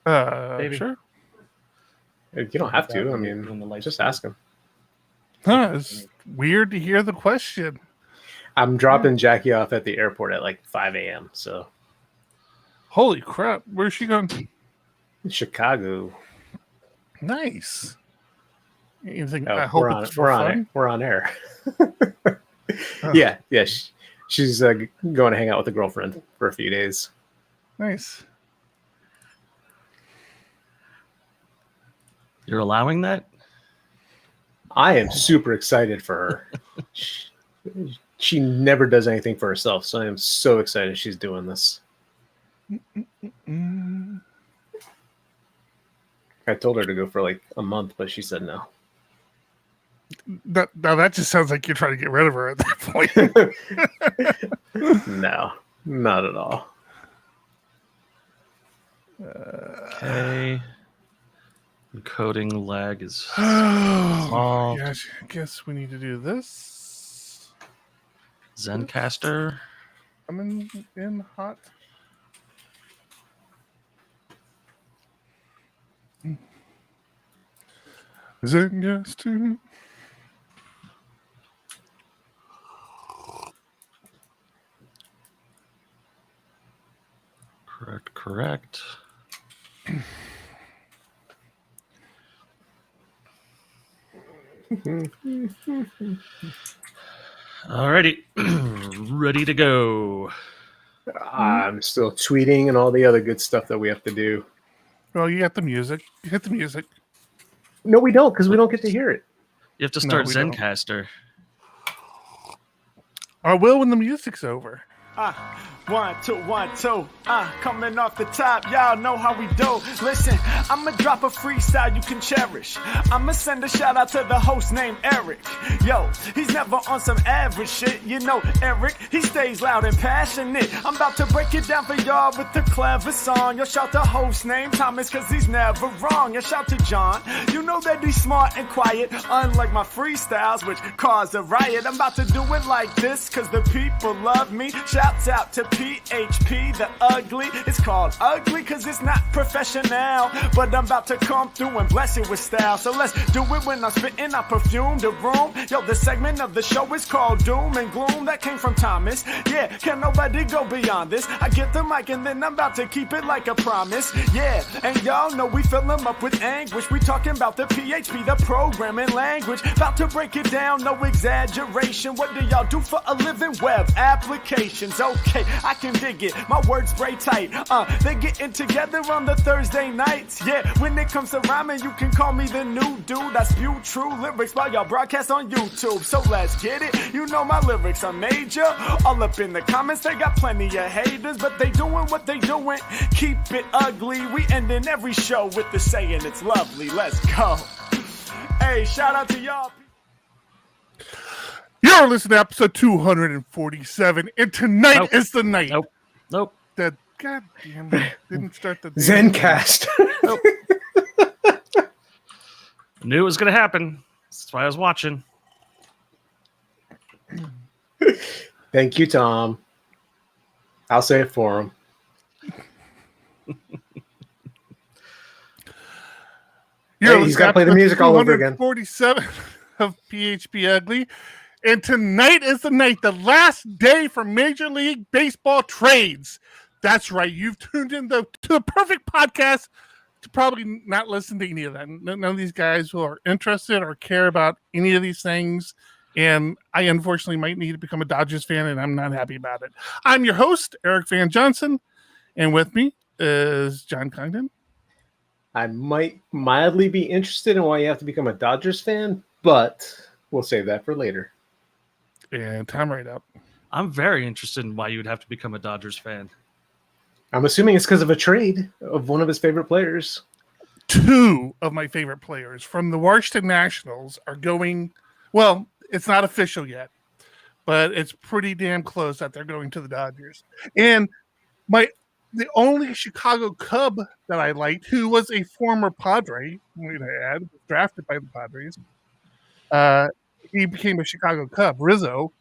Sure. You don't have to. I mean, just ask him. Huh, it's weird to hear the question. I'm dropping Jackie off at the airport at like 5 a.m. So, holy crap! Where's she going? Chicago. Nice. You think? Oh, I hope we're on air. Yeah. She's going to hang out with a girlfriend for a few days. Nice. You're allowing that? I am super excited for her. She never does anything for herself, so I am so excited she's doing this. I told her to go for like a month, but she said no. Now that just sounds like you're trying to get rid of her at that point. No, not at all. Okay. Encoding lag is solved. Yeah, I guess we need to do this. Zencaster. I'm in hot. Zencaster. Correct. Alrighty. Ready to go. I'm still tweeting and all the other good stuff that we have to do. Well, you got the music. You hit the music. No, we don't, because we don't get to hear it. You have to start Zencaster. I will when the music's over. 1, 2, 1, 2. Coming off the top, y'all know how we do. Listen, I'ma drop a freestyle you can cherish. I'ma send a shout out to the host named Eric. Yo, he's never on some average shit. You know Eric, he stays loud and passionate. I'm about to break it down for y'all with the clever song. Yo, shout to host named Thomas, cause he's never wrong. Yo, shout to John, you know that he's smart and quiet. Unlike my freestyles, which cause a riot. I'm about to do it like this, cause the people love me. Shouts out to PHP, the ugly. It's called ugly cause it's not professional, but I'm about to come through and bless it with style. So let's do it when I'm spitting, I perfume the room. Yo, the segment of the show is called Doom and Gloom. That came from Thomas. Yeah, can nobody go beyond this? I get the mic and then I'm about to keep it like a promise. Yeah, and y'all know we fill them up with anguish. We talking about the PHP, the programming language. About to break it down, no exaggeration. What do y'all do for a living? Web applications. Okay, I can dig it. My words spray tight. They getting together on the Thursday nights. Yeah, when it comes to rhyming, you can call me the new dude. I spew true lyrics while y'all broadcast on YouTube. So let's get it. You know my lyrics are major. All up in the comments, they got plenty of haters, but they doing what they doing. Keep it ugly. We ending every show with the saying it's lovely. Let's go. Hey, shout out to y'all. You're listening to episode 247, and tonight is the night. Nope. That goddamn didn't start the Zencast. Nope. Knew it was going to happen. That's why I was watching. Thank you, Tom. I'll say it for him. Hey, he's got to play the music all over again. 247 of PHPUgly. And tonight is the night, the last day for Major League Baseball trades. That's right. You've tuned in to the perfect podcast to probably not listen to any of that. None of these guys who are interested or care about any of these things. And I unfortunately might need to become a Dodgers fan, and I'm not happy about it. I'm your host, Eric Van Johnson. And with me is John Congdon. I might mildly be interested in why you have to become a Dodgers fan, but we'll save that for later. And Tom right up. I'm very interested in why you would have to become a Dodgers fan. I'm assuming it's because of a trade of one of his favorite players. 2 of my favorite players from the Washington Nationals are going, well, it's not official yet, but it's pretty damn close that they're going to the Dodgers. And the only Chicago Cub that I liked, who was a former Padre, drafted by the Padres, he became a Chicago Cub. Rizzo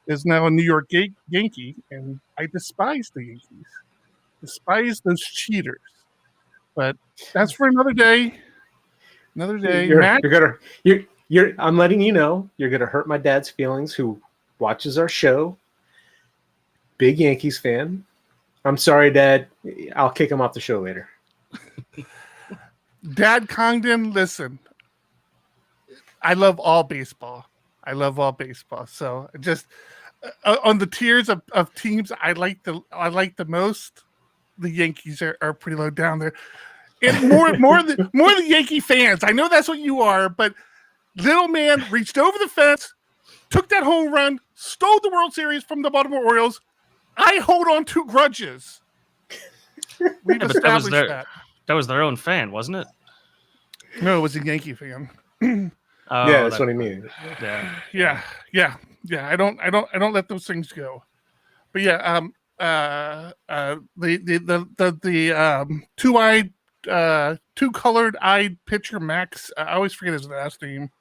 is now a New York Yankee, and I despise the Yankees. Despise those cheaters. But that's for another day. Another day. Matt? I'm letting you know you're gonna hurt my dad's feelings, who watches our show. Big Yankees fan. I'm sorry, Dad. I'll kick him off the show later. Dad Congdon, listen. I love all baseball. So just on the tiers of teams I like the most, the Yankees are pretty low down there. And more the Yankee fans. I know that's what you are, but little man reached over the fence, took that home run, stole the World Series from the Baltimore Orioles. I hold on to grudges. We've established that. That was their own fan, wasn't it? No, it was a Yankee fan. Yeah, that's what I mean. Yeah. I don't let those things go. But yeah, the two-colored-eyed pitcher Max. I always forget his last name.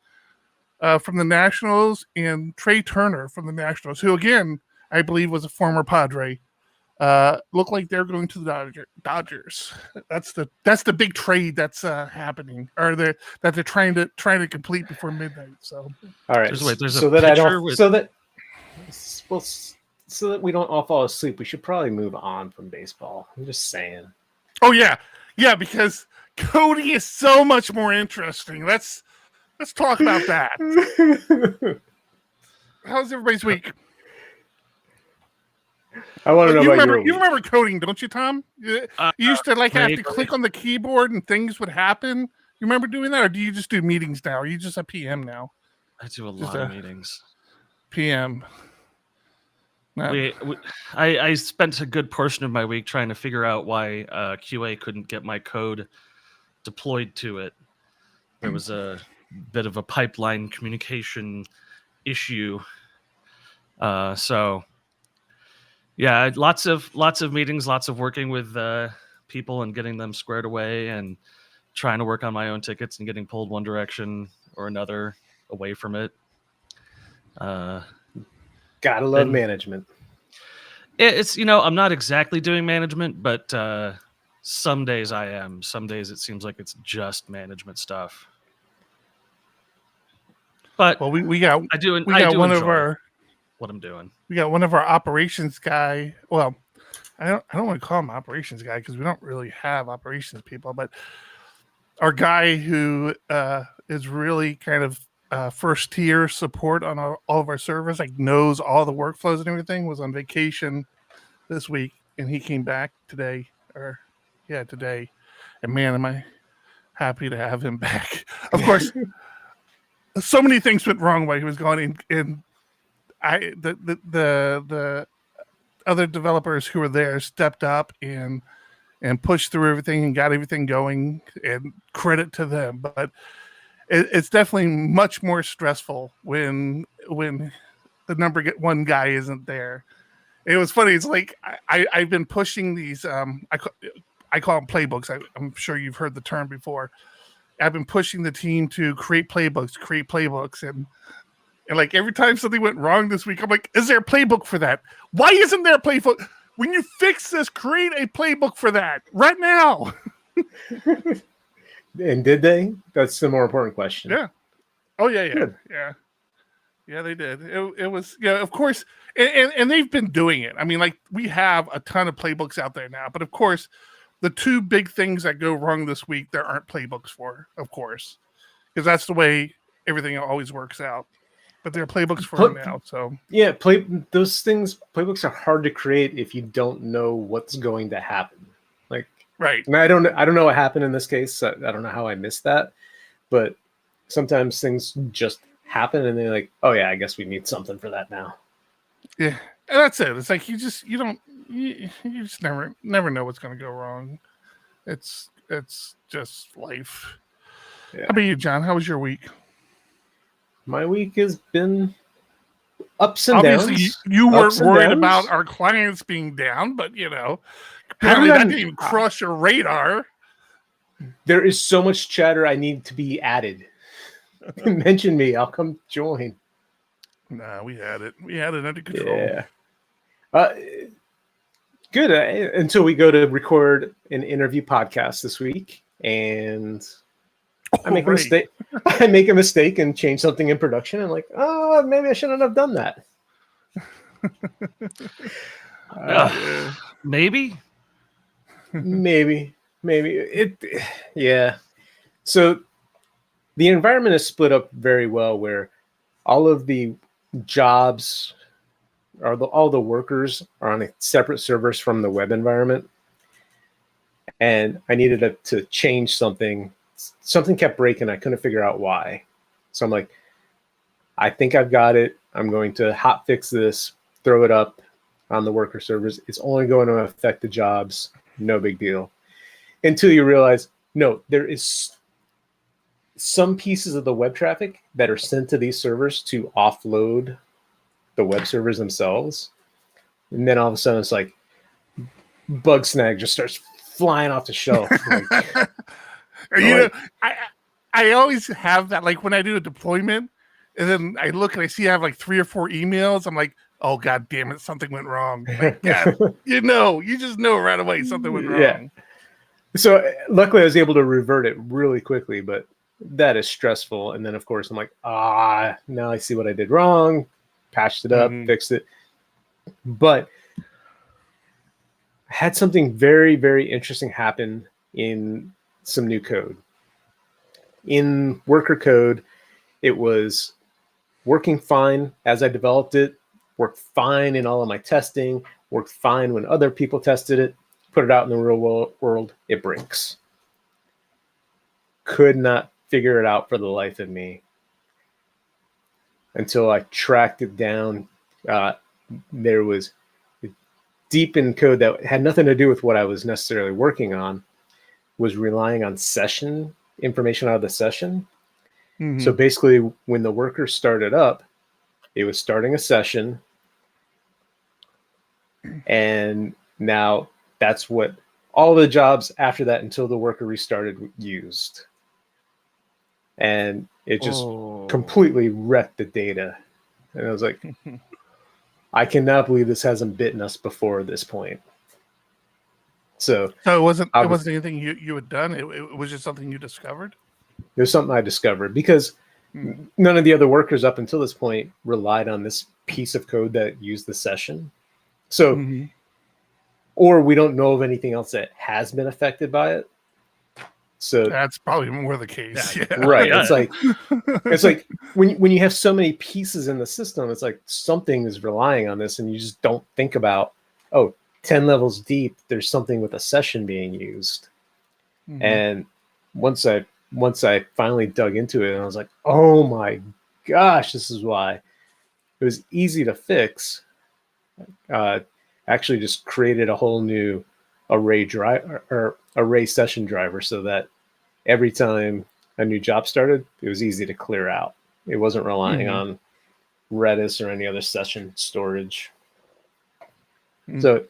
From the Nationals, and Trey Turner from the Nationals, who again I believe was a former Padre. Look like they're going to the Dodgers. That's the big trade that's happening, or that they're trying to complete before midnight. So all right, so that we don't all fall asleep, we should probably move on from baseball. I'm just saying. Oh yeah, because Cody is so much more interesting. Let's talk about that. How's everybody's week? I want to know about your week. You remember coding, don't you, Tom? You used to have to click on the keyboard and things would happen. You remember doing that, or do you just do meetings now? Or are you just a PM now? I do a lot of meetings. PM. No. I spent a good portion of my week trying to figure out why QA couldn't get my code deployed to it. There was a bit of a pipeline communication issue. So yeah, lots of meetings, lots of working with people and getting them squared away, and trying to work on my own tickets and getting pulled one direction or another away from it. Gotta love management. It's I'm not exactly doing management, but some days I am. Some days it seems like it's just management stuff. But well, we got one of our what I'm doing. We got one of our operations guy. Well, I don't want to call him operations guy because we don't really have operations people, but our guy who is really kind of first tier support on all of our servers, like knows all the workflows and everything, was on vacation this week, and he came back today. And man, am I happy to have him back. Of course, so many things went wrong while he was gone, and the other developers who were there stepped up and pushed through everything and got everything going, and credit to them. But it's definitely much more stressful when the number one guy isn't there. It was funny. It's like I've been pushing these. I call them playbooks. I'm sure you've heard the term before. I've been pushing the team to create playbooks, and like every time something went wrong this week, I'm like, is there a playbook for that? Why isn't there a playbook? When you fix this, create a playbook for that right now. And did they? That's the more important question. Yeah. Oh yeah. Good. Yeah, they did. It was, of course, and they've been doing it. I mean, like, we have a ton of playbooks out there now, but of course, the two big things that go wrong this week, there aren't playbooks for, of course, because that's the way everything always works out. But there are playbooks for them now. So yeah, playbooks are hard to create if you don't know what's going to happen. Like, right. And I don't know what happened in this case. I don't know how I missed that, but sometimes things just happen, and they're like, oh yeah, I guess we need something for that now. Yeah, and that's it. It's like you just never know what's going to go wrong. It's just life. Yeah. How about you, John? How was your week? My week has been ups and Obviously, downs. You weren't worried about our clients being down, but apparently that didn't even cross your radar. There is so much chatter I need to be added. Mention me. I'll come join. Nah, we had it. We had it under control. Yeah. Good until we go to record an interview podcast this week, and I make a mistake. I make a mistake and change something in production, and like, oh, maybe I shouldn't have done that. Maybe it. Yeah. So the environment is split up very well, where all of the jobs all the workers are on separate servers from the web environment. And I needed to change something. Something kept breaking. I couldn't figure out why. So I'm like, I think I've got it. I'm going to hot fix this, throw it up on the worker servers. It's only going to affect the jobs. No big deal. Until you realize, no, there is some pieces of the web traffic that are sent to these servers to offload the web servers themselves. And then all of a sudden it's like bug snag just starts flying off the shelf. Like, I always have that, like when I do a deployment and then I look and I see I have like 3 or 4 emails. I'm like, oh God damn it, something went wrong. Like, God, you just know right away something went wrong. Yeah. So luckily I was able to revert it really quickly, but that is stressful. And then of course I'm like, now I see what I did wrong. Patched it up, fixed it. But I had something very, very interesting happen in some new code. In worker code, it was working fine as I developed it, worked fine in all of my testing, worked fine when other people tested it, put it out in the real world, it breaks. Could not figure it out for the life of me. Until I tracked it down. There was deep in code that had nothing to do with what I was necessarily working on, was relying on session information out of the session. Mm-hmm. So basically when the worker started up, it was starting a session. And now that's what all the jobs after that until the worker restarted used. And it just completely wrecked the data. And I was like, I cannot believe this hasn't bitten us before this point. So it wasn't anything you had done. It was just something you discovered? It was something I discovered because none of the other workers up until this point relied on this piece of code that used the session. So, or we don't know of anything else that has been affected by it. So that's probably more the case. Yeah. Right. Yeah. It's like when you have so many pieces in the system, it's like something is relying on this and you just don't think about, 10 levels deep, there's something with a session being used. And once I finally dug into it, and I was like, oh my gosh, this is why. It was easy to fix. Actually just created a whole new array session driver so that every time a new job started, it was easy to clear out. It wasn't relying on Redis or any other session storage. So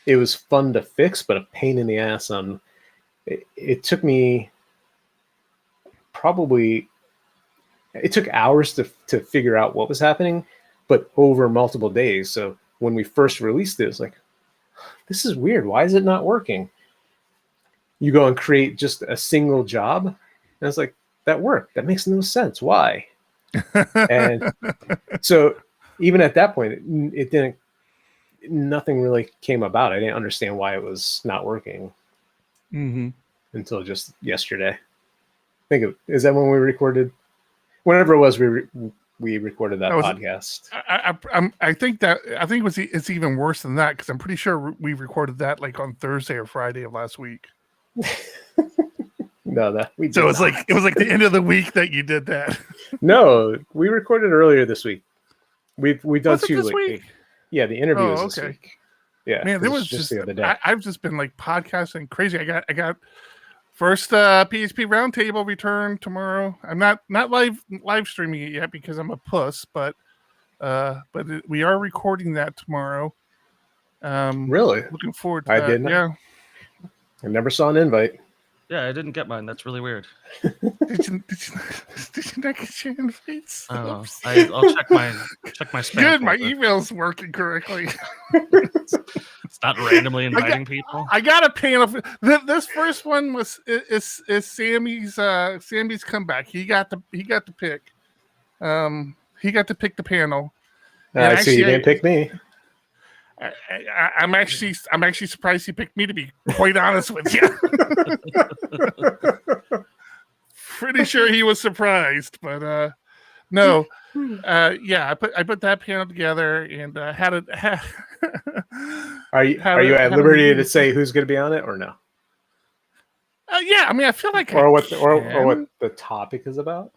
it was fun to fix, but a pain in the ass on it took me it took hours to figure out what was happening, but over multiple days. So when we first released it, it's like, this is weird. Why is it not working? You go and create just a single job. And it's like, that worked. That makes no sense. Why? And so even at that point, nothing really came about. I didn't understand why it was not working until just yesterday. Is that when we recorded? Whenever it was, we recorded that podcast. I think it's even worse than that because I'm pretty sure we recorded that like on Thursday or Friday of last week. No, that we did so not. It was like the end of the week that you did that. No, we recorded earlier this week. We've done two this week? Yeah, the interview was this week. Yeah, man, there was just the other day. I've just been like podcasting crazy. I got first PHP roundtable return tomorrow. I'm not live streaming it yet because I'm a puss, but we are recording that tomorrow. Really? Looking forward to that. I didn't. Yeah. I never saw an invite. Yeah, I didn't get mine. That's really weird. Did you not get your invites? I'll check my spam. Good, my folder. email's working correctly. It's not randomly inviting people. I got a panel. This first one is Sammy's Sammy's comeback. He got to pick. He got to pick the panel. I see you didn't pick me. I'm actually surprised he picked me, to be quite honest with you. Pretty sure he was surprised, but no. I put that panel together and had it. Are you at liberty to say who's going to be on it or no? Yeah, I mean, I feel like what the topic is about.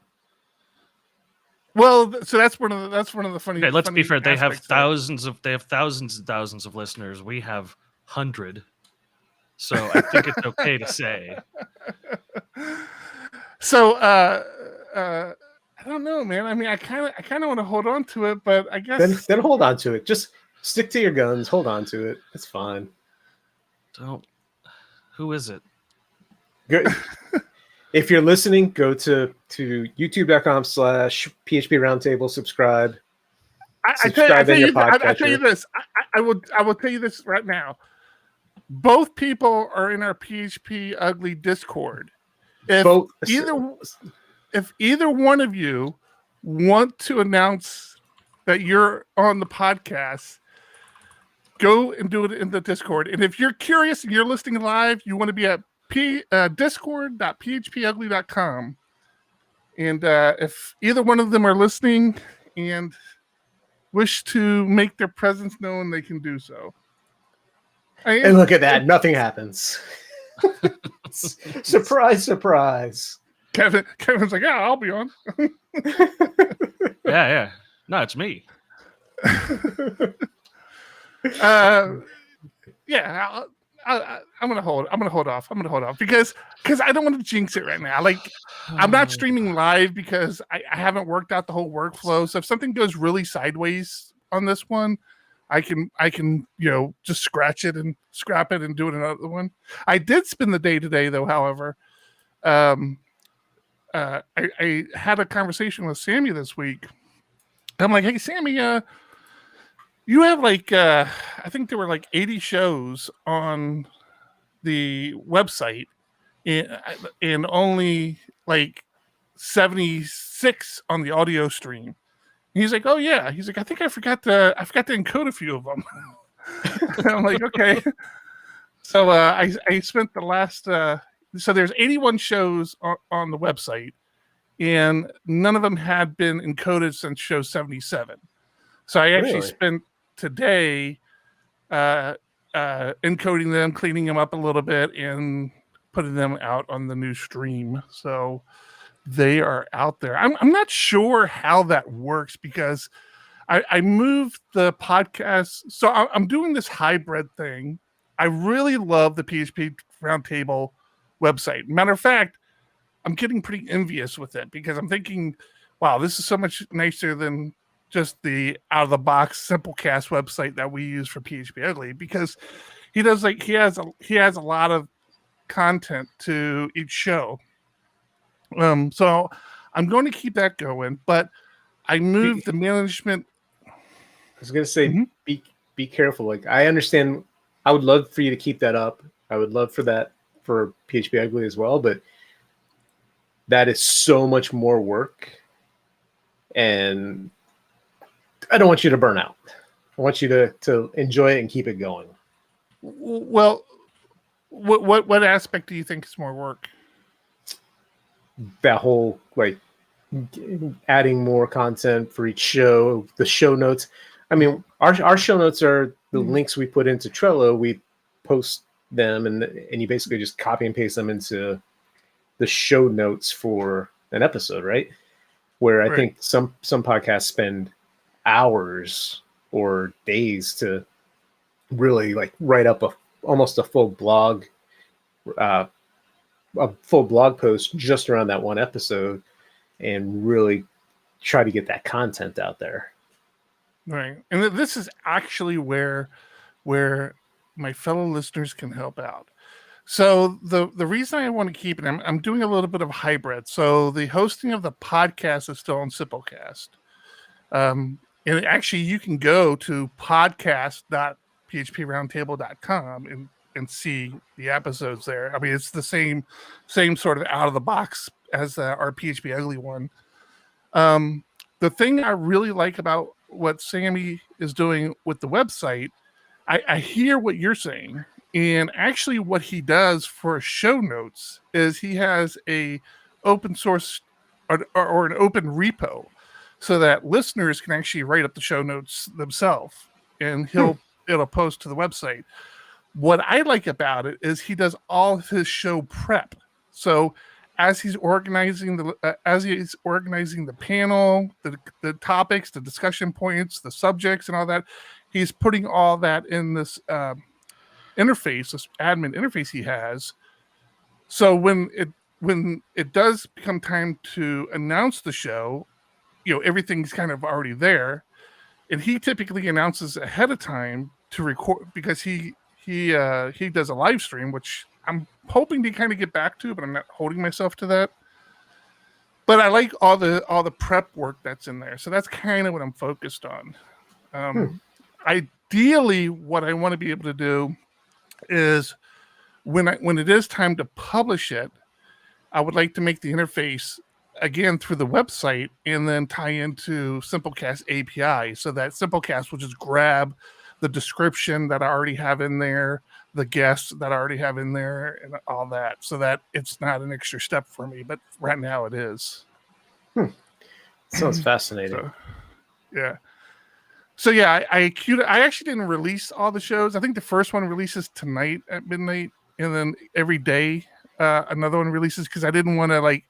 Well, so that's one of the funny. Okay, let's funny be fair. They have aspects thousands and thousands of listeners. We have 100, so I think it's okay to say. So, I don't know, man. I mean, I kind of want to hold on to it, but I guess then hold on to it. Just stick to your guns. Hold on to it. It's fine. Don't. Who is it? Good. If you're listening, go to youtube.com/PHP Roundtable. Subscribe. I tell you this. I will tell you this right now. Both people are in our PHPUgly Discord. If either one of you want to announce that you're on the podcast, go and do it in the Discord. And if you're curious and you're listening live, you want to be at discord.phpugly.com. And if either one of them are listening and wish to make their presence known, they can do so. And look at that. Nothing happens. Surprise, surprise. Kevin's like, yeah, I'll be on. Yeah. No, it's me. Yeah, I'm gonna hold off because I don't want to jinx it right now. Like, I'm not streaming live because I haven't worked out the whole workflow. So if something goes really sideways on this one, I can just scratch it and scrap it and do it another one. I did spend the day today though. However, I had a conversation with Sammy this week. I'm like, hey Sammy, you have like I think there were like 80 shows on the website and only like 76 on the audio stream. And he's like, oh yeah. He's like, I think I forgot to encode a few of them. I'm like, okay. So I spent the last so there's 81 shows on the website, and none of them had been encoded since show 77. So I actually spent today encoding them, cleaning them up a little bit, and putting them out on the new stream. So they are out there. I'm not sure how that works because I moved the podcast. So I'm doing this hybrid thing. I really love the PHP Roundtable website. Matter of fact, I'm getting pretty envious with it because I'm thinking, wow, this is so much nicer than just the out of the box Simplecast website that we use for PHPUgly, because he has a lot of content to each show. So I'm going to keep that going, but I moved the management. I was going to say, be careful. Like, I understand. I would love for you to keep that up. I would love for that for PHPUgly as well, but that is so much more work, and I don't want you to burn out. I want you to enjoy it and keep it going. Well, what aspect do you think is more work? That whole, like, adding more content for each show, the show notes. I mean, our show notes are the links we put into Trello. We post them, and you basically just copy and paste them into the show notes for an episode, right? Where I think some podcasts spend hours or days to really like write up almost a full blog post just around that one episode and really try to get that content out there. Right. And this is actually where my fellow listeners can help out. So the reason I want to keep it, I'm doing a little bit of hybrid. So the hosting of the podcast is still on Simplecast. And actually you can go to podcast.simplecast.com phproundtable.com and see the episodes there. I mean, it's the same sort of out of the box as our PHPUgly one. The thing I really like about what Sammy is doing with the website, I hear what you're saying, and actually what he does for show notes is he has a open source or an open repo so that listeners can actually write up the show notes themselves, and it'll post to the website. What I like about it is he does all of his show prep. So as he's organizing the panel, the topics, the discussion points, the subjects, and all that, he's putting all that in this interface, this admin interface he has. So when it does become time to announce the show, everything's kind of already there, and he typically announces ahead of time to record, because he does a live stream, which I'm hoping to kind of get back to, but I'm not holding myself to that. But I like all the prep work that's in there, so that's kind of what I'm focused on. Ideally, what I want to be able to do is when it is time to publish it, I would like to make the interface again through the website and then tie into Simplecast API, so that Simplecast will just grab the description that I already have in there, the guests that I already have in there, and all that, so that it's not an extra step for me. But right now it is. Sounds fascinating. So yeah, I actually didn't release all the shows. I think the first one releases tonight at midnight, and then every day another one releases, because I didn't want to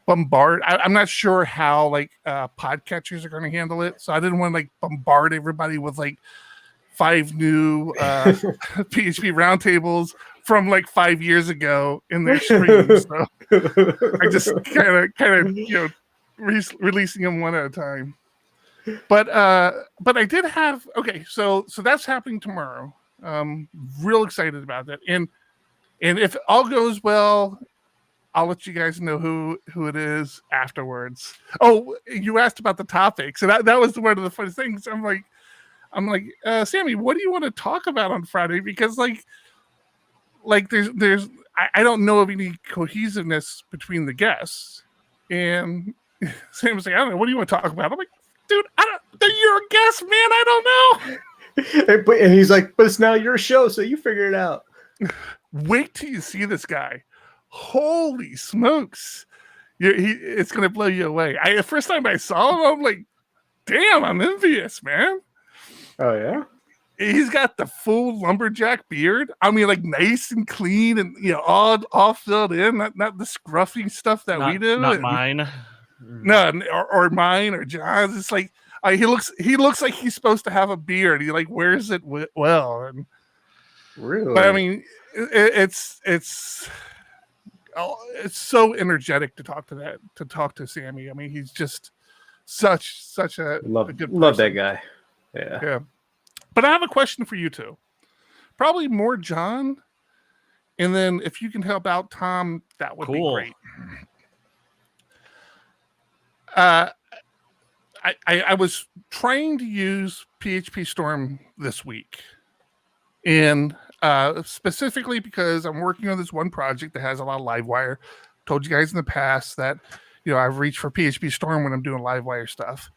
bombard. I'm not sure how podcatchers are going to handle it, so I didn't want to bombard everybody with 5 new PHP roundtables from 5 years ago in their streams. So I just kind of releasing them one at a time. But I did have so that's happening tomorrow. Real excited about that, and if all goes well, I'll let you guys know who it is afterwards. Oh, you asked about the topic, so that was one of the funny things. I'm like, Sammy, what do you want to talk about on Friday? Because there's I don't know of any cohesiveness between the guests. And Sam was like, I don't know, what do you want to talk about? I'm like, dude, you're a guest, man. I don't know. And he's like, but it's now your show, so you figure it out. Wait till you see this guy. Holy smokes. It's going to blow you away. The first time I saw him, I'm like, damn, I'm envious, man. Oh, yeah? He's got the full lumberjack beard. I mean, nice and clean and, all filled in. Not the scruffy stuff that we do. Not mine. No, or mine or John's. It's he looks like he's supposed to have a beard. He wears it well. And, really? But I mean, it's so energetic to talk to Sammy. I mean, he's just such a good person. Love that guy. Yeah. But I have a question for you two. Probably more John, and then if you can help out Tom, that would be great. I was trying to use PHP Storm this week, and specifically because I'm working on this one project that has a lot of Livewire. Told you guys in the past that I've reached for PHP Storm when I'm doing Livewire stuff,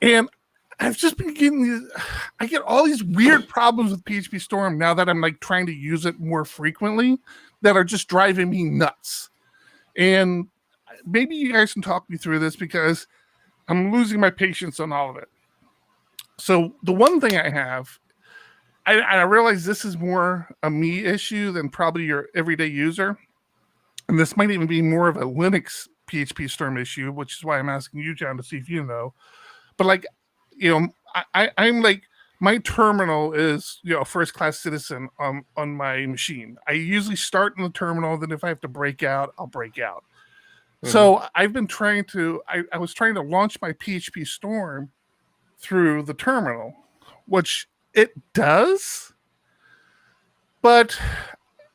and I've just been I get all these weird problems with PHP Storm now that I'm trying to use it more frequently that are just driving me nuts. And maybe you guys can talk me through this, because I'm losing my patience on all of it. So the one thing I have, I realize this is more a me issue than probably your everyday user. And this might even be more of a Linux PHP Storm issue, which is why I'm asking you, John, to see if you know. But I'm my terminal is a first class citizen on my machine. I usually start in the terminal, then if I have to break out, I'll break out. Mm-hmm. So I've been trying to I was trying to launch my PHP Storm through the terminal, which it does, but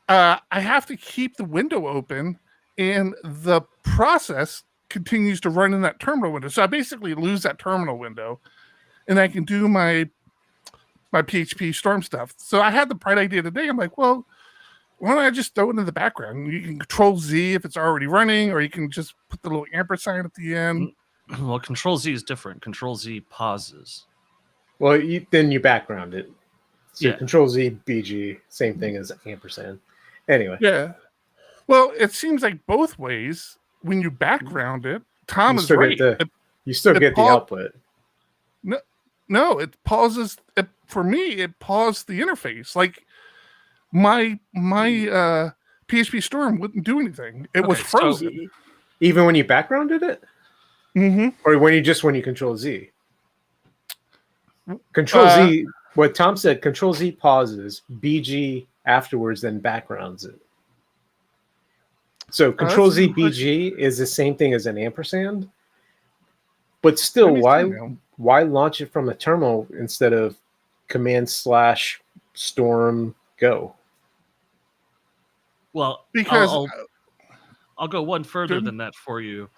I have to keep the window open, and the process continues to run in that terminal window. So I basically lose that terminal window, and I can do my my PHP Storm stuff. So I had the bright idea today. I'm like, well, why don't I just throw it in the background? You can Control Z if it's already running, or you can just put the little ampersand at the end. Well, Control Z is different. Control Z pauses. Well, then you background it. So Yeah. Control Z BG, same thing as ampersand. Anyway. Yeah. Well, it seems like both ways. When you background it, Tom You is still right. get you still it get the pau- output. No, it pauses. For me, it paused the interface. Like my PHP Storm wouldn't do anything. It was Okay, so- frozen. Even when you backgrounded it? Mm-hmm. Or when you Control Z? Control Z, what Tom said, Control Z pauses, BG afterwards, then backgrounds it. So Control Z BG is the same thing as an ampersand, but still, why launch it from a terminal instead of command/storm go? Well, Because I'll go one further Good. than that for you.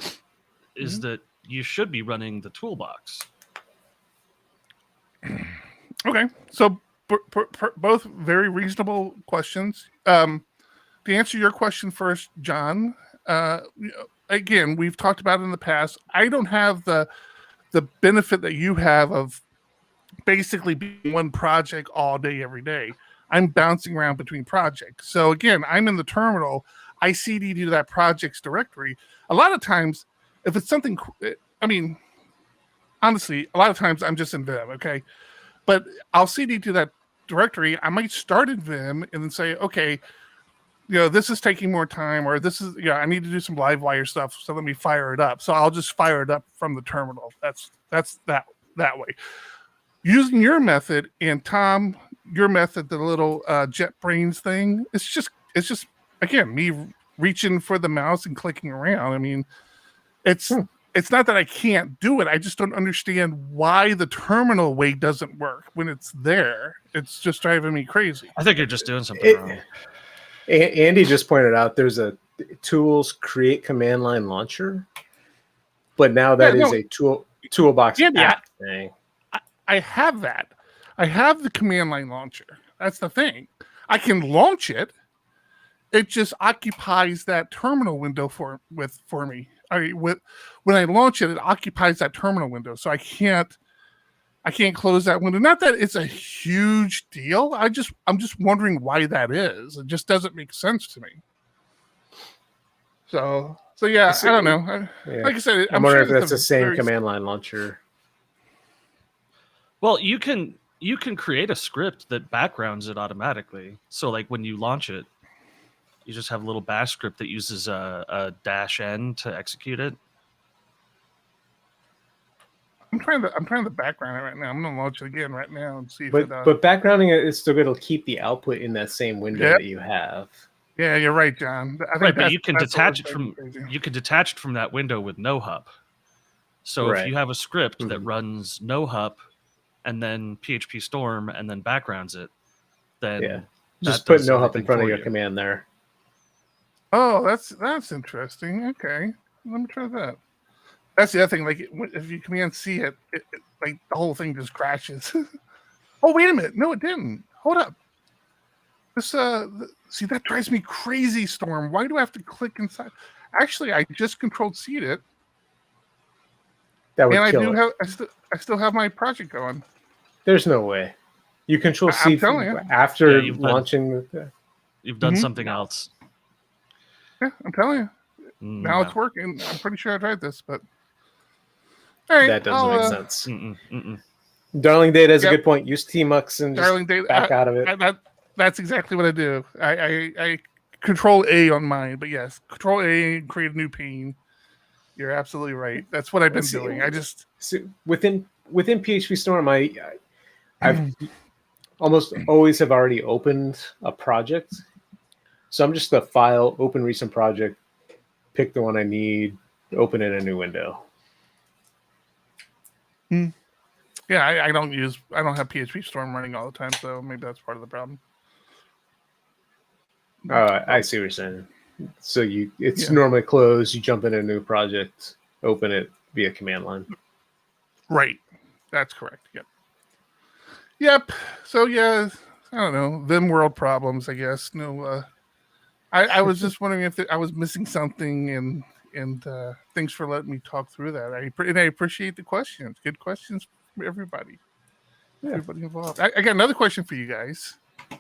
Is that you should be running the toolbox. okay, so both very reasonable questions. To answer your question first, John, again, we've talked about it in the past. I don't have the benefit that you have of basically being one project all day, every day. I'm bouncing around between projects. So again, I'm in the terminal. I CD to that project's directory. A lot of times, if it's something, I mean, honestly, a lot of times I'm just in Vim, okay? But I'll CD to that directory. I might start in Vim and then say, okay, this is taking more time, or this is, I need to do some Livewire stuff, so let me fire it up. So I'll just fire it up from the terminal. That's that way. Using your method, and Tom, your method, the little JetBrains thing, it's just again me reaching for the mouse and clicking around. I mean, it's not that I can't do it. I just don't understand why the terminal way doesn't work when it's there. It's just driving me crazy. I think you're just doing something wrong. Andy just pointed out there's a tools create command line launcher, but now that is a toolbox app thing. I have that. I have the command line launcher. That's the thing. I can launch it. It just occupies that terminal window for me. When I launch it, it occupies that terminal window, so I can't close that window. Not that it's a huge deal. I'm just wondering why that is. It just doesn't make sense to me. So yeah, I don't know. Like I said, I'm wondering if that's the same command line launcher. Well, you can create a script that backgrounds it automatically. So like when you launch it, you just have a little bash script that uses a -n to execute it. I'm trying to background it right now. I'm gonna launch it again right now and see if but backgrounding it is still going to keep the output in that same window that you have. Yeah, you're right, John. Right, but you can detach it from that window with no hup. So if you have a script that runs no hup and then PHP Storm and then backgrounds it, then just put no hup in front of your command there. Oh, that's interesting. Okay, let me try that. That's the other thing. Like, if you command C it, like the whole thing just crashes. Oh, wait a minute. No, it didn't. Hold up. This see, that drives me crazy, Storm. Why do I have to click inside? Actually, I just Control C'd it. That would and kill it. I still have my project going. There's no way. You Control C after launching. You've done something else. Yeah, I'm telling you. Now it's working. I'm pretty sure I tried this, but all right, that doesn't make sense. Mm-mm. Darling Data has a good point. Use Tmux and Darling just Data, back out of it. That's exactly what I do. I Control A on mine, but yes, Control A and create a new pane. You're absolutely right. That's what I've been doing. I just within PHP Storm, I've almost always have already opened a project. So I'm just a file, open recent project, pick the one I need, open in a new window. Yeah, I don't have PHP Storm running all the time, so maybe that's part of the problem. I see what you're saying. So it's normally closed, you jump in a new project, open it via command line. Right. That's correct. Yep. Yep. So yeah, I don't know. Them world problems, I guess. No, I was just wondering if I was missing something, and thanks for letting me talk through that. I appreciate the questions. Good questions from everybody. Yeah. Everybody involved. I got another question for you guys. You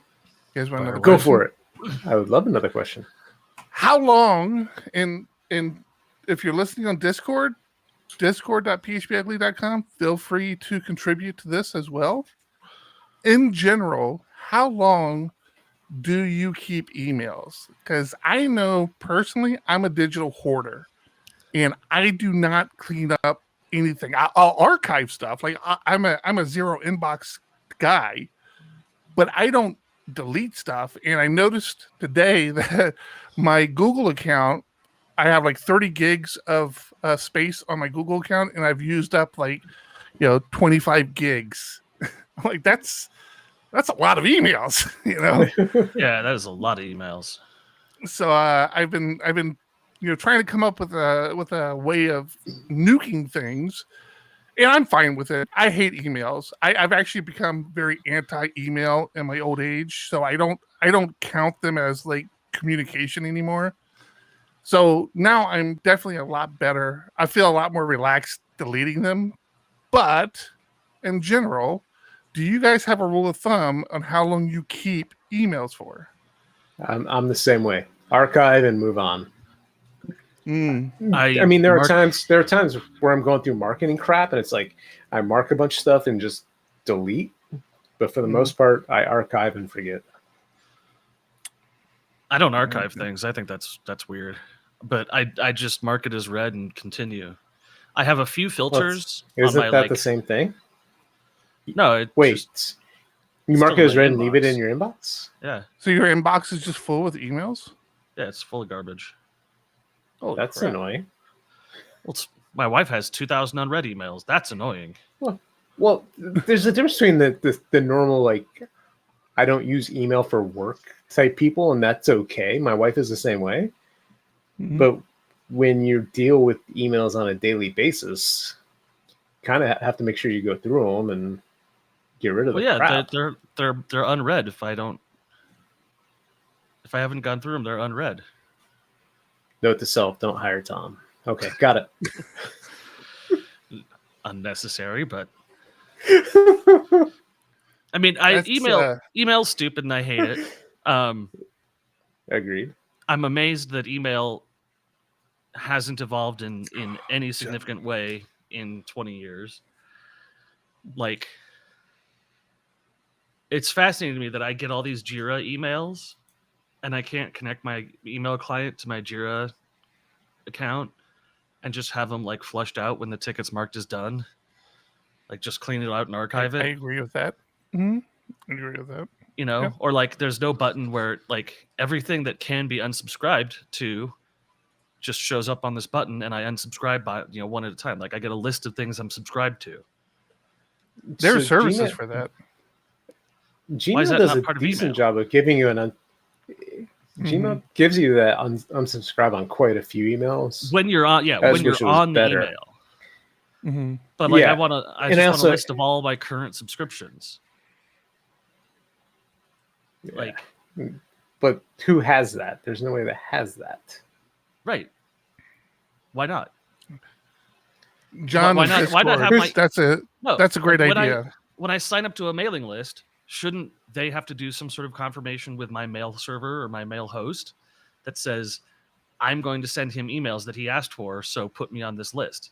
guys want another Go question? for it. I would love another question. How long, and if you're listening on Discord, discord.phpugly.com, feel free to contribute to this as well. In general, how long do you keep emails? Because I know personally I'm a digital hoarder and I do not clean up anything. I'll archive stuff. Like I'm a zero inbox guy, but I don't delete stuff. And I noticed today that my Google account, I have like 30 gigs of space on my Google account, and I've used up like 25 gigs. Like that's a lot of emails, Yeah, that is a lot of emails. So I've been trying to come up with a way of nuking things, and I'm fine with it. I hate emails. I've actually become very anti-email in my old age, so I don't count them as like communication anymore. So now I'm definitely a lot better. I feel a lot more relaxed deleting them. But in general, do you guys have a rule of thumb on how long you keep emails for? I'm the same way. Archive and move on. I mean, there are times where I'm going through marketing crap, and it's like I mark a bunch of stuff and just delete. But for the most part, I archive and forget. I don't archive things. I think that's weird. But I just mark it as read and continue. I have a few filters. Isn't that the same thing? No. Wait. You mark it as read and leave it in your inbox? Yeah. So your inbox is just full with emails? Yeah, it's full of garbage. Oh, that's annoying. Well, my wife has 2,000 unread emails. That's annoying. Well, there's a difference between the normal, like, I don't use email for work type people, and that's okay. My wife is the same way. Mm-hmm. But when you deal with emails on a daily basis, kind of have to make sure you go through them and get rid of the crap. They're unread. If I haven't gone through them, they're unread. Note to self: don't hire Tom. Okay, got it. Unnecessary, but I mean, email's stupid and I hate it. Agreed. I'm amazed that email hasn't evolved in any significant way in 20 years. Like, it's fascinating to me that I get all these Jira emails and I can't connect my email client to my Jira account and just have them like flushed out when the ticket's marked as done. Like, just clean it out and archive it. I agree with that. Mm-hmm. I agree with that. Yeah. Or like there's no button where like everything that can be unsubscribed to just shows up on this button and I unsubscribe by one at a time. Like I get a list of things I'm subscribed to. There are services for that. Gmail does a decent job of giving you Gmail gives you that unsubscribe on quite a few emails. When you're on, when you're on the email. Mm-hmm. But like I just want a list of all my current subscriptions. Yeah. Like, but who has that? There's no way that has that. Right. Why not? John, why not have my... that's a great idea. When I sign up to a mailing list, shouldn't they have to do some sort of confirmation with my mail server or my mail host that says, I'm going to send him emails that he asked for, so put me on this list?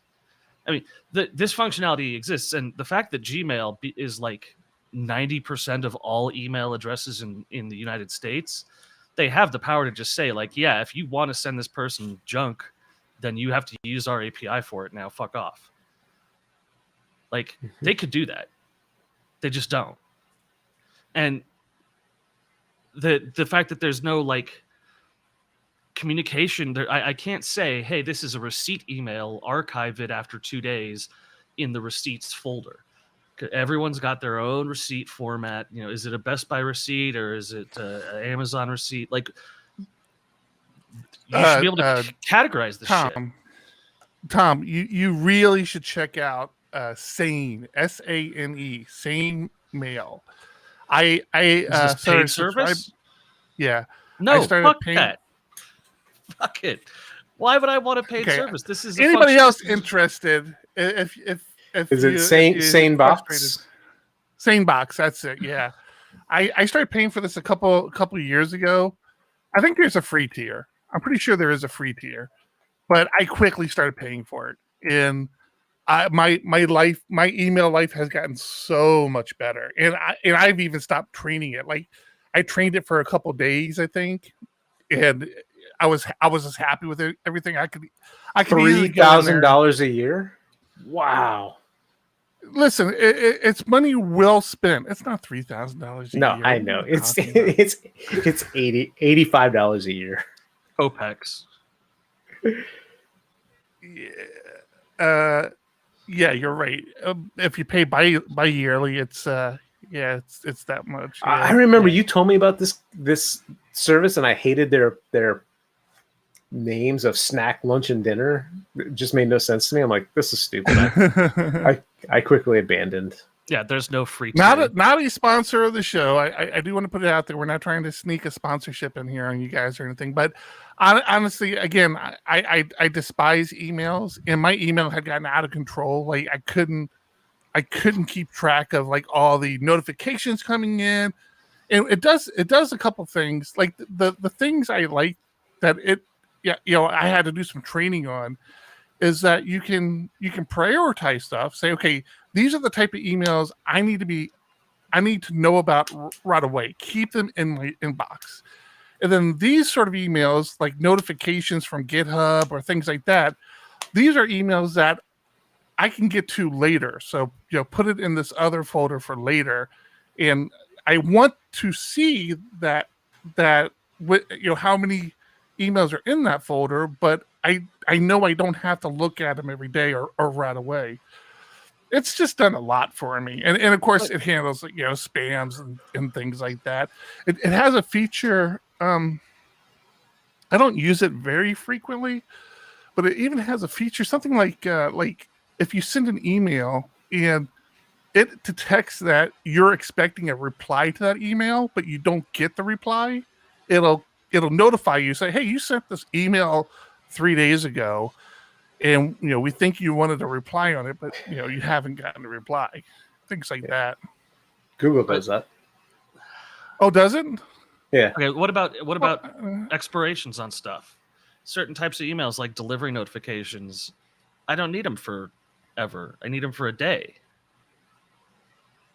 I mean, this functionality exists, and the fact that Gmail is like 90% of all email addresses in the United States, they have the power to just say, like, yeah, if you want to send this person junk, then you have to use our API for it now. Fuck off. Like, they could do that. They just don't. And the fact that there's no, like, communication, I can't say, hey, this is a receipt email, archive it after 2 days in the receipts folder. Everyone's got their own receipt format. Is it a Best Buy receipt or is it an Amazon receipt? Like, you should be able to categorize this shit. Tom, you really should check out Sane, SANE, Sane mail. I Is this started paid service? Yeah. No, started fuck paying- that. Fuck it. Why would I want a paid Okay. service? This is a Anybody function- else interested? If Is it Sane Box? Sane Box, that's it. Yeah, I started paying for this a couple of years ago. I think there's a free tier. I'm pretty sure there is a free tier, but I quickly started paying for it, and my email life has gotten so much better, and I've even stopped training it. Like I trained it for a couple days, I think, and I was as happy with it, everything I could $3,000 a year. Wow. Listen, it's money well spent. It's not $3,000 a No, year. I know. It's $85 a year. OPEX. Yeah, you're right. If you pay by yearly, it's that much. Yeah. I remember you told me about this service, and I hated their names of snack, lunch, and dinner. It just made no sense to me. I'm like, this is stupid. I quickly abandoned. Yeah, there's no free. Not a sponsor of the show. I do want to put it out there. We're not trying to sneak a sponsorship in here on you guys or anything. But honestly, again, I despise emails, and my email had gotten out of control. Like I couldn't keep track of like all the notifications coming in, and it does a couple things. Like the things I like that it. Yeah, I had to do some training on is that you can prioritize stuff. Say, okay, these are the type of emails I need to know about right away. Keep them in my inbox. And then these sort of emails, like notifications from GitHub or things like that, these are emails that I can get to later. So, put it in this other folder for later. And I want to see that how many emails are in that folder, but I know I don't have to look at them every day or right away. It's just done a lot for me. And of course it handles, spams and things like that. It has a feature, I don't use it very frequently, but it even has a feature, something like if you send an email and it detects that you're expecting a reply to that email, but you don't get the reply, it'll notify you, say, hey, you sent this email 3 days ago, and we think you wanted a reply on it, but you haven't gotten a reply. Things like that. Google does that. Oh, does it? Yeah. Okay. What about expirations on stuff? Certain types of emails, like delivery notifications, I don't need them for ever. I need them for a day.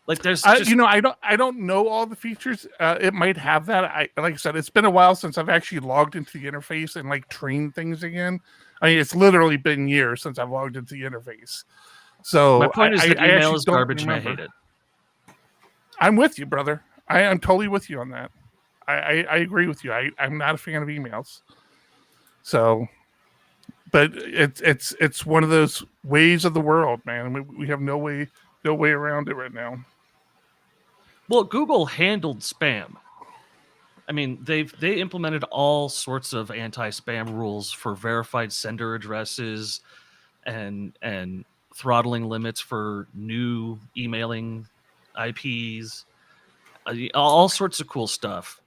Like there's I don't know all the features. It might have that. Like I said, it's been a while since I've actually logged into the interface and like trained things again. I mean, it's literally been years since I've logged into the interface. So my point is that email is garbage remember. and I hate it. I'm with you, brother. I'm totally with you on that. I agree with you. I'm not a fan of emails. So, but it's one of those ways of the world, man. We have no way around it right now. Well, Google handled spam. I mean, they implemented all sorts of anti-spam rules for verified sender addresses and throttling limits for new emailing IPs, all sorts of cool stuff.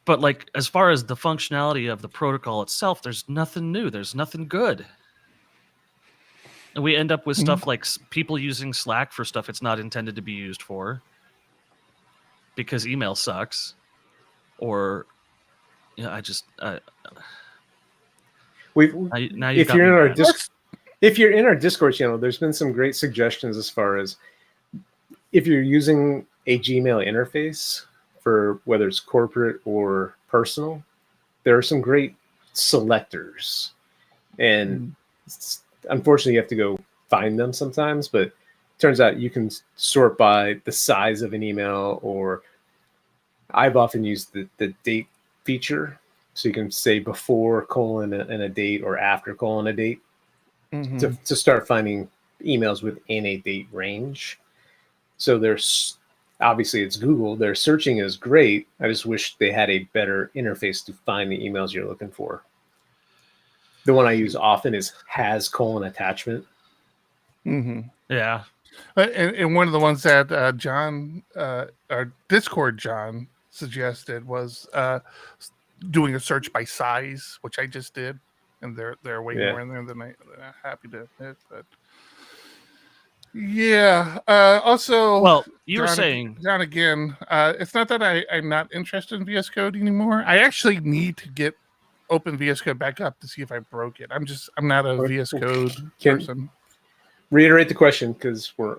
But like, as far as the functionality of the protocol itself, there's nothing new. There's nothing good. And we end up with stuff like people using Slack for stuff it's not intended to be used for because email sucks. Or, if you're in our Discord channel, there's been some great suggestions as far as if you're using a Gmail interface for whether it's corporate or personal, there are some great selectors. And unfortunately, you have to go find them sometimes, but it turns out you can sort by the size of an email, or I've often used the date feature. So you can say before : and a date, or after : a date, to start finding emails within a date range. So there's obviously it's Google. Their searching is great. I just wish they had a better interface to find the emails you're looking for. The one I use often is has : attachment. Yeah. And one of the ones that John, our Discord John, suggested was doing a search by size, which I just did, and they're way more in there than I'm happy to admit. But yeah, also, well, you John, were saying, John, again, it's not that I'm not interested in VS Code anymore. I actually need to get open VS Code back up to see if I broke it. I'm not a VS Code person. Reiterate the question because we're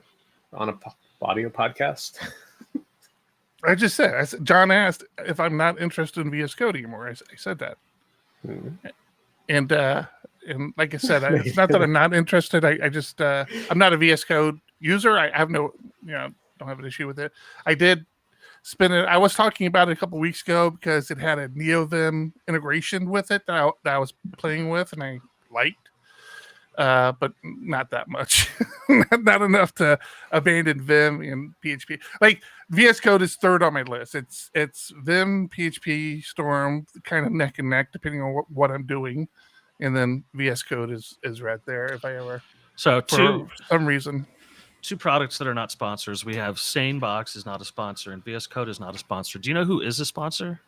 on a audio podcast. I just said, John asked if I'm not interested in VS Code anymore. I said that. And like I said, it's not that I'm not interested. I just, I'm not a VS Code user. I have don't have an issue with it. I did spin it. I was talking about it a couple weeks ago because it had a NeoVim integration with it that I was playing with and I liked. But not that much, not enough to abandon Vim and PHP. Like VS Code is third on my list. It's Vim, PHP, Storm, kind of neck and neck depending on what I'm doing, and then VS Code is right there if I ever. So for some reason, two products that are not sponsors. We have SaneBox is not a sponsor, and VS Code is not a sponsor. Do you know who is a sponsor?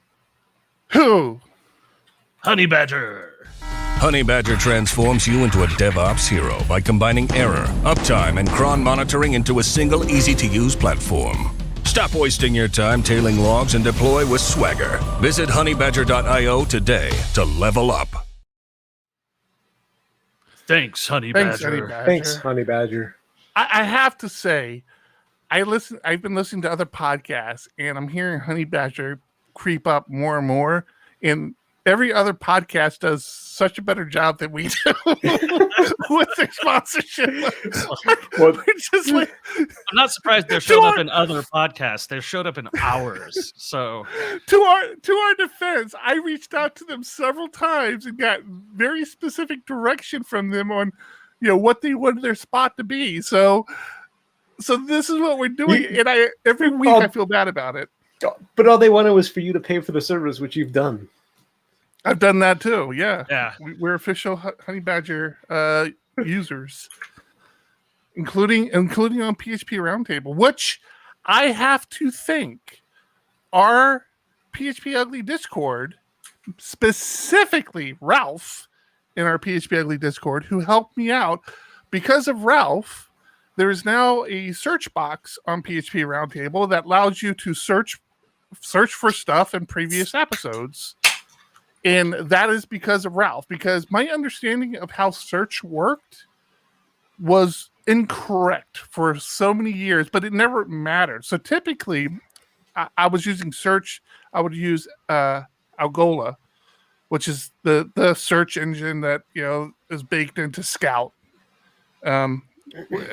Who? Honey Badger. Honey Badger transforms you into a DevOps hero by combining error, uptime, and cron monitoring into a single, easy-to-use platform. Stop wasting your time tailing logs and deploy with Swagger. Visit honeybadger.io today to level up. Thanks, Honey Badger. Thanks, Honey Badger. I have to say, I've been listening to other podcasts, and I'm hearing Honey Badger creep up more and more, and every other podcast does such a better job than we do with their sponsorship. I'm not surprised they're showed up in other podcasts. They showed up in ours. So to our defense, I reached out to them several times and got very specific direction from them on what they wanted their spot to be. So this is what we're doing, and every week I feel bad about it. But all they wanted was for you to pay for the service, which you've done. I've done that too. Yeah. We're official Honey Badger users, including on PHP Roundtable, which I have to thank our PHPUgly Discord, specifically Ralph in our PHPUgly Discord, who helped me out. Because of Ralph, there is now a search box on PHP Roundtable that allows you to search for stuff in previous episodes. And that is because of Ralph, because my understanding of how search worked was incorrect for so many years, but it never mattered. So typically, I was using search. I would use Algola, which is the search engine that is baked into Scout.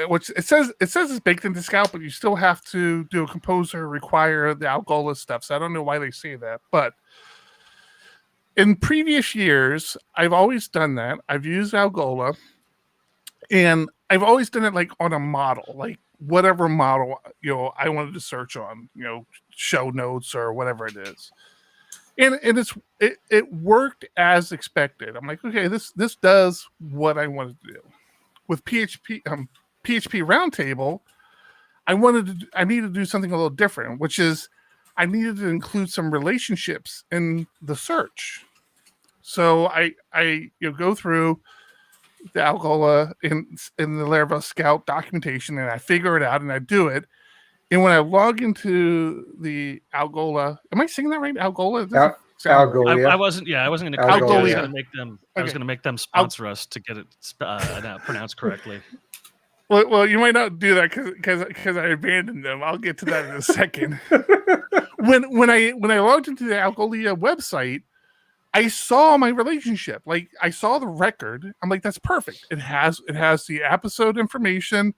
Which it says it's baked into Scout, but you still have to do a composer require the Algola stuff. So I don't know why they say that, but in previous years, I've always done that. I've used Algola, and I've always done it like on a model, like whatever model I wanted to search on, show notes or whatever it is, and it worked as expected. I'm like, okay, this does what I wanted to do. With PHP Roundtable, I needed to do something a little different, which is I needed to include some relationships in the search. So I go through the Algola in the Laravel Scout documentation, and I figure it out and I do it. And when I log into the Algola, am I saying that right? Algola? Algolia. I wasn't going to. I was going to make them. I was going to make them sponsor us to get it pronounced correctly. Well, you might not do that because I abandoned them. I'll get to that in a second. When I logged into the Algolia website, I saw my relationship. Like I saw the record. I'm like, that's perfect. It has the episode information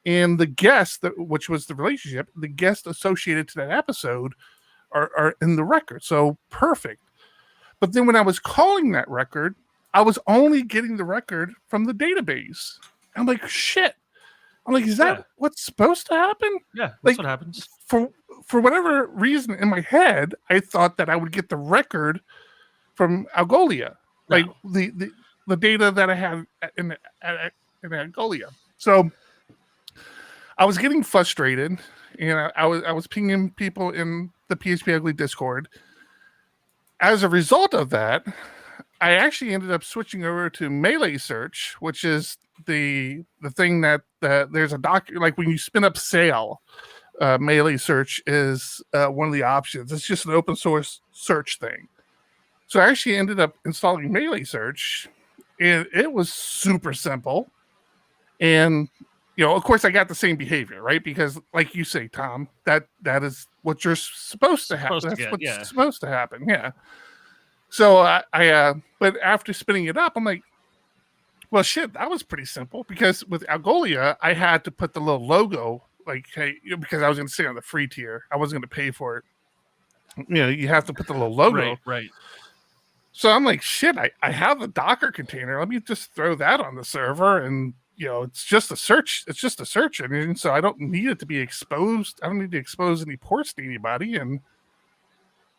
and the guest which was the relationship. The guest associated to that episode are in the record. So perfect. But then when I was calling that record, I was only getting the record from the database. I'm like, shit. I'm like, is that what's supposed to happen? Yeah, that's what happens. For whatever reason in my head, I thought that I would get the record from Algolia, like the data that I had in Algolia. So I was getting frustrated, and I was pinging people in the PHPUgly Discord. As a result of that, I actually ended up switching over to melee search, which is the thing that there's a like when you spin up Sail, melee search is one of the options. It's just an open source search thing. So I actually ended up installing melee search, and it was super simple. And of course, I got the same behavior, right? Because, like you say, Tom, that is what you're supposed to happen. That's what's supposed to happen. Yeah. So but after spinning it up, I'm like, well, shit, that was pretty simple. Because with Algolia, I had to put the little logo, like, hey, because I was going to stay on the free tier. I wasn't going to pay for it. You have to put the little logo. Right. So I'm like, shit, I have a Docker container. Let me just throw that on the server, and it's just a search. It's just a search engine, so I don't need it to be exposed. I don't need to expose any ports to anybody, and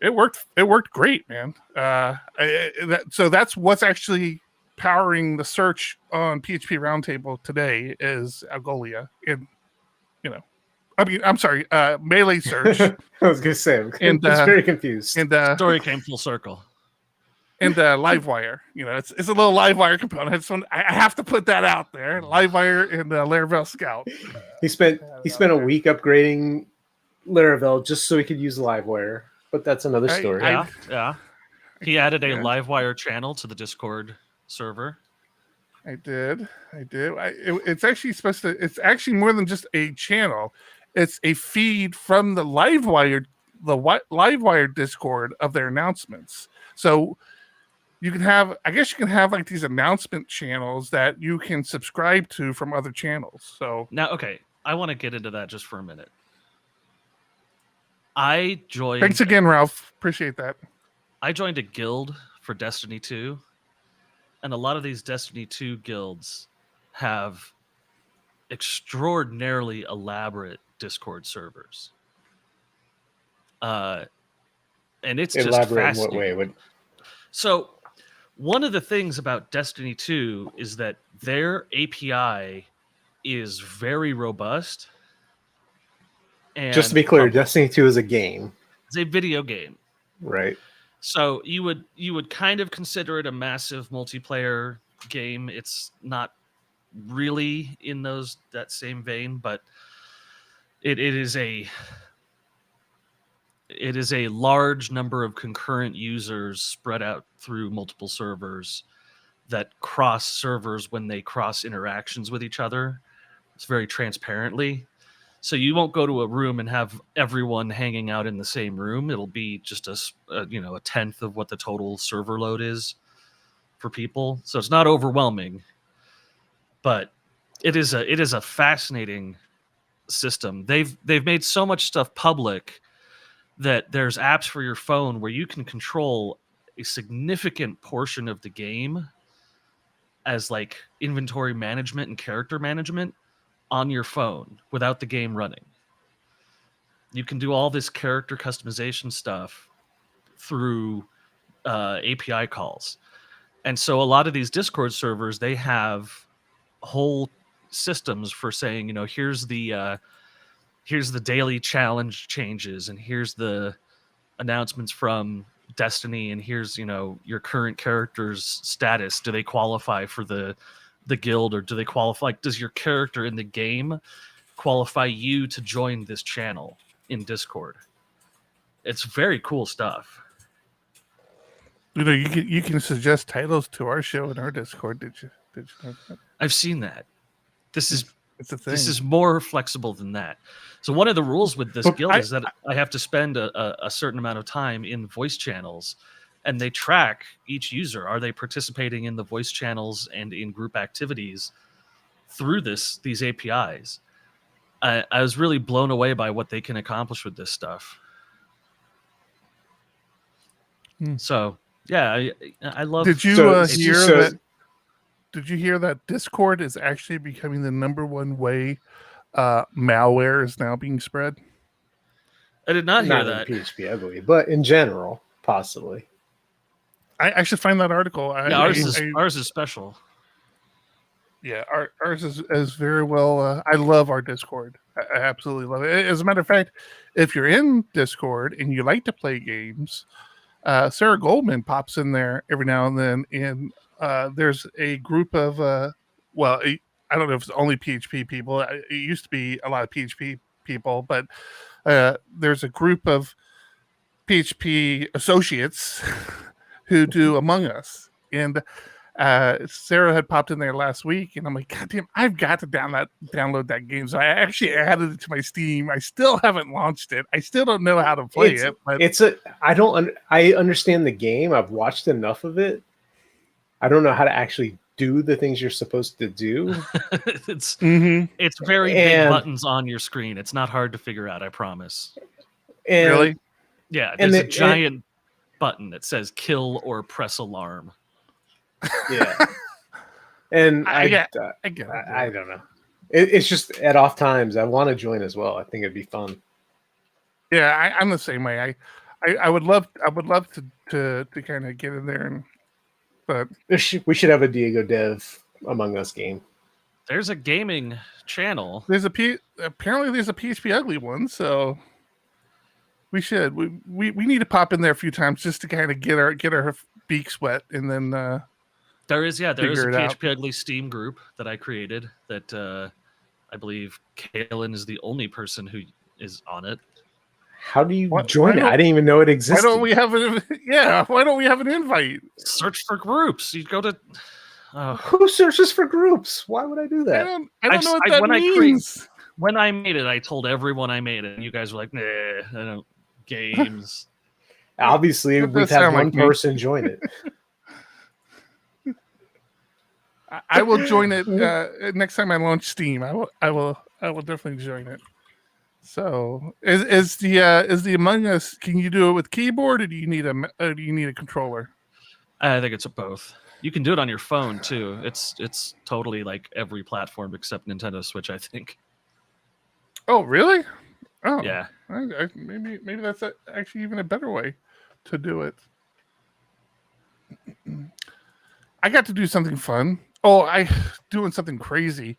it worked. It worked great, man. So that's what's actually powering the search on PHP Roundtable today is Algolia, and I'm sorry, melee search. I was gonna say, I'm very confused. And story came full circle. And Livewire, it's a little Livewire component. I have to put that out there. Livewire and Laravel Scout. He spent a week upgrading Laravel just so he could use Livewire, but that's another story. Yeah. He added a Livewire channel to the Discord server. I did. It's actually supposed to. It's actually more than just a channel. It's a feed from the Livewire Discord of their announcements. So you can have, like these announcement channels that you can subscribe to from other channels. So now, okay, I want to get into that just for a minute. I joined. Thanks again, Ralph. Appreciate that. I joined a guild for Destiny 2, and a lot of these Destiny 2 guilds have extraordinarily elaborate Discord servers. And it's just fascinating. In what way? So one of the things about Destiny 2 is that their API is very robust. And just to be clear, Destiny 2 is a game. It's a video game. Right. So you would kind of consider it a massive multiplayer game. It's not really in that same vein, but it is a large number of concurrent users spread out through multiple servers that cross servers when they cross interactions with each other. It's very transparently. So you won't go to a room and have everyone hanging out in the same room. It'll be just a tenth of what the total server load is for people. So it's not overwhelming, but it is a fascinating system. They've made so much stuff public that there's apps for your phone where you can control a significant portion of the game as like inventory management and character management on your phone without the game running. You can do all this character customization stuff through API calls. And so a lot of these Discord servers, they have whole systems for saying, here's the daily challenge changes, and here's the announcements from Destiny, and here's your current character's status. Do they qualify for the guild, or do they qualify? Does your character in the game qualify you to join this channel in Discord? It's very cool stuff. You can suggest titles to our show in our Discord. Did you know that? I've seen that. This is thing. more flexible than that. So one of the rules with this guild is that I have to spend a certain amount of time in voice channels, and they track each user. Are they participating in the voice channels and in group activities through these APIs? I was really blown away by what they can accomplish with this stuff. So yeah, I love. Did you Did you hear that Discord is actually becoming the number one way malware is now being spread? I did not hear that. In PHPUgly, but in general, possibly. I should find that article. Ours is special. Yeah, ours is very well. I love our Discord. I absolutely love it. As a matter of fact, if you're in Discord and you like to play games, Sarah Goldman pops in there every now and then, and there's a group of I don't know if it's only PHP people. It used to be a lot of PHP people, but there's a group of PHP associates who do Among Us. And Sarah had popped in there last week, and I'm like, God damn, I've got to download that game. So I actually added it to my Steam. I still haven't launched it. I still don't know how to play it. But I understand the game. I've watched enough of it. I don't know how to actually do the things you're supposed to do. It's very big buttons on your screen. It's not hard to figure out, I promise. Really? Yeah, there's a giant button that says kill or press alarm. Yeah. And I don't know. It's just at off times. I want to join as well. I think it'd be fun. Yeah, I'm the same way. I would love to kind of get in there, but we should have a Diego Dev Among Us game. There's a gaming channel. Apparently there's a PHPUgly one, so we should. We need to pop in there a few times just to kind of get our beaks wet, and then there is a PHPUgly Steam group that I created that I believe Kalen is the only person who is on it. How do you join it? I didn't even know it existed. Why don't we have an invite? Search for groups. You go to who searches for groups? Why would I do that? I don't know what that means. When I made it, I told everyone I made it, and you guys were like, "Nah, I don't games." Obviously, we've had one person join it. I will join it next time I launch Steam. I will definitely join it. So is the Among Us? Can you do it with keyboard, or do you need a controller? I think it's both. You can do it on your phone too. It's totally like every platform except Nintendo Switch, I think. Oh, really? Oh, yeah. Maybe that's actually even a better way to do it. I got to do something fun. Oh, doing something crazy.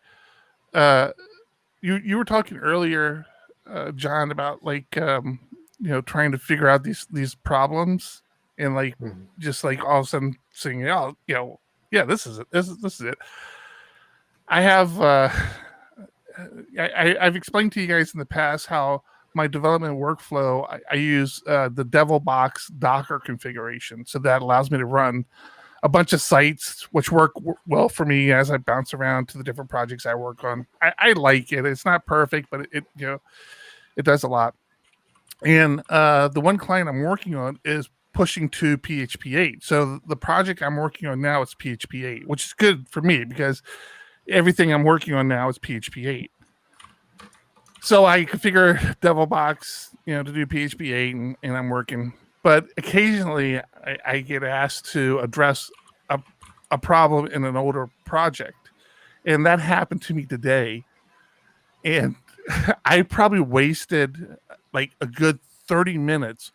You were talking earlier, John, about like trying to figure out these problems and like just like all of a sudden saying, this is it. This is it. I have I've explained to you guys in the past how my development workflow I use the Devilbox Docker configuration, so that allows me to run a bunch of sites which work well for me as I bounce around to the different projects I work on. I like it. It's not perfect, but it does a lot. And the one client I'm working on is pushing to PHP 8. So the project I'm working on now is PHP 8, which is good for me because everything I'm working on now is PHP 8. So I configure Devilbox, to do PHP 8, and I'm working. But occasionally I get asked to address a problem in an older project. And that happened to me today. And I probably wasted like a good 30 minutes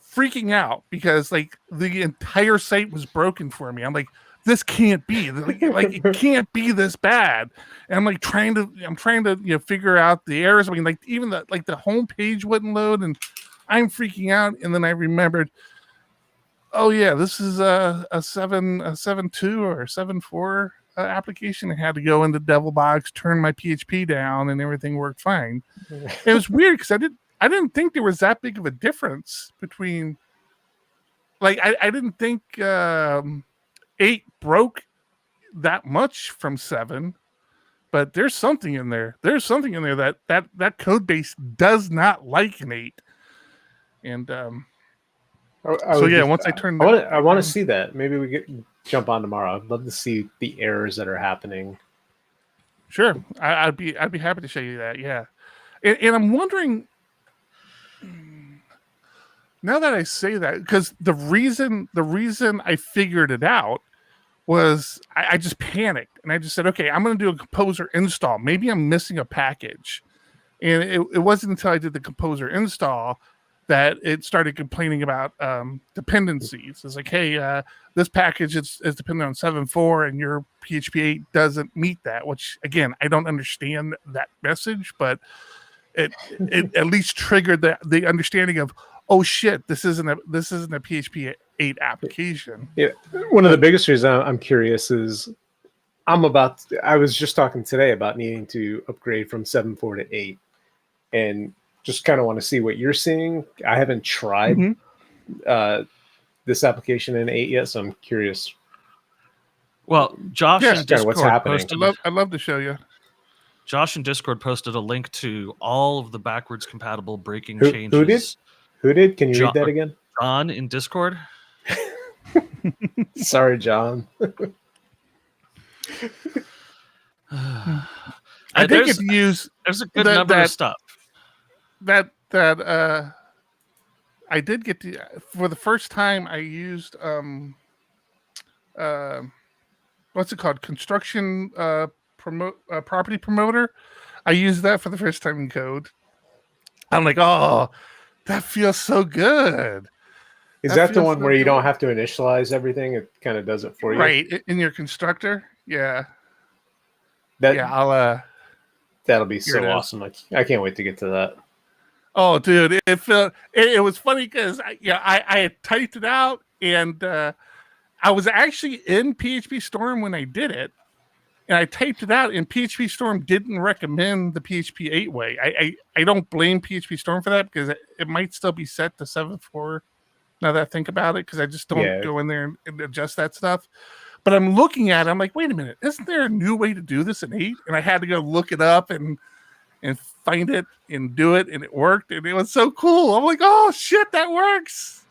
freaking out because like the entire site was broken for me. I'm like, this can't be like it can't be this bad. And I'm like trying to figure out the errors. I mean, like even the home page wouldn't load, and I'm freaking out. And then I remembered, oh yeah, this is a 7.2 or 7.4 application. I had to go into Devilbox, turn my PHP down, and everything worked fine. It was weird because I didn't think there was that big of a difference between, like, I didn't think 8 broke that much from 7, but there's something in there. There's something in there that code base does not like an 8. And once I turn, I want to see that. Maybe we jump on tomorrow. I'd love to see the errors that are happening. Sure, I'd be happy to show you that. Yeah, and I'm wondering. Now that I say that, because the reason I figured it out was I just panicked and I just said, okay, I'm going to do a Composer install. Maybe I'm missing a package. And it wasn't until I did the Composer install that it started complaining about dependencies. It's like, hey, this package is dependent on 7.4 and your PHP 8 doesn't meet that, which, again, I don't understand that message, but it at least triggered the understanding of, oh shit, this isn't a PHP 8 application. Yeah, one of the biggest reasons I'm curious is I was just talking today about needing to upgrade from 7.4 to 8, and just kind of want to see what you're seeing. I haven't tried this application in 8 yet, so I'm curious. Well, Josh in Discord what's happening. posted, I'd love to show you. Josh in Discord posted a link to all of the backwards compatible breaking changes. Who did? Who did? Can you read that again? John in Discord. Sorry, John. I think if you use there's a good number of stuff. That I did get to, for the first time I used what's it called? Construction property promoter. I used that for the first time in code. I'm like, oh, that feels so good. Is that the one where you don't have to initialize everything? It kind of does it for you, right? In your constructor, yeah. That'll be so awesome. I can't wait to get to that. Oh, dude, it was funny because I had typed it out, and I was actually in PHP Storm when I did it, and I typed it out, and PHP Storm didn't recommend the PHP 8 way. I don't blame PHP Storm for that, because it might still be set to 7.4 now that I think about it, because I just don't go in there and adjust that stuff. But I'm looking at it, I'm like, wait a minute, isn't there a new way to do this in 8? And I had to go look it up and find it and do it, and it worked, and it was so cool. I'm like, oh shit, that works.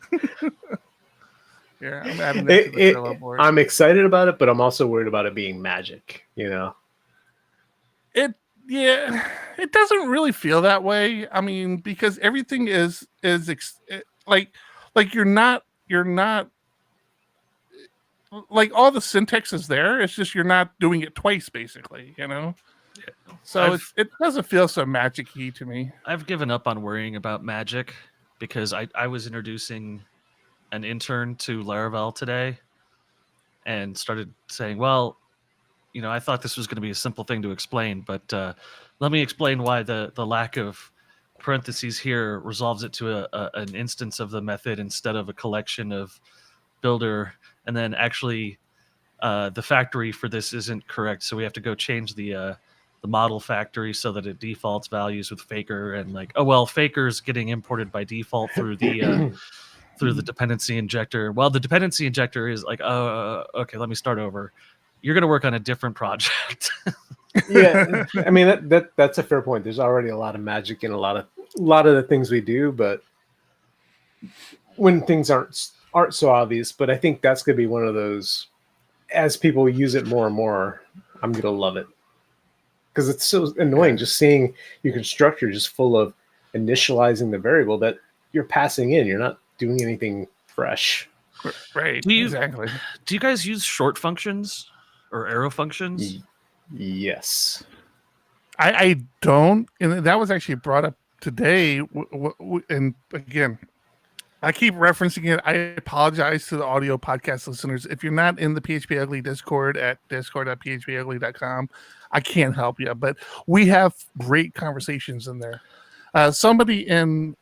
Yeah, I'm adding that to the Trello board. I'm excited about it, but I'm also worried about it being magic, you know. It doesn't really feel that way. I mean, because everything is like you're not like, all the syntax is there. It's just you're not doing it twice, basically, you know. So it doesn't feel so magic-y to me. I've given up on worrying about magic, because I was introducing an intern to Laravel today and started saying, well, you know, I thought this was going to be a simple thing to explain, but let me explain why the lack of parentheses here resolves it to an instance of the method instead of a collection of builder. And then actually the factory for this isn't correct, so we have to go change the model factory so that it defaults values with faker, and like, oh well, faker's getting imported by default through the through the dependency injector. Well, the dependency injector is like, oh, okay, let me start over. You're going to work on a different project. Yeah, I mean that's a fair point. There's already a lot of magic in a lot of the things we do, but when things aren't so obvious. But I think that's going to be one of those, as people use it more and more, I'm going to love it. Because it's so annoying just seeing your constructor just full of initializing the variable that you're passing in. You're not doing anything fresh. Right. Exactly. Do you guys use short functions or arrow functions? Yes. I don't. And that was actually brought up today. And again, I keep referencing it. I apologize to the audio podcast listeners. If you're not in the PHPUgly Discord at discord.phpugly.com, I can't help you. But we have great conversations in there. Somebody in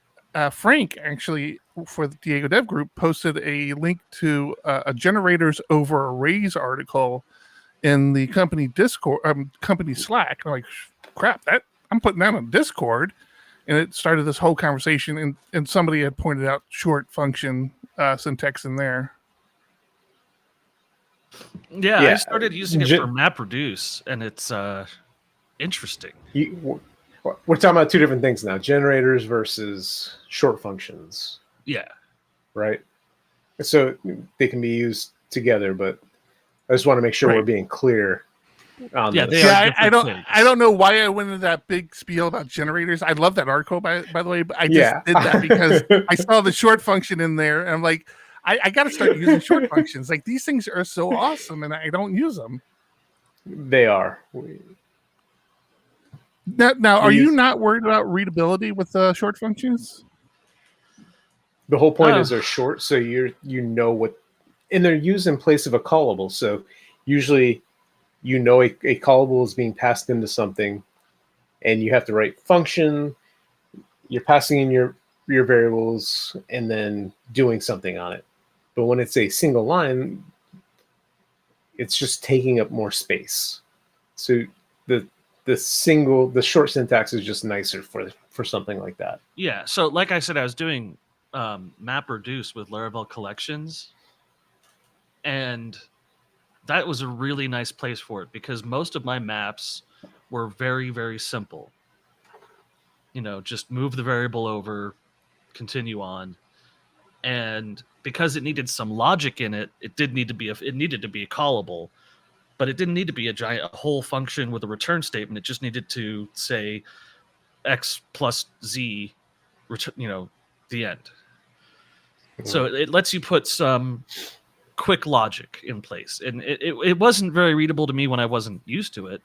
Frank, actually, for the Diego Dev group, posted a link to a generators over arrays article in the company Discord, company Slack. I'm like, crap, I'm putting that on Discord. And it started this whole conversation, and somebody had pointed out short function syntax in there. Yeah, I started using it for MapReduce, and it's interesting. We're talking about two different things now: generators versus short functions. Yeah, right. So they can be used together, but I just want to make sure we're being clear. I don't know why I went into that big spiel about generators. I love that article, by the way, but I just did that because I saw the short function in there, and I'm like, I got to start using short functions. Like, these things are so awesome, and I don't use them. They are. Now, are you not worried about readability with short functions? The whole point is they're short, so you know what, and they're used in place of a callable. So usually, you know, a callable is being passed into something, and you have to write function, you're passing in your variables and then doing something on it. But when it's a single line, it's just taking up more space. So the short syntax is just nicer for something like that. Yeah. So like I said, I was doing map reduce with Laravel collections, and that was a really nice place for it because most of my maps were very, very simple. Just move the variable over, continue on. And because it needed some logic in it, it needed to be callable, but it didn't need to be a whole function with a return statement. It just needed to say X plus Z, the end. So it lets you put some quick logic in place. And it wasn't very readable to me when I wasn't used to it.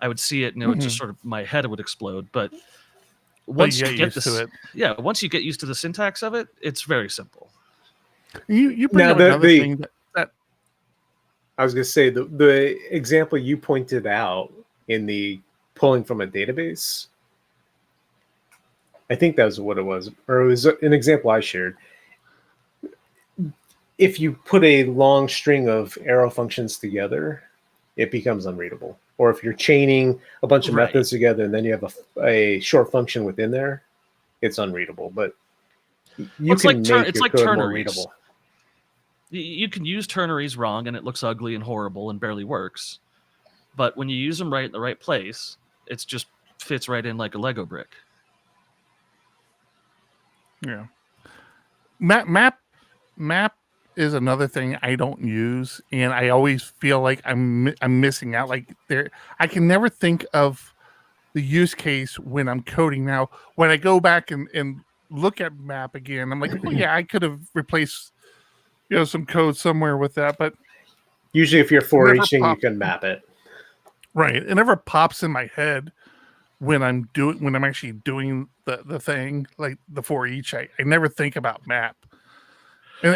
I would see it, it just sort of, my head would explode. But once you get used to it, once you get used to the syntax of it, it's very simple. You bring up another thing that I was going to say the example you pointed out in the pulling from a database. I think that was what it was, or it was an example I shared. If you put a long string of arrow functions together, it becomes unreadable. Or if you're chaining a bunch of methods together and then you have a short function within there, it's unreadable. But you can make your code more readable. You can use ternaries wrong and it looks ugly and horrible and barely works. But when you use them right in the right place, it just fits right in like a Lego brick. Yeah. Map is another thing I don't use, and I always feel like I'm missing out. Like I can never think of the use case when I'm coding. Now, when I go back and look at map again, I'm like, oh yeah, I could have replaced some code somewhere with that. But usually, if you're for eaching, you can map it. Right. It never pops in my head when I'm actually doing the thing, like the for each. I never think about map. I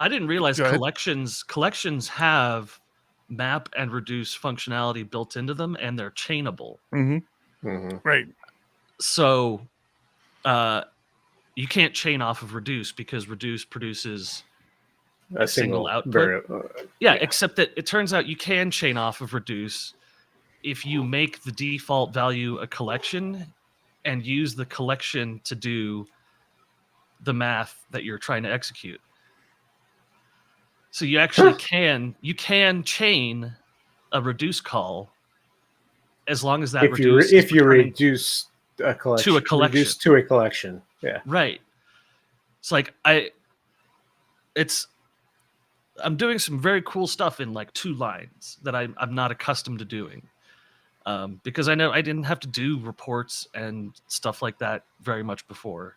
didn't realize collections have map and reduce functionality built into them, and they're chainable. Mm-hmm. Mm-hmm. Right. So you can't chain off of reduce because reduce produces a single output. Except that it turns out you can chain off of reduce if you make the default value a collection and use the collection to do the math that you're trying to execute. So you actually can chain a reduce call as long as that if you reduce a collection to a collection. Reduce to a collection. Yeah. Right. It's like I'm doing some very cool stuff in like 2 lines that I'm not accustomed to doing. Because I know I didn't have to do reports and stuff like that very much before.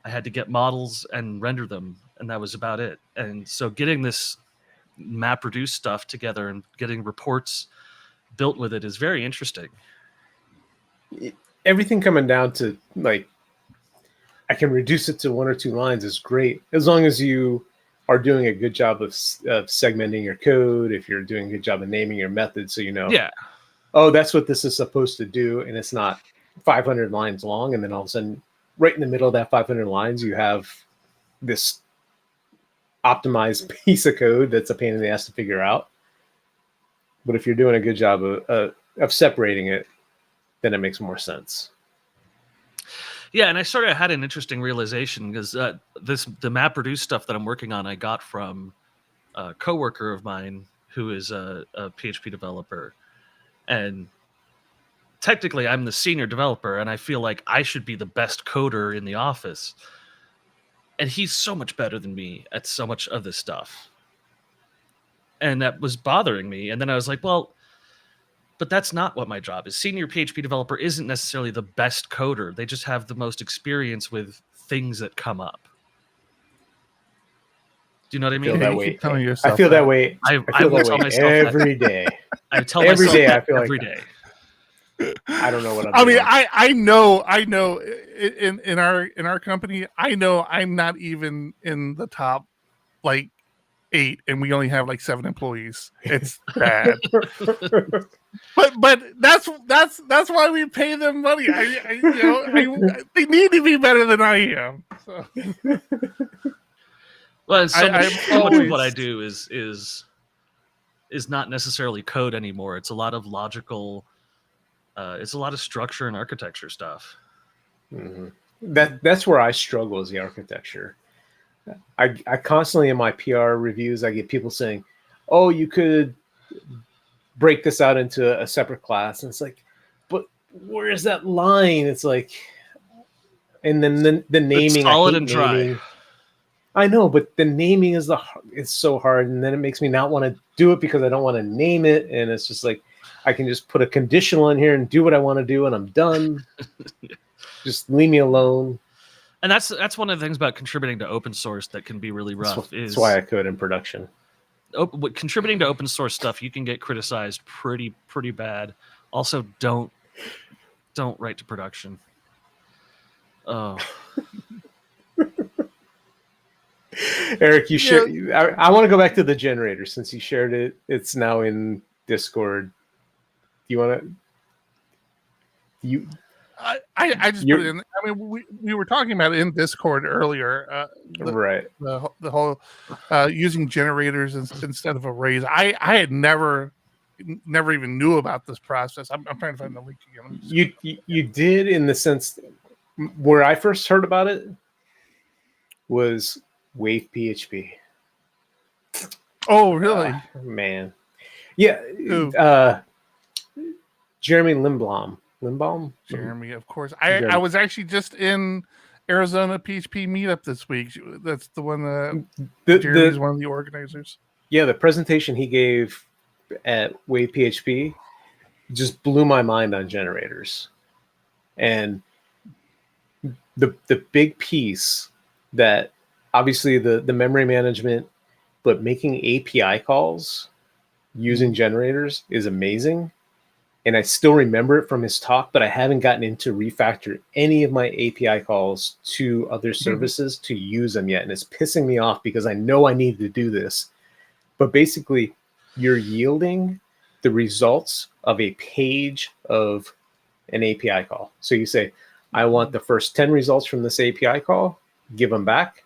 I had to get models and render them, and that was about it. And so getting this map reduce stuff together and getting reports built with it is very interesting. Everything coming down to like, I can reduce it to 1 or 2 lines is great. As long as you are doing a good job of segmenting your code, if you're doing a good job of naming your method, so oh, that's what this is supposed to do, and it's not 500 lines long, and then all of a sudden, right in the middle of that 500 lines, you have this optimized piece of code that's a pain in the ass to figure out. But if you're doing a good job of separating it, then it makes more sense. Yeah, and I sort of had an interesting realization because the MapReduce stuff that I'm working on, I got from a coworker of mine who is a PHP developer. And technically, I'm the senior developer, and I feel like I should be the best coder in the office. And he's so much better than me at so much of this stuff. And that was bothering me. And then I was like, well, but that's not what my job is. Senior PHP developer isn't necessarily the best coder. They just have the most experience with things that come up. Do you know what I mean? I feel that way. I feel that way every day. I tell myself I feel every like day. I don't know what I'm doing. I know in our company, I know I'm not even in the top like 8, and we only have like 7 employees. It's bad. But that's why we pay them money. They need to be better than I am. So. Well, and so much of what I do is not necessarily code anymore. It's a lot of logical. It's a lot of structure and architecture stuff. Mm-hmm. That's where I struggle, is the architecture. I constantly in my PR reviews, I get people saying, "Oh, you could break this out into a separate class," and it's like, but where is that line? It's like, and then the naming, it's solid and dry. I know, but the naming is it's so hard, and then it makes me not want to do it because I don't want to name it, and it's just like I can just put a conditional in here and do what I want to do, and I'm done. Just leave me alone. And that's one of the things about contributing to open source that can be really rough. That's why I code in production. Contributing to open source stuff, you can get criticized pretty bad. Also, don't write to production. Oh. Eric, you share. I want to go back to the generator since you shared it. It's now in Discord. Do you want to? I just put it in. I mean, we were talking about it in Discord earlier. Right. The whole using generators instead of arrays. I had never even knew about this process. I'm trying to find the link again. You did, in the sense where I first heard about it was Wave PHP. Oh, really? Man. Yeah. Jeremy Limbaum. Jeremy, of course. I was actually just in Arizona PHP meetup this week. That's the one Jeremy's one of the organizers. Yeah, the presentation he gave at Wave PHP just blew my mind on generators. And the big piece that obviously the memory management, but making API calls using generators is amazing. And I still remember it from his talk, but I haven't gotten into refactor any of my API calls to other services to use them yet. And it's pissing me off because I know I need to do this. But basically, you're yielding the results of a page of an API call. So you say, I want the first 10 results from this API call, give them back.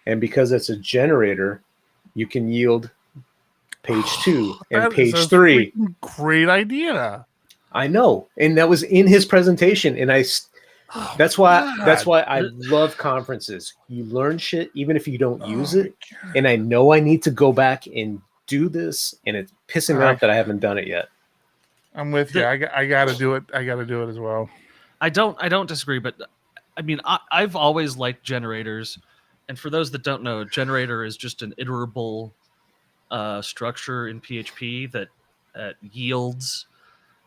And because it's a generator, you can yield page 2 and page 3. Great idea. I know. And that was in his presentation. And that's why I love conferences. You learn shit even if you don't use it. And I know I need to go back and do this, and it's pissing me off that I haven't done it yet. I'm with you. I got to do it. I got to do it as well. I don't disagree, but I mean, I've always liked generators. And for those that don't know, a generator is just an iterable structure in PHP that yields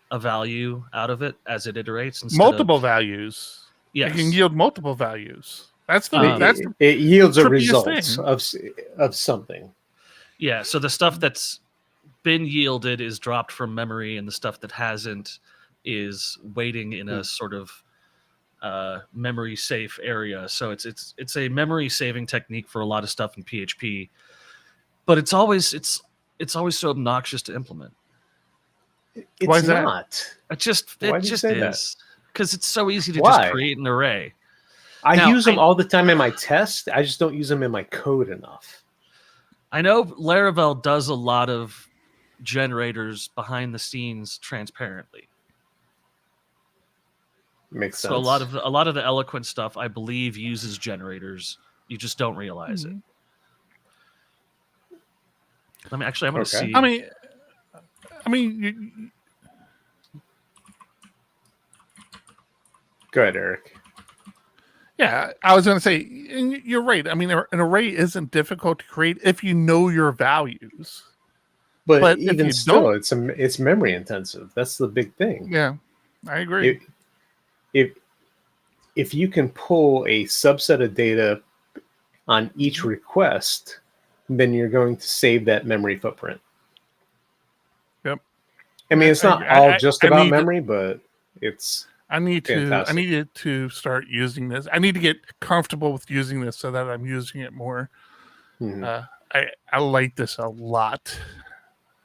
a value out of it as it iterates. Multiple values. Yes. It can yield multiple values. It yields a result of something. Yeah, so the stuff that's been yielded is dropped from memory, and the stuff that hasn't is waiting in a sort of memory safe area. So it's a memory saving technique for a lot of stuff in PHP, but it's always so obnoxious to implement. Why is that? Not. It just is, because it's so easy to just create an array. I use them all the time in my test. I just don't use them in my code enough. I know Laravel does a lot of generators behind the scenes transparently. Makes sense. So a lot of the eloquent stuff, I believe, uses generators. You just don't realize it. I'm going to see. I mean, go ahead, Eric. Yeah, I was going to say, and you're right. I mean, an array isn't difficult to create if you know your values. But even still, it's memory intensive. That's the big thing. Yeah, I agree. If you can pull a subset of data on each request, then you're going to save that memory footprint. Yep. I mean, it's not all just about memory, but it's. I need to start using this. I need to get comfortable with using this so that I'm using it more. I like this a lot.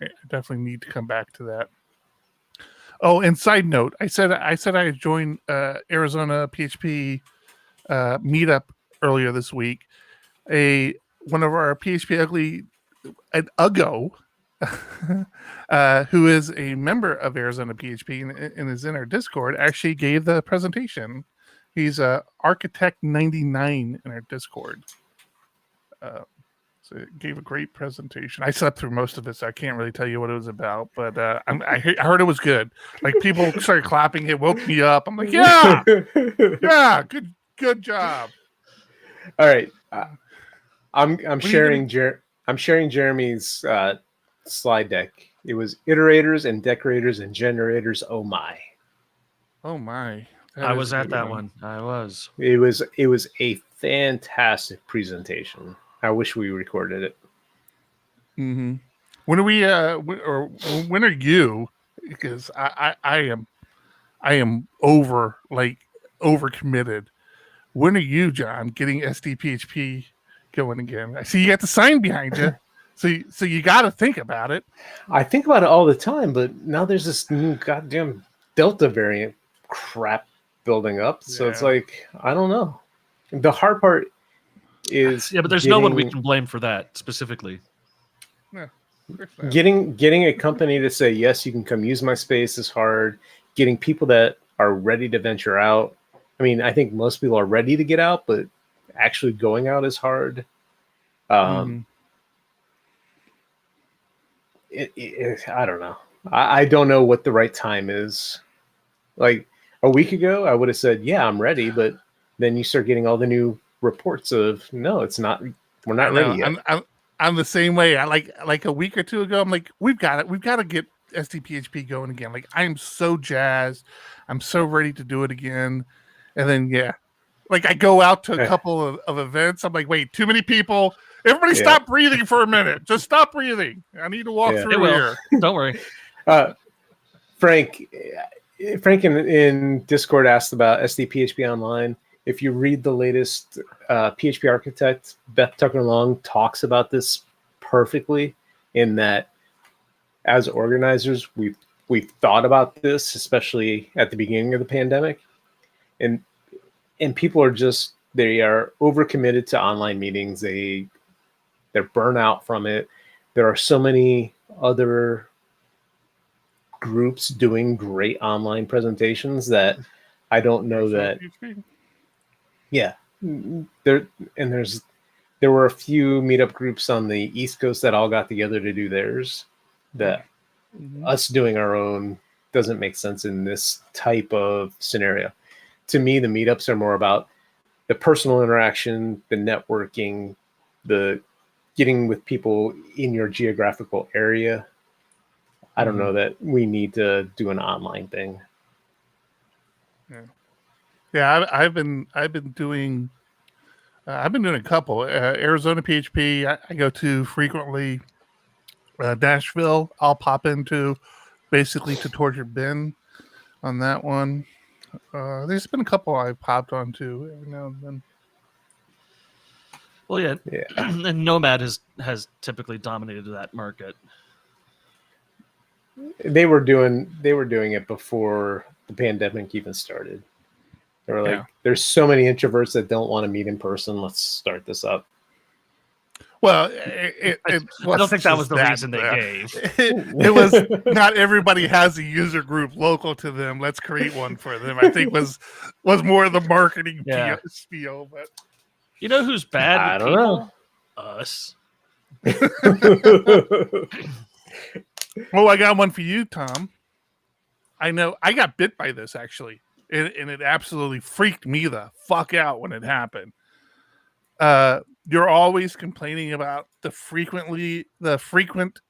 I definitely need to come back to that. Oh, and side note, I said I joined Arizona PHP meetup earlier this week. One of our PHPUgly an Uggo, who is a member of Arizona PHP and is in our Discord, actually gave the presentation. He's Architect 99 in our Discord. So it gave a great presentation. I slept through most of it, so I can't really tell you what it was about. But I heard it was good. Like people started clapping. It woke me up. I'm like, yeah, yeah, good job. All right, I'm sharing Jeremy's slide deck. It was iterators and decorators and generators. Oh my! Oh my! I was at that one. I was. It was a fantastic presentation. I wish we recorded it. Mm-hmm. When are we? When are you? Because I am overcommitted. When are you, John, getting SDPHP going again? I see you got the sign behind you, so you got to think about it. I think about it all the time, but now there's this new goddamn Delta variant crap building up. So it's like, I don't know. The hard part is but there's no one we can blame for that specifically. Yeah, getting a company to say yes, you can come use my space is hard. Getting people that are ready to venture out. I mean, I think most people are ready to get out, but actually going out is hard. I don't know. I don't know what the right time is. Like a week ago, I would have said, yeah, I'm ready. But then you start getting all the new reports of, no, it's not. We're not ready yet. I'm the same way. I like a week or two ago, I'm like, we've got to get SDPHP going again. Like I'm so jazzed. I'm so ready to do it again. And then, like I go out to a couple of events. I'm like, wait, too many people. Everybody stop breathing for a minute. Just stop breathing. I need to walk through here. Don't worry. Frank in Discord asked about SDPHP Online. If you read the latest PHP architect, Beth Tucker Long talks about this perfectly in that as organizers, we've thought about this, especially at the beginning of the pandemic. And people are they are overcommitted to online meetings. They're burnt out from it. There are so many other groups doing great online presentations that I don't know that. Yeah, there were a few meetup groups on the East Coast that all got together to do theirs. That us doing our own doesn't make sense in this type of scenario. To me, the meetups are more about the personal interaction, the networking, the getting with people in your geographical area. I don't know that we need to do an online thing. Yeah, I've been doing a couple. Arizona PHP I go to frequently. Nashville I'll pop into basically to Torture Ben on that one. There's been a couple I popped onto every now and then. Well, yeah. And Nomad has typically dominated that market. They were doing it before the pandemic even started. They were like, there's so many introverts that don't want to meet in person. Let's start this up. Well, I don't think that was the reason they gave. It was not everybody has a user group local to them. Let's create one for them. I think was more the marketing spiel. But you know who's bad? I don't know. Us. Well, I got one for you, Tom. I know I got bit by this actually, and it absolutely freaked me the fuck out when it happened. You're always complaining about the frequent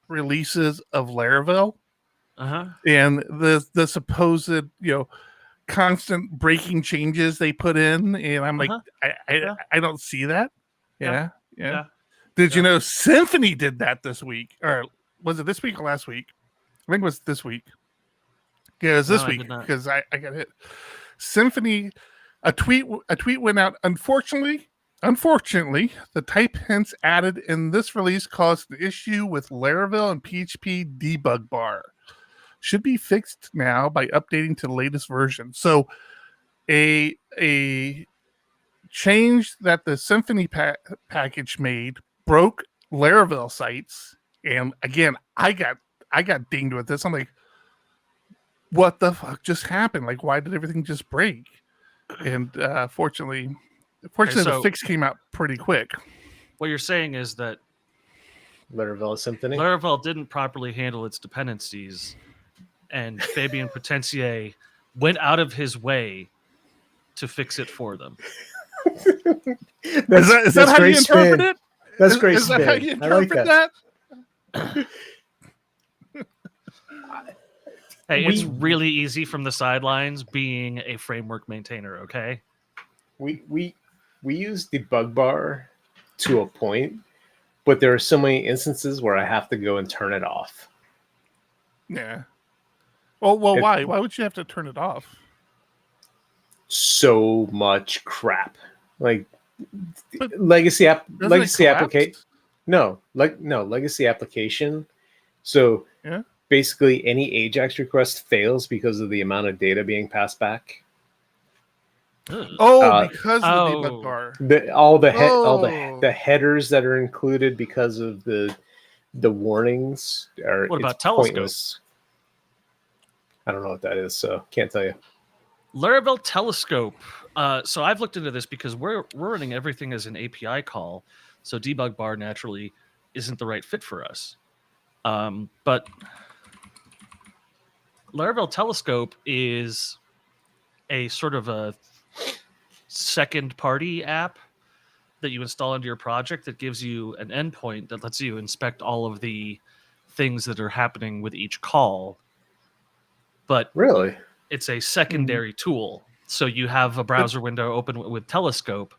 releases of Laravel, and the supposed constant breaking changes they put in, and I'm like, I don't see that. Yeah. Did you know Symphony did that this week, or was it this week or last week? I think it was this week. Yeah, it was this week because I got hit. Symphony, a tweet went out. Unfortunately, Unfortunately, the type hints added in this release caused an issue with Laravel and PHP debug bar. Should be fixed now by updating to the latest version. So a change that the Symfony package made broke Laravel sites. And again, I got dinged with this. I'm like, what the fuck just happened? Like, why did everything just break? And fortunately, the fix came out pretty quick. What you're saying is that Laravel Symphony. Laravel didn't properly handle its dependencies, and Fabien Potentier went out of his way to fix it for them. Is that how you interpret it? That's great. Is that how you interpret that? Hey, it's really easy from the sidelines being a framework maintainer, okay? We use debug bar to a point, but there are so many instances where I have to go and turn it off. Yeah. Well, why? Why would you have to turn it off? So much crap. Like legacy application. No, legacy application. So yeah. Basically, any AJAX request fails because of the amount of data being passed back. Because of the debug bar. All the headers that are included because of the warnings are. What about Telescope? Pointless. I don't know what that is, so can't tell you. Laravel Telescope. So I've looked into this because we're running everything as an API call, so debug bar naturally isn't the right fit for us. But Laravel Telescope is a sort of a second-party app that you install into your project that gives you an endpoint that lets you inspect all of the things that are happening with each call. But really, it's a secondary tool. So you have a browser window open with Telescope,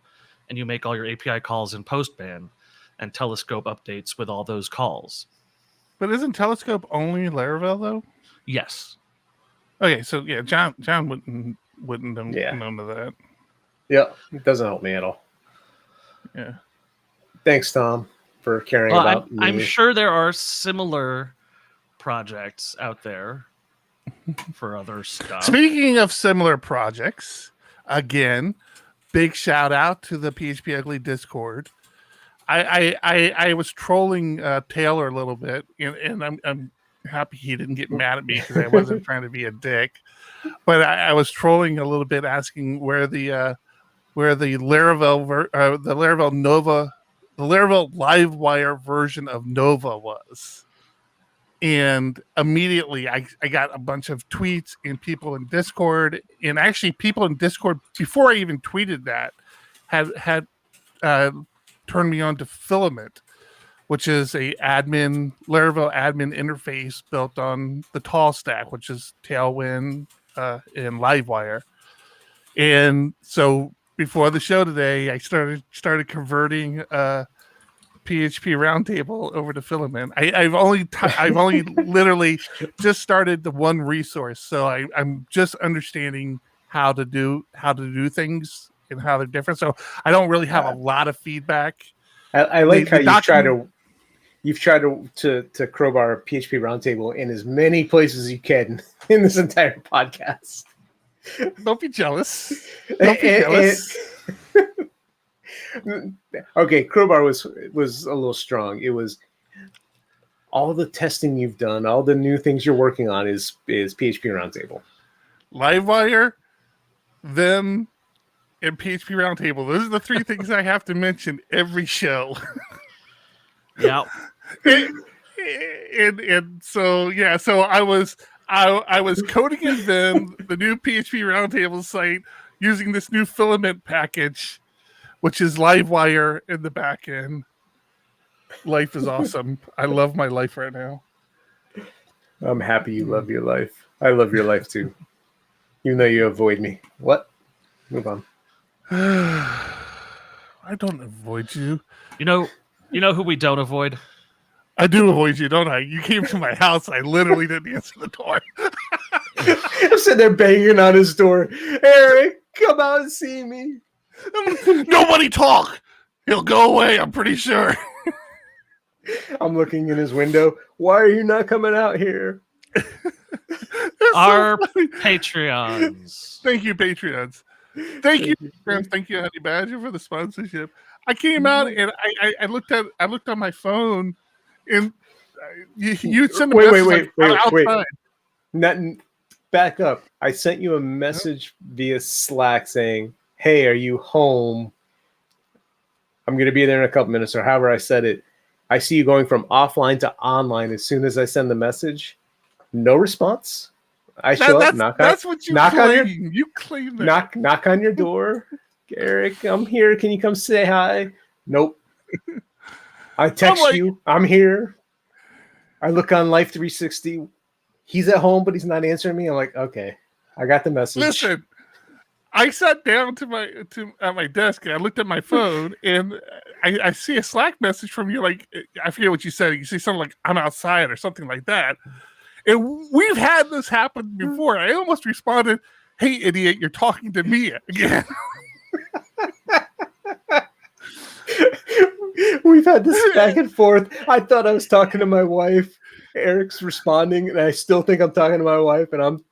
and you make all your API calls in Postman, and Telescope updates with all those calls. But isn't Telescope only Laravel though? Yes. Okay, so yeah, John wouldn't have known of that. Yeah, it doesn't help me at all. Yeah. Thanks, Tom, for caring about me. I'm sure there are similar projects out there for other stuff. Speaking of similar projects, again, big shout out to the PHPUgly Discord. I was trolling Taylor a little bit, and I'm happy he didn't get mad at me because I wasn't trying to be a dick. But I was trolling a little bit, asking where the Laravel Livewire version of Nova was. And immediately I got a bunch of tweets and people in Discord, and actually people in Discord before I even tweeted that had turned me on to Filament, which is a Laravel admin interface built on the Tall stack, which is Tailwind and Livewire. And so before the show today, I started converting PHP Roundtable over to Filament. I've only literally just started the one resource, so I'm just understanding how to do things and how they're different. So I don't really have a lot of feedback. I like how you've tried to crowbar PHP Roundtable in as many places as you can in this entire podcast. Don't be jealous. Don't be jealous. Okay, crowbar was a little strong. It was all the testing you've done, all the new things you're working on is PHP Roundtable. Livewire, them, and PHP Roundtable. Those are the three things I have to mention every show. Yeah. and so yeah, so I was coding in Vim, the new PHP Roundtable site, using this new Filament package, which is Livewire in the back end. Life is awesome. I love my life right now. I'm happy you love your life. I love your life too. Even though you avoid me. What? Move on. I don't avoid you. You know who we don't avoid? I do avoid you, don't I? You came to my house. I literally didn't answer the door. I'm sitting there banging on his door. Eric, come out and see me. Nobody talk. He'll go away, I'm pretty sure. I'm looking in his window. Why are you not coming out here? Our Patreons. Thank you, Patreons. Thank you, Patreons. Thank you, Honey Badger, for the sponsorship. I came out and I looked on my phone, and you sent a message outside. Nothing. Back up. I sent you a message via Slack saying, "Hey, are you home? I'm going to be there in a couple minutes," or however I said it. I see you going from offline to online as soon as I send the message. No response. I show up, knock on your door. Eric, I'm here. Can you come say hi? Nope. I text you. I'm here. I look on Life 360. He's at home, but he's not answering me. I'm like, okay, I got the message. Listen, I sat down at my desk and I looked at my phone and I see a Slack message from you. Like, I forget what you said. You say something like, "I'm outside" or something like that. And we've had this happen before. I almost responded, "Hey, idiot, you're talking to me again." We've had this back and forth. I thought I was talking to my wife. Eric's responding, and I still think I'm talking to my wife, and I'm.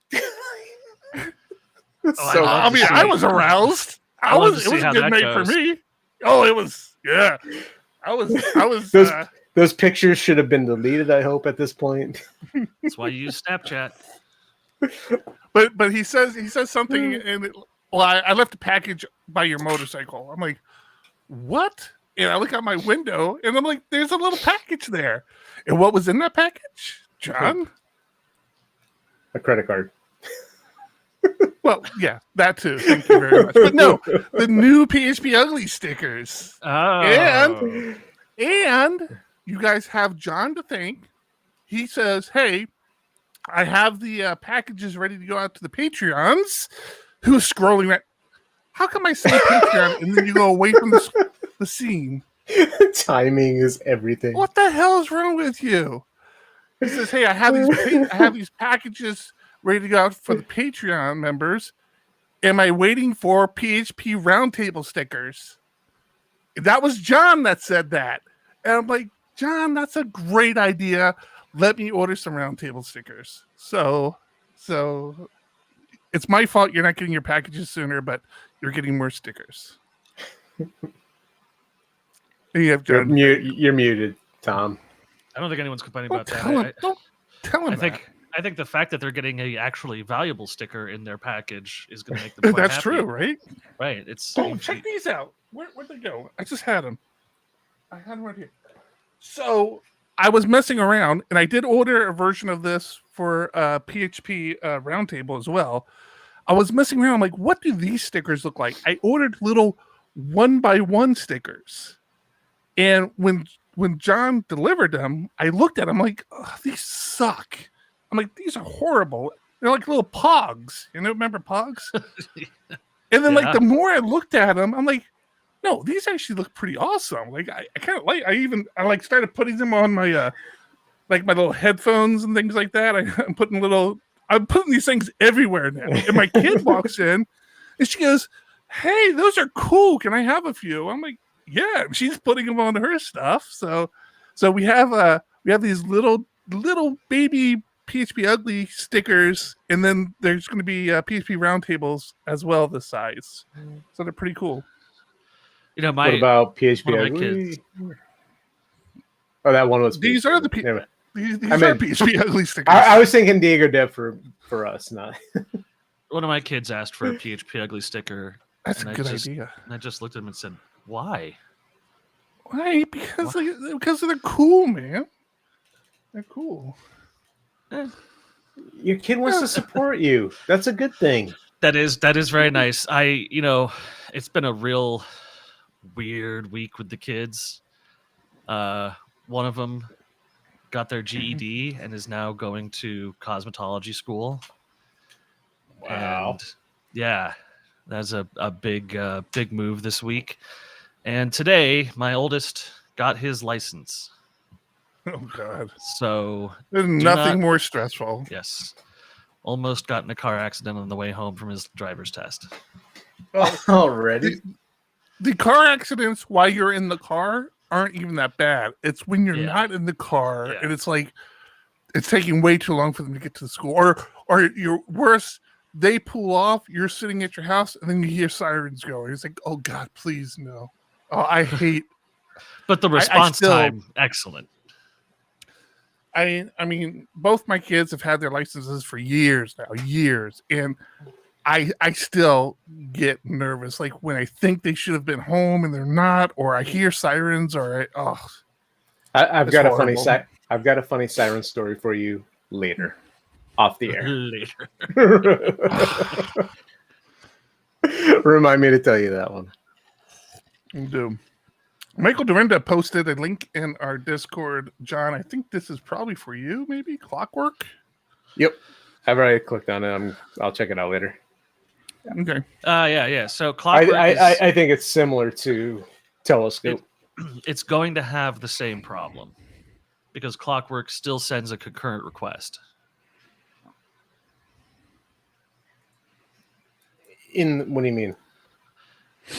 I was aroused. It was a good night for me. Oh, it was. Yeah, I was. Those pictures should have been deleted, I hope, at this point. That's why you use Snapchat. But he says something, and I left a package by your motorcycle. I'm like, what? And I look out my window, and I'm like, there's a little package there. And what was in that package, John? A credit card. Well, yeah, that too. Thank you very much. But no, the new PHPUgly stickers. Oh. And you guys have John to thank. He says, "Hey, I have the packages ready to go out to the Patreons." Who's scrolling right? How come I say Patreon and then you go away from the scene? Timing is everything. What the hell is wrong with you? He says, "Hey, I have these packages ready to go out for the Patreon members. Am I waiting for PHP Roundtable stickers?" That was John that said that. And I'm like, "John, that's a great idea. Let me order some Roundtable stickers." So it's my fault you're not getting your packages sooner, but you're getting more stickers. You have John. You're muted, Tom. I don't think anyone's complaining about that. Don't tell him I think the fact that they're getting a actually valuable sticker in their package is going to make them quite That's happy. true, right? Right. It's check these out. Where'd they go? I just had them. I had them right here. So I was messing around, and I did order a version of this for PHP Roundtable as well. I was messing around. I'm like, what do these stickers look like? I ordered little 1x1 stickers. And when John delivered them, I looked at them like, these suck. I'm like, these are horrible. They're like little pogs. You know, remember pogs? And then like the more I looked at them, I'm like, no, these actually look pretty awesome. Like I kind of like. I started putting them on my like my little headphones and things like that. I'm putting these things everywhere now. And my kid walks in, and she goes, "Hey, those are cool. Can I have a few?" I'm like, "Yeah." She's putting them on her stuff. So we have these little baby PHPUgly stickers, and then there's going to be PHP Roundtables as well this size. So they're pretty cool. You know, what about PHPUgly? Oh, that one was. These are the these are PHPUgly stickers. I was thinking Diego Dev for us, not. One of my kids asked for a PHPUgly sticker. That's a good idea. And I just looked at him and said, "Why? Why? Because they're cool, man. They're cool." Your kid wants to support you. That's a good thing. That is very nice. It's been a real weird week with the kids. One of them got their GED and is now going to cosmetology school. Wow. And yeah, that's a big move this week. And today, my oldest got his license. Oh God! So there's nothing more stressful. Yes, almost got in a car accident on the way home from his driver's test. Already? The car accidents while you're in the car aren't even that bad. It's when you're not in the car and it's like it's taking way too long for them to get to the school. Or you're worse, they pull off, you're sitting at your house, and then you hear sirens going. It's like, oh God, please no. Oh, I hate. But the response time, excellent. I mean, both my kids have had their licenses for years now, and I still get nervous, like when I think they should have been home and they're not, or I hear sirens, or I've got a funny siren story for you later, off the air. Remind me to tell you that one. Do. Michael Dorinda posted a link in our Discord. John, I think this is probably for you, maybe Clockwork. Yep, I've already clicked on it. I'll check it out later. Okay. Yeah. So Clockwork I think it's similar to Telescope. It's going to have the same problem because Clockwork still sends a concurrent request. What do you mean?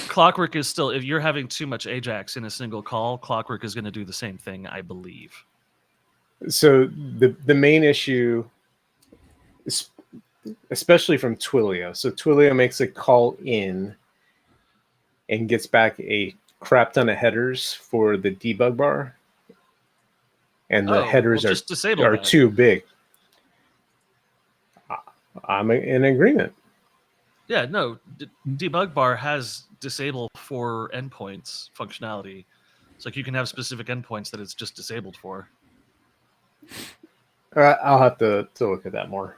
Clockwork is still, if you're having too much Ajax in a single call, Clockwork is going to do the same thing, I believe. So the main issue, especially from Twilio. So Twilio makes a call in and gets back a crap ton of headers for the debug bar. And the headers are too big. I'm in agreement. Yeah, no, debug bar has disable for endpoints functionality. It's like you can have specific endpoints that it's just disabled for. I'll have to look at that more.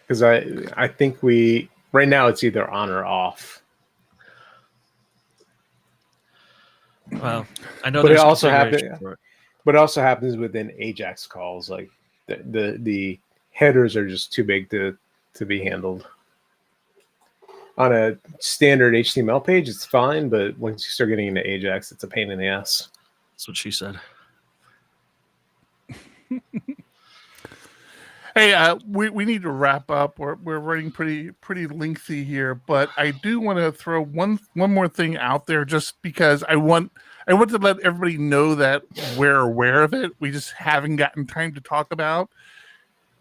Because I think right now it's either on or off. Well, I know, but it also happens. But it also happens within Ajax calls. Like the headers are just too big to be handled. On a standard HTML page, it's fine, but once you start getting into Ajax, it's a pain in the ass. That's what she said. Hey, we need to wrap up. We're running pretty lengthy here, but I do want to throw one more thing out there, just because I want to let everybody know that we're aware of it. We just haven't gotten time to talk about.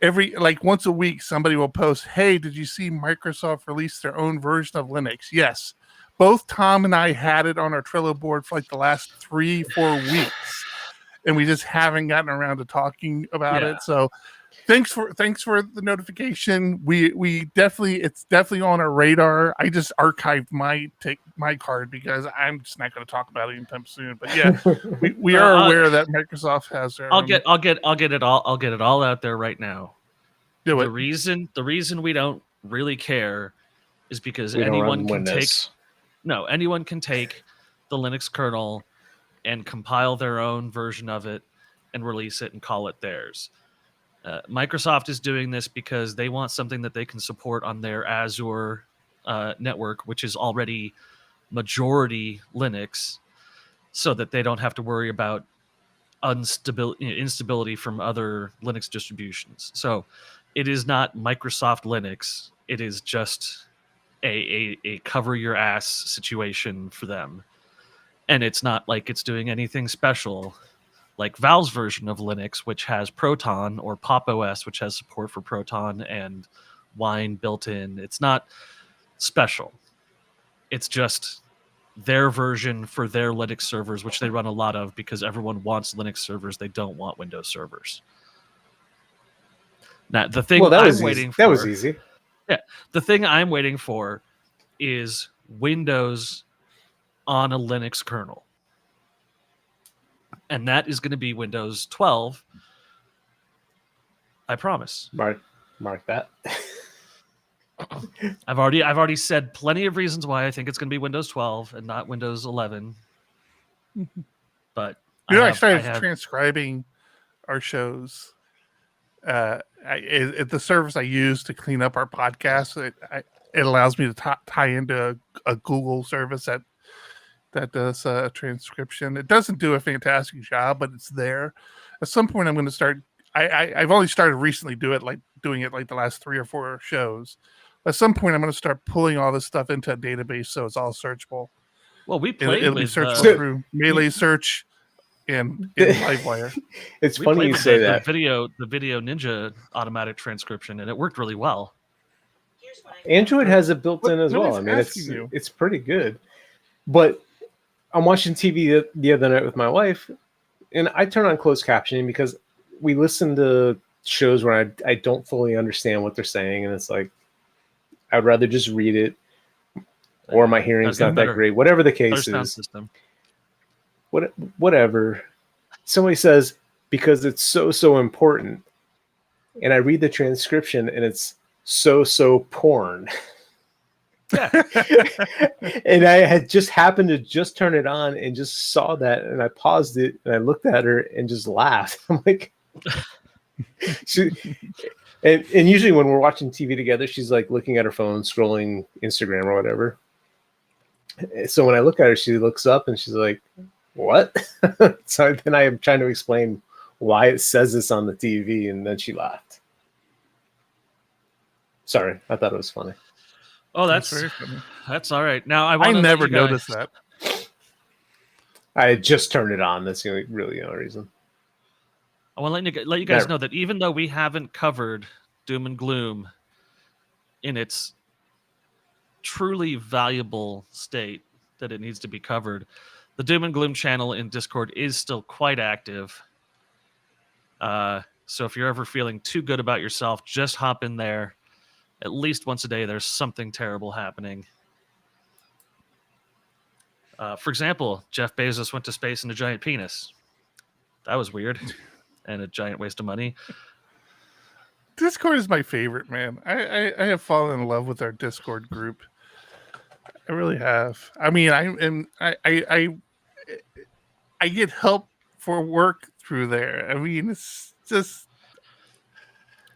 Once a week, somebody will post, "Hey, did you see Microsoft release their own version of Linux?" Yes, both Tom and I had it on our Trello board for like the last 3-4 weeks, and we just haven't gotten around to talking about it. So, thanks for the notification. It's definitely on our radar. I just archived my card because I'm just not going to talk about it anytime soon. But yeah, we are aware that Microsoft has their. I'll get it all out there right now. Do it. The reason we don't really care is because anyone can take the Linux kernel and compile their own version of it and release it and call it theirs. Microsoft is doing this because they want something that they can support on their Azure network, which is already majority Linux, so that they don't have to worry about instability from other Linux distributions. So it is not Microsoft Linux. It is just a cover your ass situation for them. And it's not like it's doing anything special like Valve's version of Linux, which has Proton, or Pop! OS, which has support for Proton and Wine built in. It's not special. It's just their version for their Linux servers, which they run a lot of because everyone wants Linux servers. They don't want Windows servers. Now, the thing that was easy. Yeah. The thing I'm waiting for is Windows on a Linux kernel. And that is going to be Windows 12. I promise. Mark that. I've already said plenty of reasons why I think it's going to be Windows 12 and not Windows 11. But I started transcribing our shows. The service I use to clean up our podcast, it allows me to tie into a Google service that does a transcription. It doesn't do a fantastic job, but it's there. At some point, I'm going to start. I've only started recently doing it like the last 3 or 4 shows, At some point, I'm going to start pulling all this stuff into a database so it's all searchable. Well, we played It'll be with searchable through Melee Search and Livewire. It's we funny played you with say the that. video Ninja automatic transcription, and it worked really well. Android has it built in as What well. I is mean, asking you? it's pretty good. But I'm watching TV the other night with my wife, and I turn on closed captioning because we listen to shows where I don't fully understand what they're saying, and it's like I'd rather just read it, or my hearing's not that great. Whatever the case Sound is, system. whatever. Somebody says because it's so important, and I read the transcription, and it's so porn. Yeah. And I had just happened to just turn it on and just saw that, and I paused it and I looked at her and just laughed. I'm like, and usually when we're watching TV together, she's like looking at her phone, scrolling Instagram or whatever. So when I look at her, she looks up and she's like, "What?" So then I am trying to explain why it says this on the TV, and then she laughed. Sorry, I thought it was funny. Oh, that's very funny. That's all right. Now I never noticed that. I had just turned it on. That's the only reason. I want to let you guys know that even though we haven't covered Doom and Gloom in its truly valuable state that it needs to be covered, the Doom and Gloom channel in Discord is still quite active. So if you're ever feeling too good about yourself, just hop in there. At least once a day, there's something terrible happening. For example, Jeff Bezos went to space in a giant penis. That was weird. And a giant waste of money. Discord is my favorite, man. I have fallen in love with our Discord group. I really have. I mean, I get help for work through there. I mean, it's just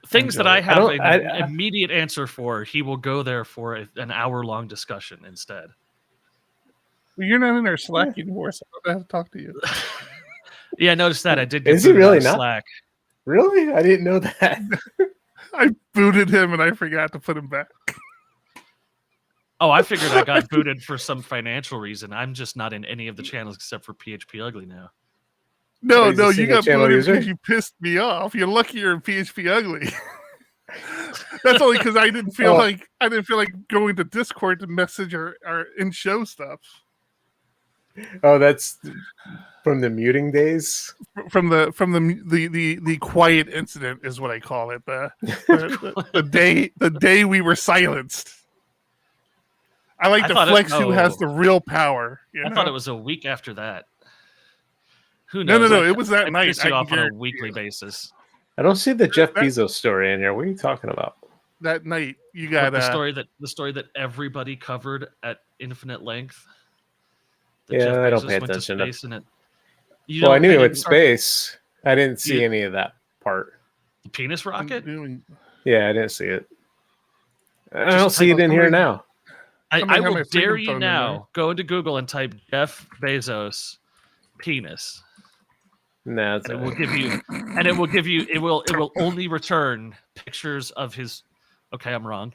things that I have an immediate answer for. He will go there for an hour-long discussion instead. Well, you're not in our Slack anymore, so I don't have to talk to you. Yeah, I noticed that. I did get Is he really not? Slack. Really? I didn't know that. I booted him and I forgot to put him back. Oh, I figured I got booted for some financial reason. I'm just not in any of the channels except for PHPUgly now. No, He's a you got single-channel booted user? because you pissed me off. You're lucky you're in PHPUgly. That's only because I didn't feel like going to Discord to message our in-show stuff. Oh, that's from the muting days. From the quiet incident is what I call it. The day we were silenced. I like to flex who has the real power. I thought it was a week after that. Who knows? No. It was that night. Piss you off on a weekly basis. I don't see the Jeff Bezos story in here. What are you talking about? That night, you got the story that everybody covered at infinite length. Yeah, I don't pay attention to it. Well, I knew he went to space. I didn't see any of that part. The penis rocket? Yeah, I didn't see it. I don't see it in here now. I will dare you now. Go into Google and type Jeff Bezos penis. No, it will give you, and it will give you. It will only return pictures of his. Okay, I'm wrong.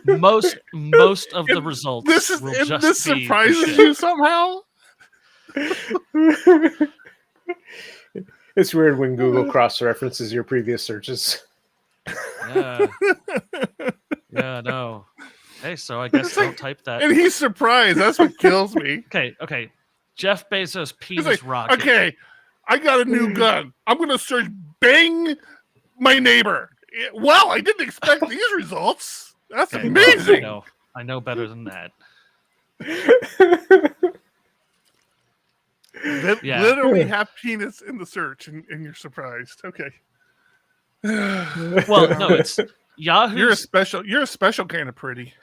most of the results. This surprises you somehow. It's weird when Google cross-references your previous searches. Yeah. Yeah, no. Hey, so I guess don't type that. And he's surprised. That's what kills me. Okay. Jeff Bezos penis rocket. Okay, I got a new gun. I'm going to search bang my neighbor. Well, I didn't expect these results. That's amazing. I know better than that. Literally have penis in the search, and you're surprised. Okay. Well, no, it's Yahoo. You're a special kind of pretty.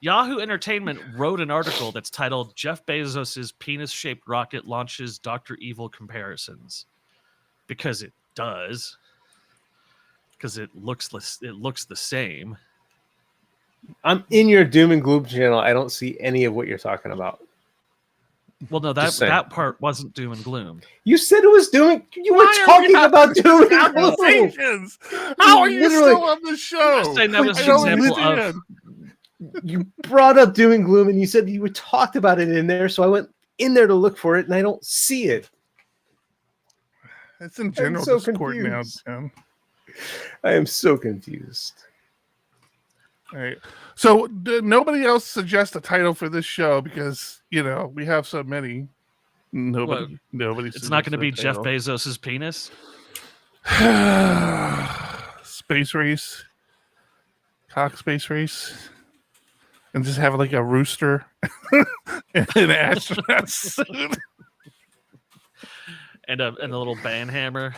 Yahoo Entertainment wrote an article that's titled "Jeff Bezos's penis-shaped rocket launches Dr. Evil comparisons," because it does. Because it looks the same. I'm in your Doom and Gloom channel. I don't see any of what you're talking about. Well, no, Just saying. that part wasn't doom and gloom. You said it was doing. You were Why are we talking having about doing these it. conversations? How are you Literally- still on the show? I'm saying that was I an don't example of- understand. You brought up doom and gloom, and you said you talked about it in there. So I went in there to look for it, and I don't see it. It's in general so Discord now, confused. Tim. I am so confused. All right. So nobody else suggests a title for this show because we have so many. Nobody. It's not going to be Jeff title. Bezos's penis. Space race. Cock space race. And just have like a rooster and an astronaut suit. And a little band hammer.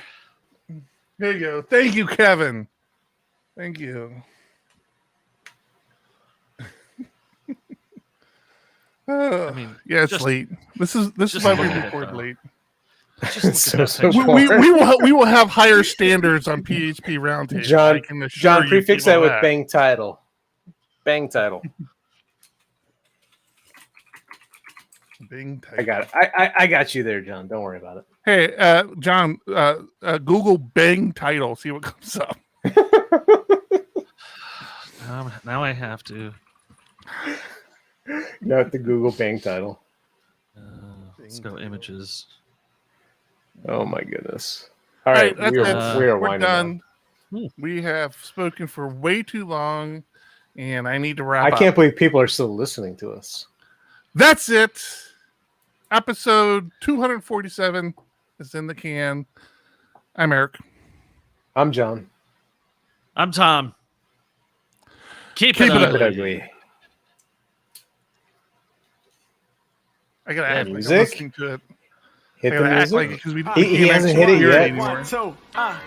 There you go. Thank you, Kevin. Thank you. I mean, yeah, it's just- late. This is just why look we at it, record though. late. Just look at that So picture. We will have higher standards on PHP Roundtable. John, I can assure John, you prefix people that with bang title. Bang title. Bing I got it. I got you there, John. Don't worry about it. Hey, John, Google bang title. See what comes up. Now I have to. Not the Google bang title. Let's go images. Oh my goodness. All right, that's we it. are We're winding done. down. We have spoken for way too long, and I need to I wrap up. can't believe people are still listening to us. That's it. Episode 247 is in the can. I'm Eric. I'm John. I'm Tom. Keep Keep it it ugly. Ugly. I gotta Yeah, act like I'm music? listening to it. Hit I the gotta act music. like it because we He can't hasn't actually hit it hear yet. anymore. 1, 2,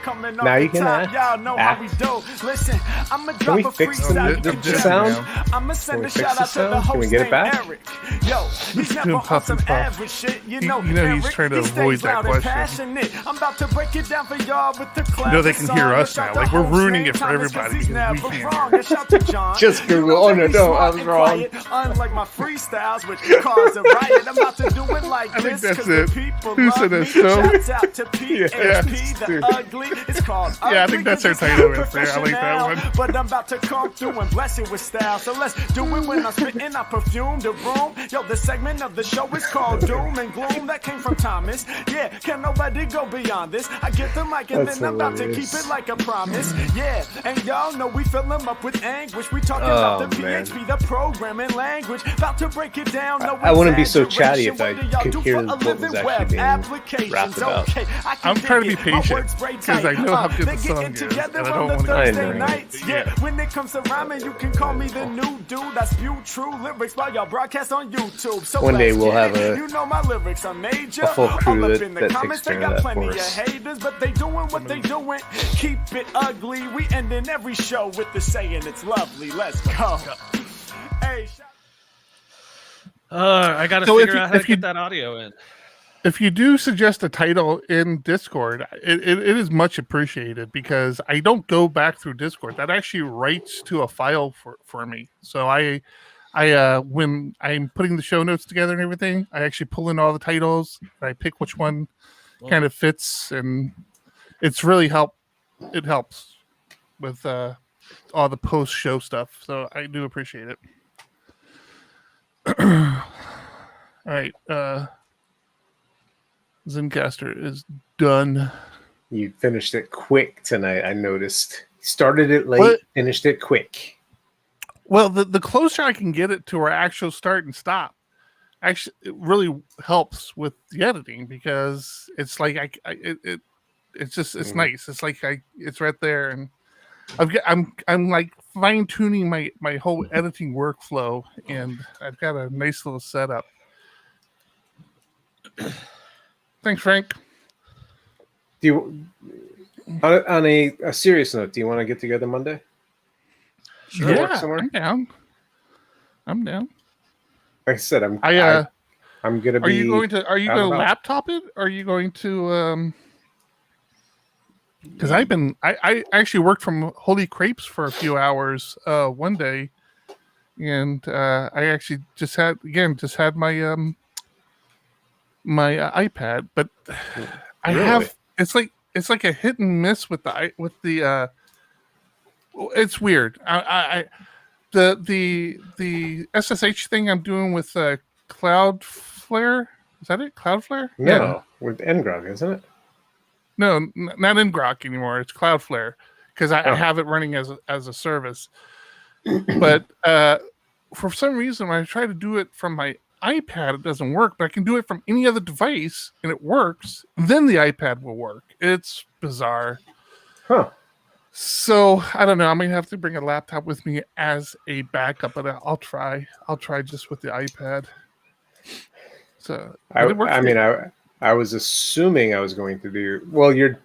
coming Now off you the can top. act. Y'all know how we Act. do. Listen, I'ma Can drop we a fix freestyle. the You can sound? check. I'ma send we a fix shout the out to the sound? Can we host get it named back? Eric. Yo, he's never doing on puff some and puff. average shit. You know he's Eric, trying to he avoid stays that loud and question. passionate. I'm about to break it down for y'all with the classic know they can hear us song. now. Shout Like, out we're the host ruining named it for Thomas, 'cause everybody he's because we never can't wrong. hear. And shout to John. Just Google. You know Oh, that no, he's no, smart I was and wrong. quiet, unlike my freestyles, which cause a riot. I'm about to do it like I think this that's 'cause the it. people Who love said me. that, so? Shouts out to PHP, Yeah, the ugly. It's called ugly. Yeah, I think that's our 'cause it's title not right there. I like that one. professional, but I'm about to come through and bless it with style. So let's do it when I'm spitting. I perfume the room. Yo, the segment of the show is called Doom and Gloom. That came from Thomas. Yeah, can nobody go beyond this? I get the mic and That's then I'm about to keep hilarious. it like a promise. Yeah, and y'all know we fill them up with anguish. We talking about the man. PHP, the programming language. About to break it down. No I wouldn't be so chatty if I exaggeration. What do y'all could do hear for a what was living? actually Web being applications. rapped about. Okay, I can I'm trying to dig be it. My patient, words spray 'cause I tight. know how good They're the song getting is, together and I on don't the wanna go Thursday through it. nights. Yeah, when it comes to rhyming, you can call me the new dude. I spew true lyrics while y'all broadcast on YouTube. So One day let's we'll get have it. a- You know my lyrics are major. a full crew All up that- in the that comments, takes they care of got that plenty for of us. haters, but they doing what they doing. Keep it ugly. We ending every show with the saying it's lovely. Let's go. Hey, I got to So if figure you- out how to if you- get that audio in. If you do suggest a title in Discord, it is much appreciated because I don't go back through Discord. That actually writes to a file for me. So I when I'm putting the show notes together and everything, I actually pull in all the titles. And I pick which one kind of fits, and it's really It helps with all the post show stuff. So I do appreciate it. All right. Zencaster is done. You finished it quick tonight. I noticed. Started it late, What? finished it quick. Well, the closer I can get it to our actual start and stop, actually, it really helps with the editing because it's like it's just it's nice. It's like it's right there, and I'm like fine tuning my whole editing workflow, and I've got a nice little setup. Thanks, Frank. Do you, on a serious note, do you want to get together Monday? Sure. Work Yeah, somewhere? I'm down. Like I said, I'm gonna be. Are you going to out and about. laptop it? Are you going to because I actually worked from Holy Crepes for a few hours one day, and I actually just had my my iPad, but I Really? have it's like a hit and miss with the it's weird. The SSH thing I'm doing with Cloudflare. Is that it? Cloudflare? No, with Ngrok, isn't it? No, not Ngrok anymore. It's Cloudflare because I have it running as a service. But for some reason, when I try to do it from my iPad, it doesn't work. But I can do it from any other device, and it works. Then the iPad will work. It's bizarre. Huh. So I don't know. I might have to bring a laptop with me as a backup, but I'll try. I'll try just with the iPad. So I was assuming I was going to do. Well, you're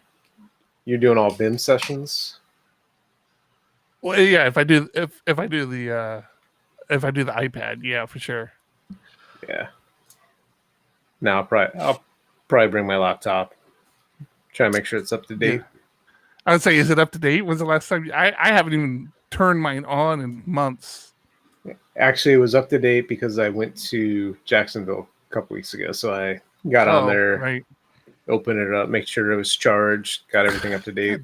doing all BIM sessions. Well, yeah. If I do the iPad, yeah, for sure. Yeah. Now I'll probably bring my laptop. Try to make sure it's up to date. Yeah. I would say, is it up to date? When's the last time? I haven't even turned mine on in months. Actually, it was up to date because I went to Jacksonville a couple weeks ago. So I got on there, right. Opened it up, make sure it was charged, got everything up to date.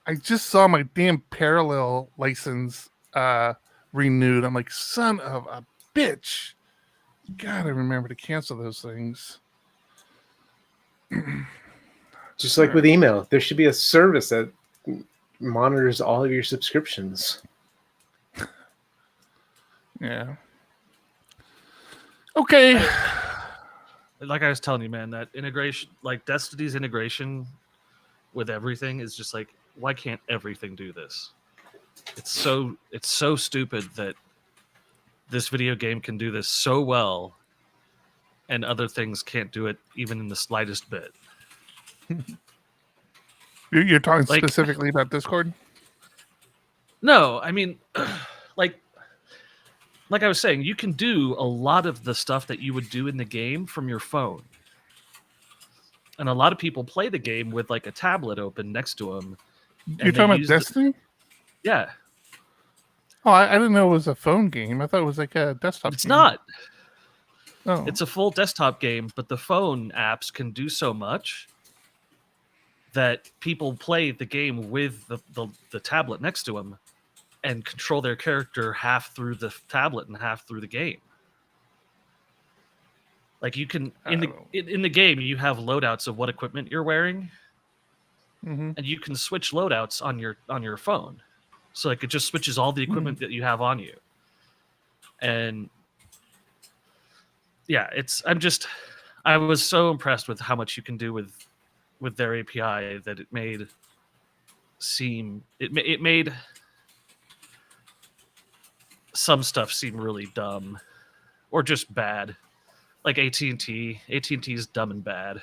I just saw my damn Parallel license renewed. I'm like, son of a bitch. Gotta remember to cancel those things. Just like with email, there should be a service that monitors all of your subscriptions. Yeah. Okay. Like I was telling you, man, that integration, like Destiny's integration with everything is just like, why can't everything do this? It's so stupid that this video game can do this so well and other things can't do it even in the slightest bit. You're talking specifically about Discord? No, I mean, like I was saying, you can do a lot of the stuff that you would do in the game from your phone. And a lot of people play the game with like a tablet open next to them. You're talking about Destiny? Yeah. Oh, I didn't know it was a phone game. I thought it was like a desktop It's game. not. Oh. It's a full desktop game, but the phone apps can do so much that people play the game with the tablet next to them and control their character half through the tablet and half through the game. Like you can in the game, you have loadouts of what equipment you're wearing, and you can switch loadouts on your phone. So like it just switches all the equipment that you have on you. And yeah, I was so impressed with how much you can do with their API that it made some stuff seem really dumb or just bad. Like AT&T is dumb and bad.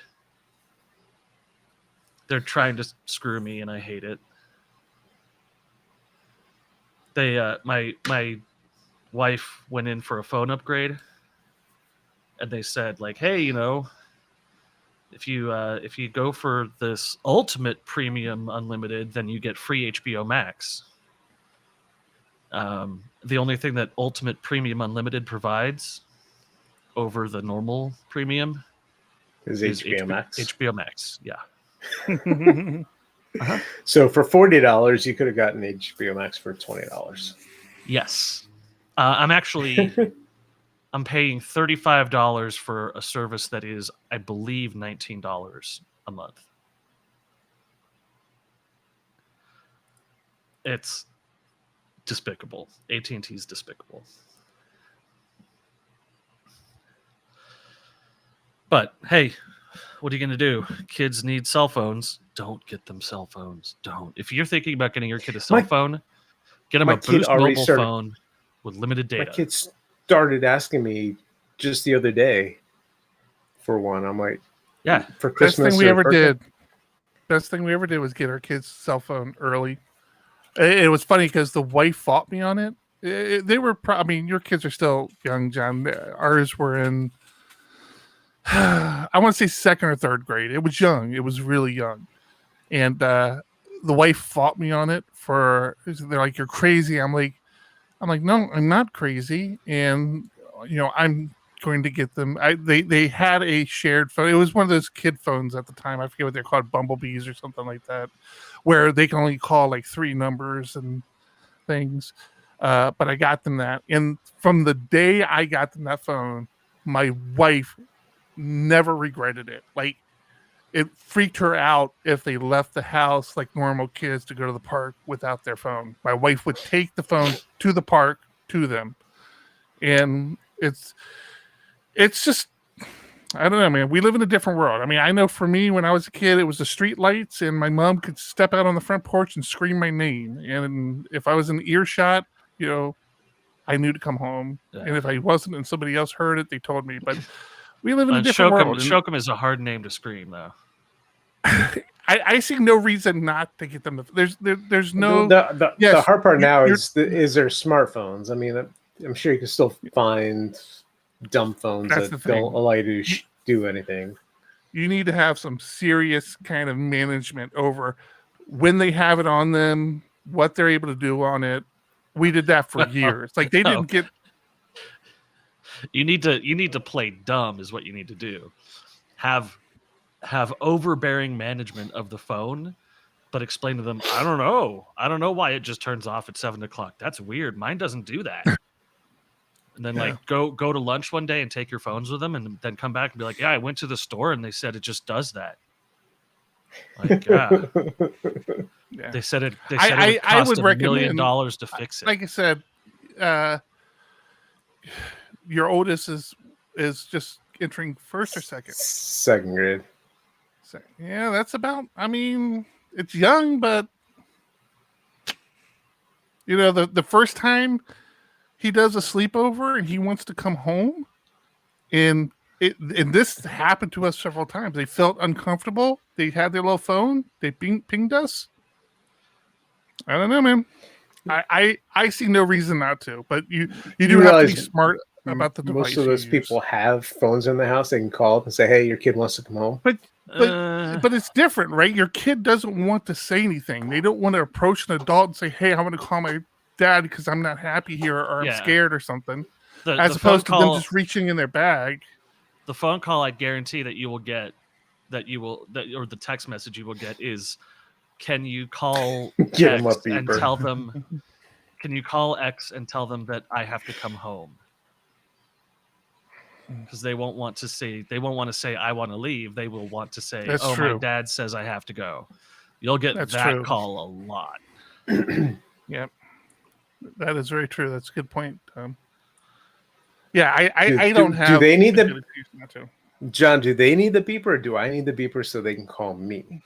They're trying to screw me and I hate it. They my wife went in for a phone upgrade and they said like, hey, you know, if you go for this ultimate premium unlimited, then you get free HBO Max. The only thing that ultimate premium unlimited provides over the normal premium is HBO Max. HBO Max, yeah. So for $40, you could have gotten HBO Max for $20. Yes, I'm actually I'm paying $35 for a service that is, I believe, $19 a month. It's despicable. AT&T is despicable. But hey, what are you going to do? Kids need cell phones. Don't get them cell phones. Don't. If you're thinking about getting your kid a cell phone, get them a Boost mobile phone with limited data. My kids started asking me just the other day for one. I'm like, yeah, for Christmas. Best thing we ever did was get our kids a cell phone early. It was funny because the wife fought me on it. They were, I mean, your kids are still young, John. Ours were in, I want to say second or third grade. It was young. It was really young. And the wife fought me on it they're like, you're crazy. I'm like, no, I'm not crazy. And, you know, I'm going to get them. They had a shared phone. It was one of those kid phones at the time. I forget what they're called, bumblebees or something like that, where they can only call like 3 numbers and things. But I got them that. And from the day I got them that phone, my wife never regretted it. Like, it freaked her out if they left the house like normal kids to go to the park without their phone. My wife would take the phone to the park to them. And it's just, I don't know, man. We live in a different world. I mean, I know for me, when I was a kid, it was the street lights, and my mom could step out on the front porch and scream my name. And if I was in earshot, you know, I knew to come home. Yeah. And if I wasn't and somebody else heard it, they told me. But we live in a different world. Shokum is a hard name to scream, though. I see no reason not to get them. There's no. The hard part now is their smartphones. I mean, I'm sure you can still find dumb phones that don't allow you to do anything. You need to have some serious kind of management over when they have it on them, what they're able to do on it. We did that for years. Like, they didn't get. You need to play dumb is what you need to do. Have overbearing management of the phone, but explain to them, I don't know why it just turns off at 7:00. That's weird. Mine doesn't do that. And then like go to lunch one day and take your phones with them, and then come back and be like, yeah, I went to the store and they said it just does that. Like, yeah. They said it would cost $1 million to fix it. Like I said, your oldest is just entering first or second? Second grade. Yeah, that's about, I mean, it's young, but you know, the first time he does a sleepover and he wants to come home, and this happened to us several times. They felt uncomfortable. They had their little phone. They pinged us. I don't know, man. I see no reason not to, but you do have to be smart about the device. Most of those people have phones in the house. They can call up and say, "Hey, your kid wants to come home." But it's different, right? Your kid doesn't want to say anything. They don't want to approach an adult and say, "Hey, I want to call my dad because I'm not happy here, or I'm scared or something." As opposed to them just reaching in their bag. The phone call, I guarantee that you will get, or the text message you will get is, "Can you call X and tell them? Can you call X and tell them that I have to come home?" Because they won't want to say I want to leave. They will want to say, That's "Oh, true. my dad says I have to go." You'll get that call a lot. Yep, that is very true. That's a good point. Yeah, I don't have. Do they need the John? Do they need the beeper, or do I need the beeper so they can call me?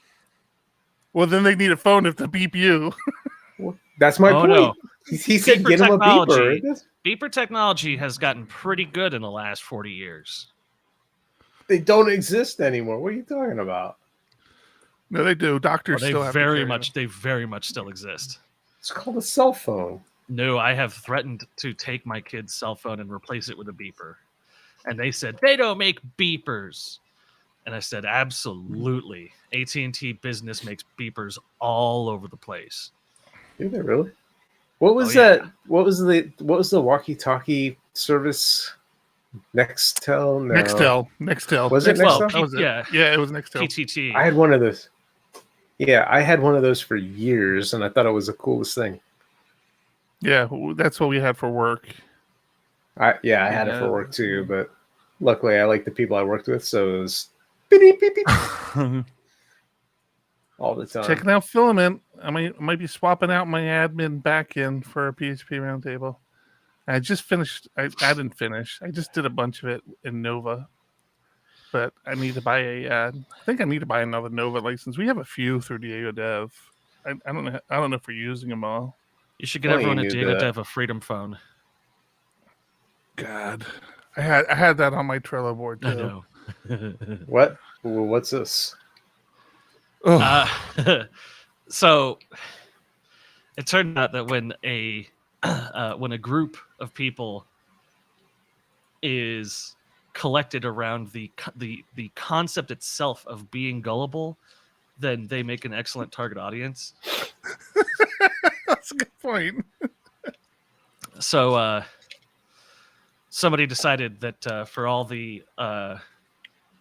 Well, then they need a phone if they beep you. That's my point. No. He said, "Get him a beeper." Beeper technology has gotten pretty good in the last 40 years. They don't exist anymore. What are you talking about? No, they do. Doctors still have They very much still exist. It's called a cell phone. No, I have threatened to take my kid's cell phone and replace it with a beeper. And they said, they don't make beepers. And I said, absolutely. AT&T Business makes beepers all over the place. Do they really? What was that? Yeah. What was the walkie-talkie service? Nextel? No. Nextel. Was it Nextel? That was it. Yeah, it was Nextel. PTT. I had one of those. Yeah, I had one of those for years, and I thought it was the coolest thing. Yeah, that's what we had for work. I had it for work too, but luckily I like the people I worked with, so it was beep, beep, beep. All the time. Checking out Filament. I might be swapping out my admin backend for a PHP Roundtable. I just finished. I didn't finish. I just did a bunch of it in Nova, but I need to buy I think I need to buy another Nova license. We have a few through Diego Dev. I don't know if we're using them all. You should get everyone at Diego Dev a Freedom Phone. God, I had that on my Trello board too. I know. What? What's this? So it turned out that when a group of people is collected around the concept itself of being gullible, then they make an excellent target audience. That's a good point. So somebody decided that for all the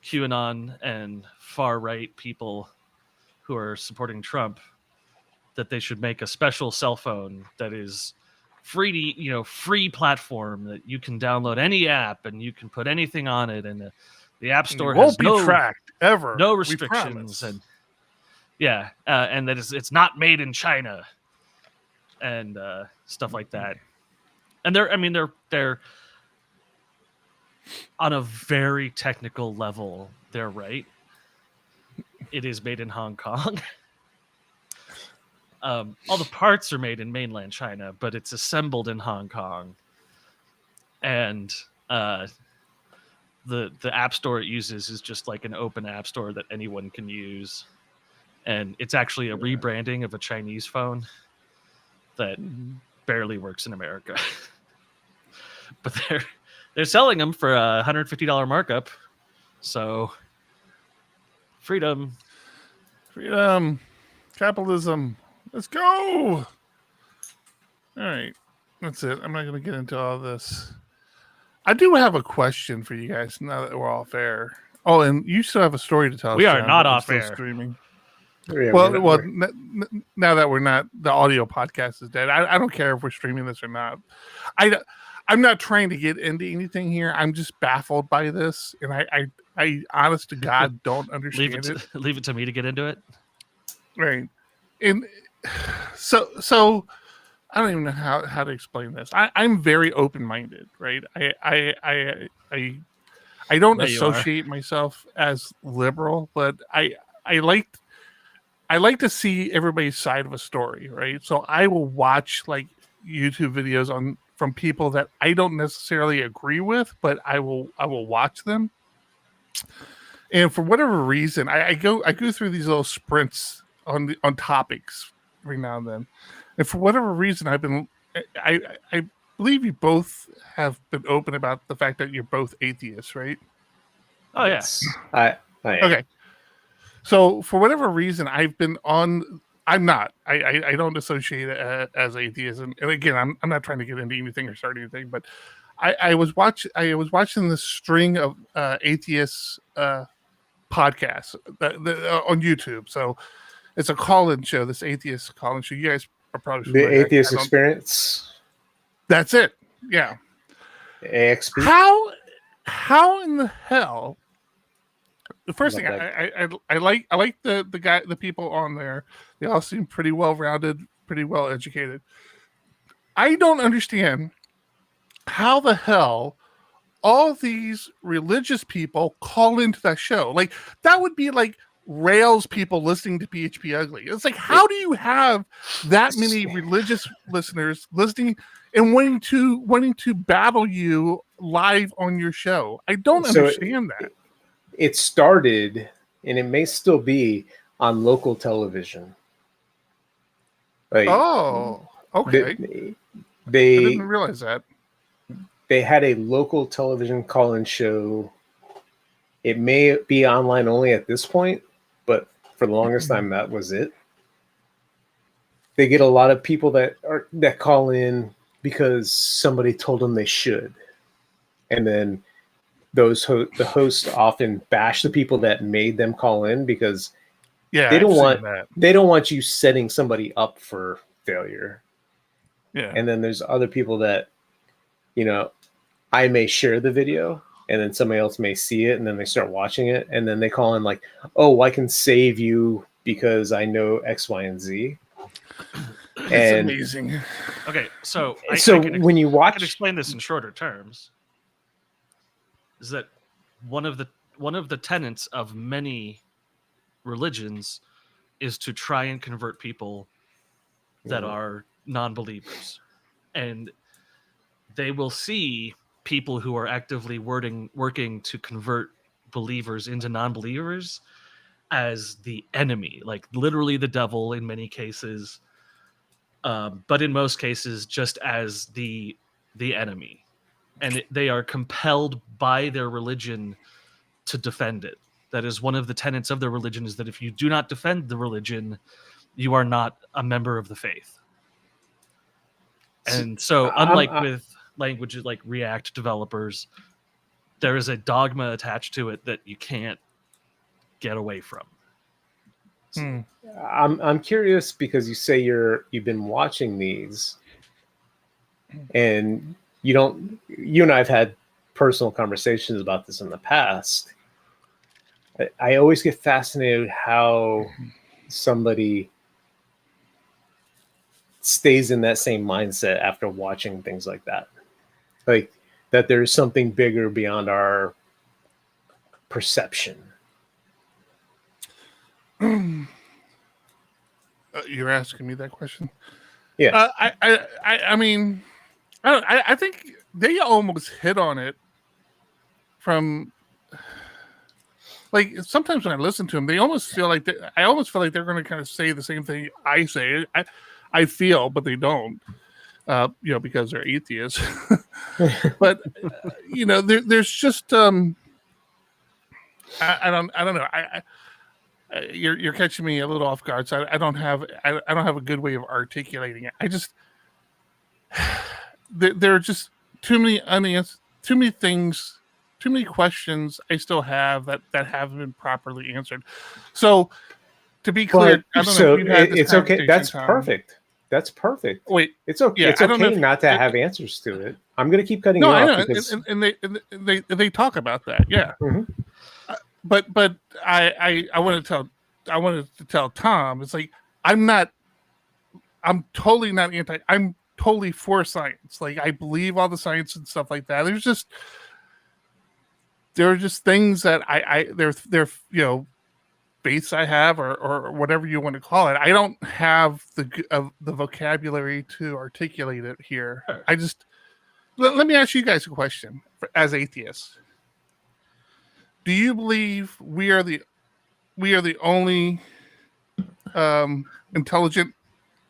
QAnon and far right people who are supporting Trump, that they should make a special cell phone that is free platform that you can download any app and you can put anything on it, and the App Store won't has be tracked ever. no We restrictions, promise. and and that it's not made in China and stuff like that. And they're on a very technical level, they're right. It is made in Hong Kong. All the parts are made in mainland China, but it's assembled in Hong Kong. And the app store it uses is just like an open app store that anyone can use. And it's actually a rebranding of a Chinese phone that barely works in America. But they're selling them for a $150 markup. So freedom, capitalism. Let's go. All right, that's it. I'm not going to get into all this. I do have a question for you guys now that we're off air. Oh, and you still have a story to tell us. We are John, not but we're off still air. Streaming. Yeah, Well, now that we're not, the audio podcast is dead. I don't care if we're streaming this or not. I'm not trying to get into anything here. I'm just baffled by this, and I honest to God, don't understand it. Leave it to me to get into it. Right, and so I don't even know how to explain this. I'm very open minded, right? I don't There you associate myself as liberal, but I like to see everybody's side of a story, right? So I will watch like YouTube videos from people that I don't necessarily agree with, but I will watch them. And for whatever reason, I go through these little sprints on topics every now and then. And for whatever reason, I believe you both have been open about the fact that you're both atheists, right? Oh yes. I am. Okay. So for whatever reason, I'm not. I don't associate it as atheism. And again, I'm not trying to get into anything or start anything, but I was watching this string of atheist podcasts on YouTube. So it's a call-in show. This atheist call-in show. You guys are probably familiar. The Atheist Experience. That's it. Yeah. AXP. How in the hell? The first thing I like the people on there. They all seem pretty well rounded, pretty well educated. I don't understand how the hell all these religious people call into that show. Like that would be like Rails people listening to PHPUgly. It's like, how do you have that many religious listeners listening and wanting to battle you live on your show? I don't understand that. It started, and it may still be, on local television. Like, Oh, okay. I They didn't realize that. they had a local television call-in show. It may be online only at this point, but for the longest time, that was it. They get a lot of people that call in because somebody told them they should, and then the hosts often bash the people that made them call in because Yeah, they don't I've seen want that. they don't want you setting somebody up for failure. Yeah, And then there's other people that, I may share the video and then somebody else may see it and then they start watching it and then they call in like, oh, I can save you because I know X, Y, and Z. it's And amazing. Okay, so when you I watch, can explain this in shorter terms. Is that one of the tenets of many religions is to try and convert people that are non-believers, and they will see people who are actively working to convert believers into non-believers as the enemy, like literally the devil in many cases, but in most cases just as the enemy. And they are compelled by their religion to defend it. That is one of the tenets of their religion, is that if you do not defend the religion, you are not a member of the faith. And so, unlike with languages like React developers, there is a dogma attached to it that you can't get away from. I'm curious because you say you've been watching these, and you and I have had personal conversations about this in the past. I always get fascinated how somebody stays in that same mindset after watching things like that. Like that there's something bigger beyond our perception. You're asking me that question? Yeah. I mean, I think they almost hit on it from, like, sometimes when I listen to them, they almost feel like I almost feel like they're going to kind of say the same thing I say. I feel, but they don't, because they're atheists. But there's just I don't know. You're catching me a little off guard, so I don't have a good way of articulating it. I just there are just too many things, too many questions I still have that haven't been properly answered. So to be clear, I don't know if you've had this it's okay. That's Tom. Perfect. That's perfect. Wait, it's okay. Yeah, it's okay not to have answers to it. I'm going to keep cutting no, you I know, off because they talk about that. Yeah. Mhm. But I wanted to tell Tom, it's like I'm totally not anti. I'm totally for science. Like I believe all the science and stuff like that. There are just things that they're faiths I have or whatever you want to call it. I don't have the vocabulary to articulate it here. I just let me ask you guys a question as atheists. Do you believe we are the only intelligent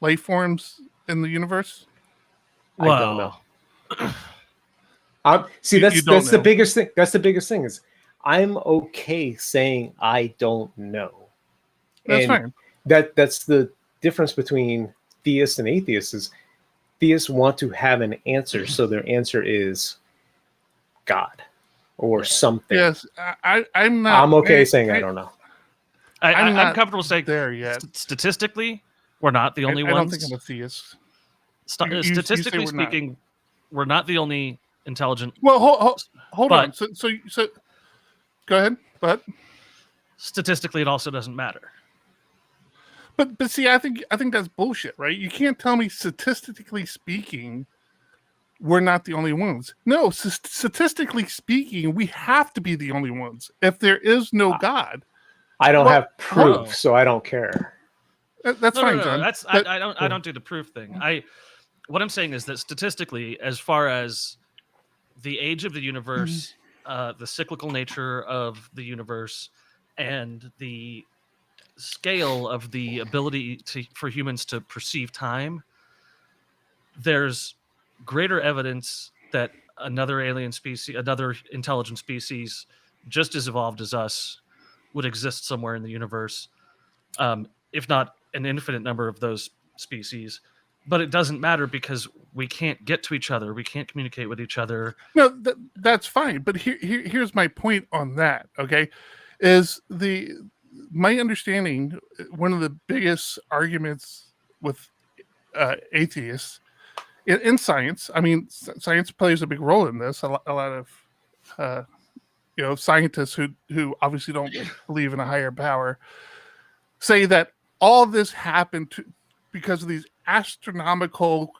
life forms in the universe? I don't know. See, that's the biggest thing. That's the biggest thing is I'm okay saying I don't know. That's fine. That's the difference between theists and atheists is theists want to have an answer, so their answer is God or something. Yes, I'm not. I'm okay saying I don't know. I'm comfortable saying there yet. Statistically, we're not the only ones. I don't think I'm a theist. Statistically speaking, we're not the only intelligent. Well, hold on. So go ahead. But statistically, it also doesn't matter. But see, I think that's bullshit, right? You can't tell me statistically speaking, we're not the only ones. No, statistically speaking, we have to be the only ones. If there is no God, I don't have proof, so I don't care. That's fine, no. John. I don't do the proof thing. What I'm saying is that statistically, as far as the age of the universe, the cyclical nature of the universe, and the scale of the ability for humans to perceive time, there's greater evidence that another alien species, another intelligent species, just as evolved as us, would exist somewhere in the universe, if not an infinite number of those species. But it doesn't matter because we can't get to each other. We can't communicate with each other. No, that's fine. But here's my point on that, okay? Is my understanding, one of the biggest arguments with atheists in science, I mean, science plays a big role in this. A lot of scientists who obviously don't believe in a higher power say that all this happened because of these astronomical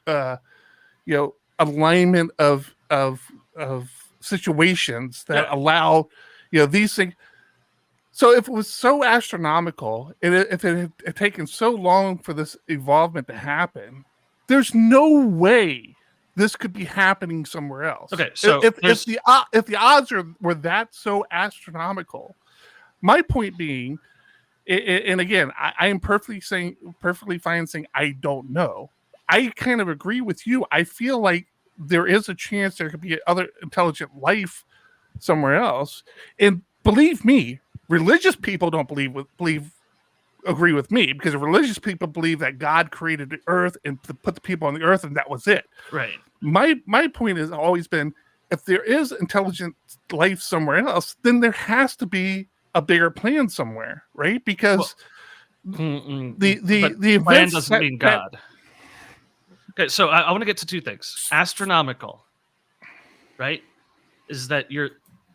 alignment of situations that allow these things. So if it was so astronomical, and if it had taken so long for this evolvement to happen, there's no way this could be happening somewhere else. Okay, so if the odds were that so astronomical, my point being, and again, I am perfectly fine saying I don't know. I kind of agree with you. I feel like there is a chance there could be other intelligent life somewhere else, and believe me, religious people don't agree with me, because religious people believe that God created the earth and put the people on the earth and that was it. Right. my point has always been, if there is intelligent life somewhere else, then there has to be a bigger plan somewhere, right? Because the plan events doesn't mean God. Okay, so I want to get to two things. Astronomical, right? Is that you're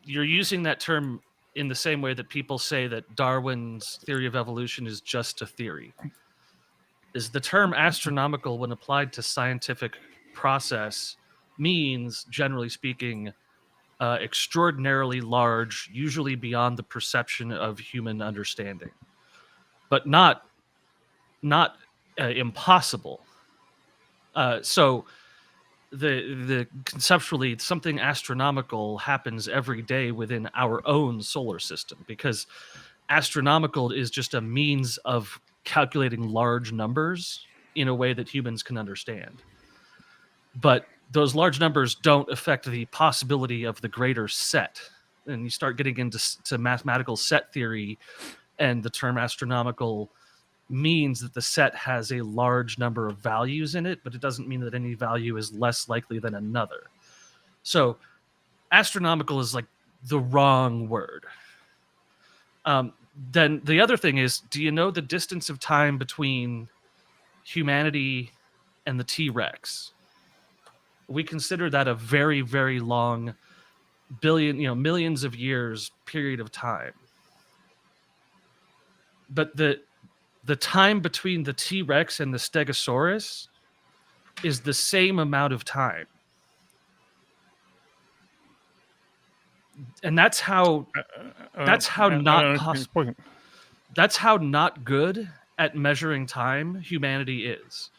using that term in the same way that people say that Darwin's theory of evolution is just a theory. Is the term astronomical, when applied to scientific process, means, generally speaking, extraordinarily large, usually beyond the perception of human understanding, but not impossible. So the conceptually, something astronomical happens every day within our own solar system, because astronomical is just a means of calculating large numbers in a way that humans can understand. But those large numbers don't affect the possibility of the greater set. And you start getting into mathematical set theory, and the term astronomical means that the set has a large number of values in it, but it doesn't mean that any value is less likely than another. So astronomical is like the wrong word. Then the other thing is, do you know the distance of time between humanity and the T-Rex? We consider that a very, very long millions of years period of time. But the time between the T-Rex and the Stegosaurus is the same amount of time. And that's how not good at measuring time humanity is.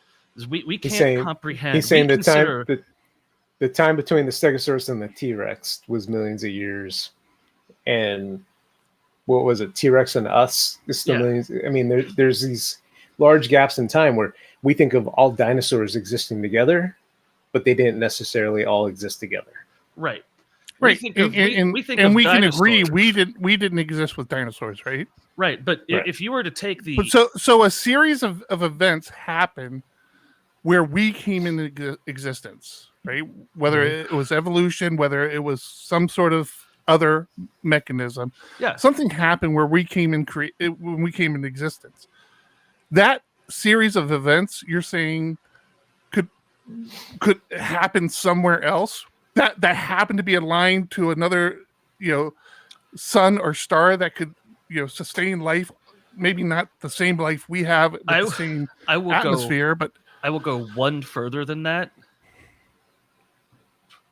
We can't comprehend. He's saying the time between the Stegosaurus and the T-Rex was millions of years, and what was it? T-Rex and us is still millions. I mean, there's these large gaps in time where we think of all dinosaurs existing together, but they didn't necessarily all exist together. Right. Right. We can agree we didn't exist with dinosaurs, right? Right. But if you were to take the so a series of events happen where we came into existence, right? Whether it was evolution, whether it was some sort of other mechanism, something happened where we came in when we came into existence. That series of events, you're saying, could happen somewhere else that happened to be aligned to another, sun or star that could, sustain life. Maybe not the same life we have, but the same atmosphere. But I will go one further than that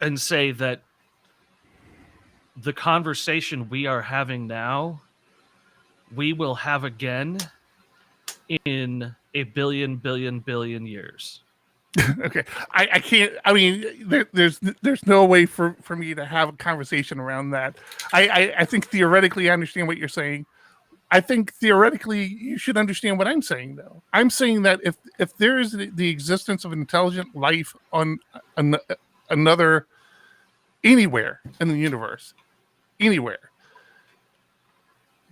and say that the conversation we are having now, we will have again in a billion years. Okay, I can't. I mean, there's no way for me to have a conversation around that. I think theoretically I understand what you're saying. I think theoretically you should understand what I'm saying, though. I'm saying that if there is the existence of an intelligent life on another anywhere in the universe, anywhere,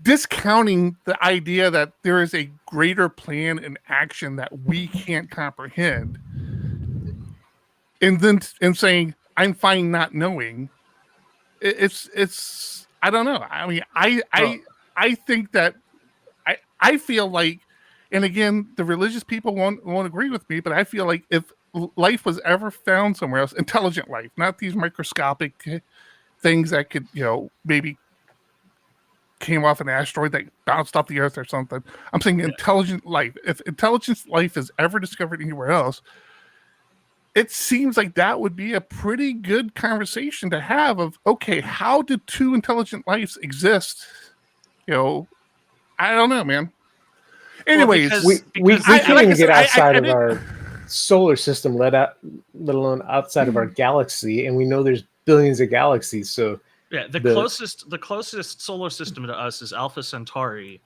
discounting the idea that there is a greater plan and action that we can't comprehend, and saying I'm fine not knowing, it's I don't know. I mean, I think that I feel like, and again, the religious people won't agree with me, but I feel like if life was ever found somewhere else, intelligent life, not these microscopic things that could, maybe came off an asteroid that bounced off the Earth or something. I'm saying intelligent life. If intelligent life is ever discovered anywhere else, it seems like that would be a pretty good conversation to have of, okay, how did two intelligent lives exist? I don't know, man. Anyways, we can't even get outside of our solar system, let alone outside of our galaxy, and we know there's billions of galaxies. So the closest solar system to us is Alpha Centauri,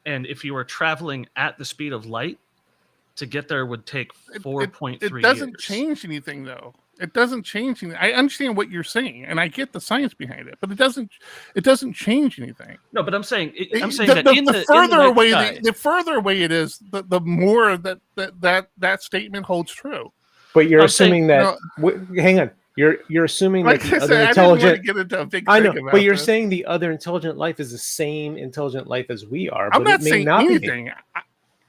and if you were traveling at the speed of light, to get there would take 4.3 years. It doesn't change anything, though. It doesn't change anything. I understand what you're saying, and I get the science behind it, but it doesn't change anything. No, but I'm saying the further away it is, the more that statement holds true. But you're I'm assuming saying- that. Hang on. You're assuming Like that I the said, other I didn't want to intelligent. get into a big I know, thing about but you're this. saying the other intelligent life is the same intelligent life as we are. I'm but not it may saying not be. anything.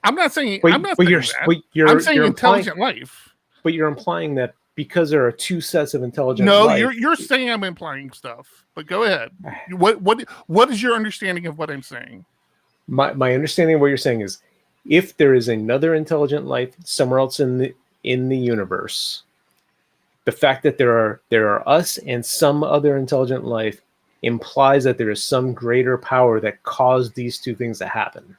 I'm not saying. But, I'm not but saying you're, that. but you're, I'm saying you're intelligent life. But you're implying that because there are two sets of intelligent No, life. you're saying I'm implying stuff. But go ahead. What is your understanding of what I'm saying? My understanding of what you're saying is, if there is another intelligent life somewhere else in the universe, the fact that there are us and some other intelligent life implies that there is some greater power that caused these two things to happen.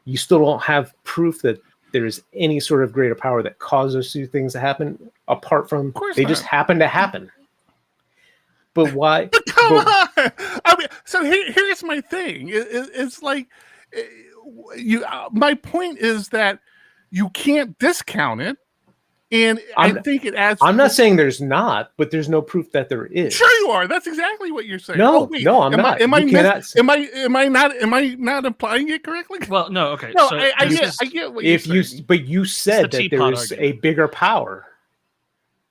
You still don't have proof that there is any sort of greater power that caused those two things to happen, apart from they just happen to happen. But why? Come on! I mean, so here's my thing. It's like you. My point is that you can't discount it, and I think it adds. I'm not saying there's not, but there's no proof that there is. Sure, you are. That's exactly what you're saying. No, no, I'm not. Am I not implying it correctly? Well, no. Okay. No, so I get what you're saying. But you said the that there teapot is a argument. bigger power,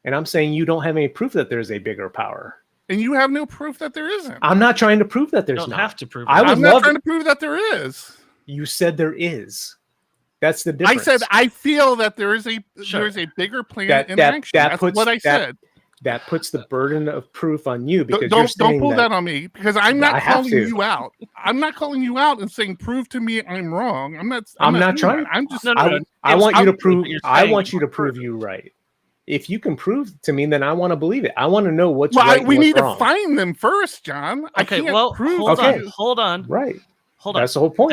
and I'm saying you don't have any proof that there's a bigger power. And you have no proof that there isn't. I'm not trying to prove that You there's don't not. have to prove it. I'm not trying to prove that there is. You said there is. That's the difference. I said I feel that there is a bigger plan in action. That's what I said. That puts the burden of proof on you because don't pull that on me because I'm not calling to. you out. I'm not calling you out and saying prove to me I'm wrong. I'm not trying. That. I'm just. I want you to prove. you're I saying want you to prove you right. If you can prove to me, then I want to believe it. I want to know what's right. We and what's need wrong. to find them first, John. Okay. I can't Well, prove. hold on. Right. Hold on. That's the whole point.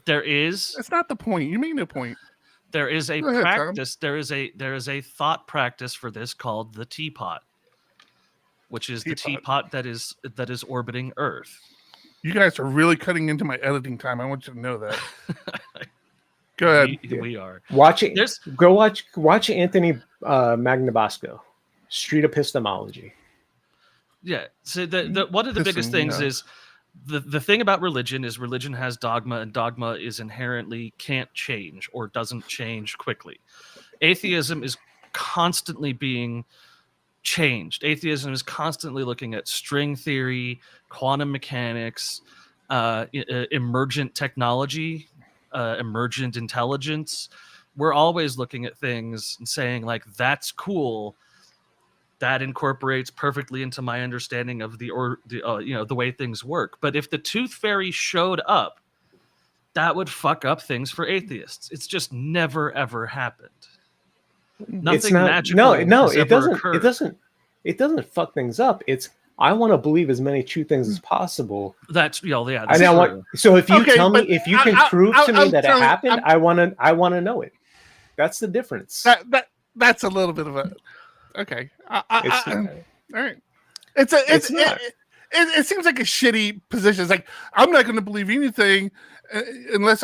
There is. That's not the point. You made no point. There is a Go ahead, Tom. practice. There is a thought practice for this called the teapot, which is the teapot that is orbiting Earth. You guys are really cutting into my editing time. I want you to know that. Go ahead. We are. Watch it. Go watch Anthony Magnabosco, Street Epistemology. Yeah. So one of the biggest things is the thing about religion is religion has dogma, and dogma is inherently can't change or doesn't change quickly. Atheism is constantly being changed. Atheism is constantly looking at string theory, quantum mechanics, emergent technology, emergent intelligence. We're always looking at things and saying like, that's cool. That incorporates perfectly into my understanding of the way things work. But if the tooth fairy showed up, that would fuck up things for atheists. It's just never ever happened. Nothing magical. No, has it ever doesn't. occurred. It doesn't fuck things up. It's I want to believe as many true things as possible. That's yeah. And I want, so if you tell me, but if you can prove to me that it happened, I want to know it. That's the difference. That's a little bit of a okay. All right. It seems like a shitty position. It's like I'm not going to believe anything unless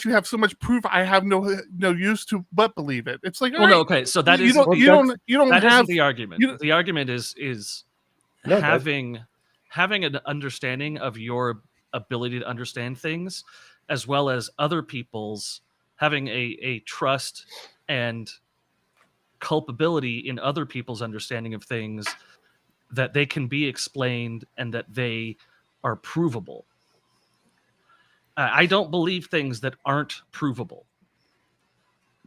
you have so much proof. I have no use to but believe it. It's like okay. So that is you don't that have isn't the argument. The argument is having an understanding of your ability to understand things, as well as other people's having a trust and culpability in other people's understanding of things, that they can be explained and that they are provable. I don't believe things that aren't provable.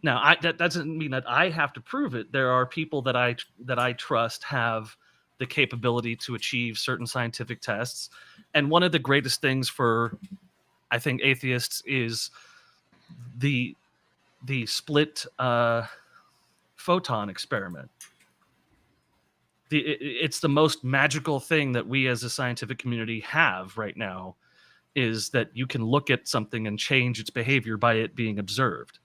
Now, that doesn't mean that I have to prove it. There are people that I trust have the capability to achieve certain scientific tests. And one of the greatest things for, I think, atheists is the split photon experiment. It's the most magical thing that we as a scientific community have right now, is that you can look at something and change its behavior by it being observed.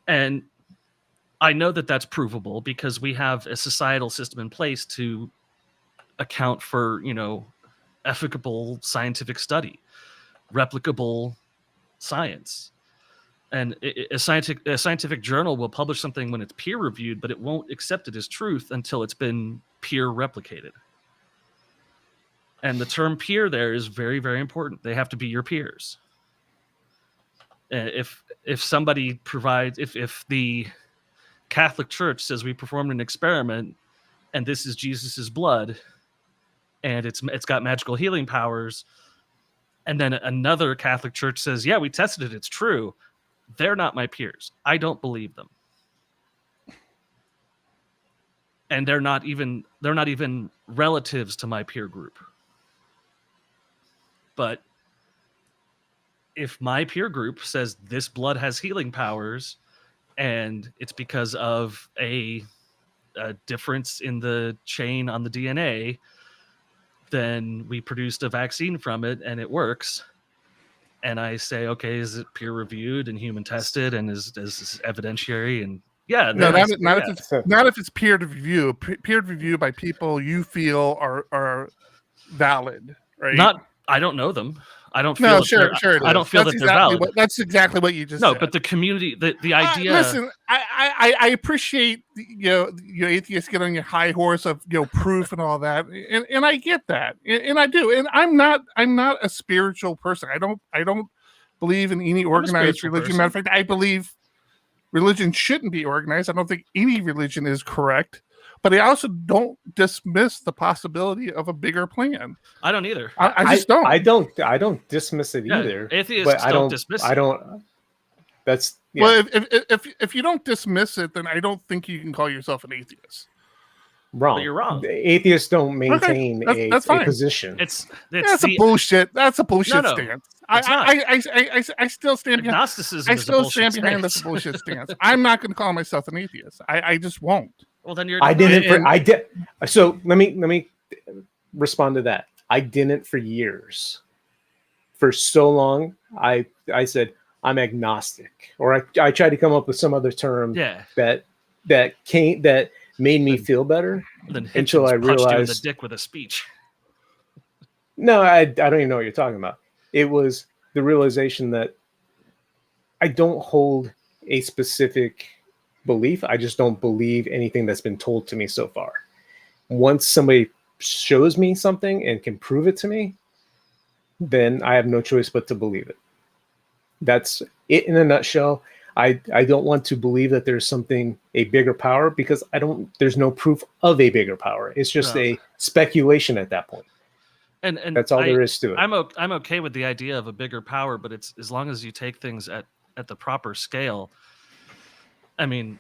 And I know that that's provable because we have a societal system in place to account for, ethical scientific study, replicable science. And a scientific journal will publish something when it's peer reviewed, but it won't accept it as truth until it's been peer replicated. And the term peer there is very, very important. They have to be your peers. If somebody provides, if the Catholic Church says we performed an experiment and this is Jesus's blood and it's got magical healing powers, and then another Catholic Church says, yeah, we tested it, it's true, they're not my peers. I don't believe them. And they're not even relatives to my peer group. But if my peer group says this blood has healing powers and it's because of a difference in the chain on the DNA, then we produced a vaccine from it and it works. And I say, okay, is it peer reviewed and human tested and is this evidentiary? And yeah, no, not if it's peer review by people you feel are valid, right? I don't know them. I don't feel. No, sure. I don't feel that they're valid. That's exactly what you just said. But the community, the idea. Listen, I appreciate your atheists get on your high horse of proof and all that, and I get that, and I do, and I'm not a spiritual person. I don't believe in any organized religion. Matter of fact, I believe religion shouldn't be organized. I don't think any religion is correct. But I also don't dismiss the possibility of a bigger plan. I don't either. I just don't. I don't dismiss it either. Atheists don't dismiss it. I don't. That's well. If you don't dismiss it, then I don't think you can call yourself an atheist. Wrong. But you're wrong. The atheists don't maintain a position. That's a bullshit. That's a bullshit stance. I still stand behind. Agnosticism. I still stand behind this bullshit stance. I'm not going to call myself an atheist. I just won't. Well, then you're. So let me respond to that. I didn't for years. For so long, I said I'm agnostic, or I tried to come up with some other term that made me feel better. Until I realized you in the dick with a speech. No, I don't even know what you're talking about. It was the realization that I don't hold a specific belief. I just don't believe anything that's been told to me so far. Once somebody shows me something and can prove it to me, then I have no choice but to believe it. That's it in a nutshell. I don't want to believe that there's a bigger power, because there's no proof of a bigger power. It's just a speculation at that point. And that's all there is to it. I'm okay with the idea of a bigger power, but it's as long as you take things at the proper scale. I mean,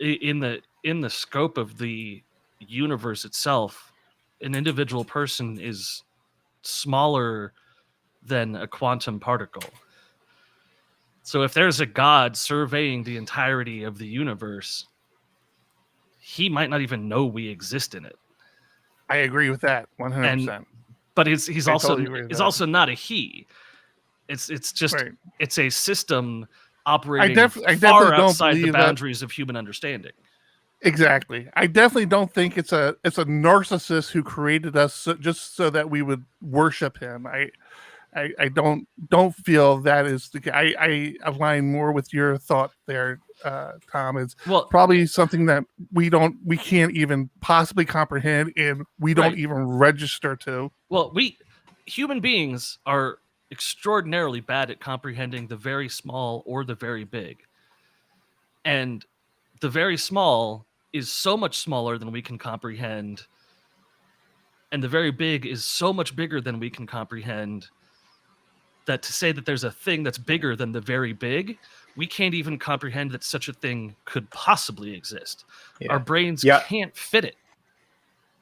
in the scope of the universe itself, an individual person is smaller than a quantum particle. So if there's a God surveying the entirety of the universe, he might not even know we exist in it. I agree with that 100%. But he's also not a he. It's just it's a system operating far outside the boundaries of human understanding. Exactly. I definitely don't think it's a narcissist who created us just so that we would worship him. I don't feel that is the. I align more with your thought there, Tom. It's probably something that we can't even possibly comprehend, and we don't even register to. Well, human beings are extraordinarily bad at comprehending the very small or the very big, and the very small is so much smaller than we can comprehend, and the very big is so much bigger than we can comprehend, that to say that there's a thing that's bigger than the very big, we can't even comprehend that such a thing could possibly exist. Our brains can't fit it.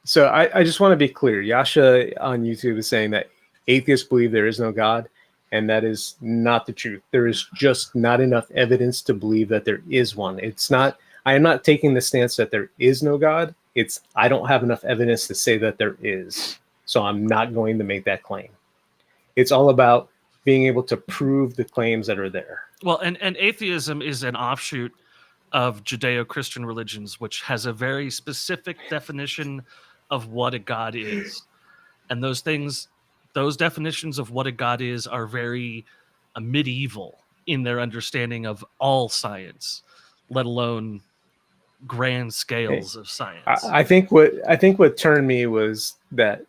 So I just want to be clear. Yasha on YouTube is saying that atheists believe there is no God, and that is not the truth. There is just not enough evidence to believe that there is one. I am not taking the stance that there is no God. I don't have enough evidence to say that there is. So I'm not going to make that claim. It's all about being able to prove the claims that are there. Well, and atheism is an offshoot of Judeo-Christian religions, which has a very specific definition of what a god is. And those definitions of what a god is are very medieval in their understanding of all science, let alone grand scales of science. I think what turned me was that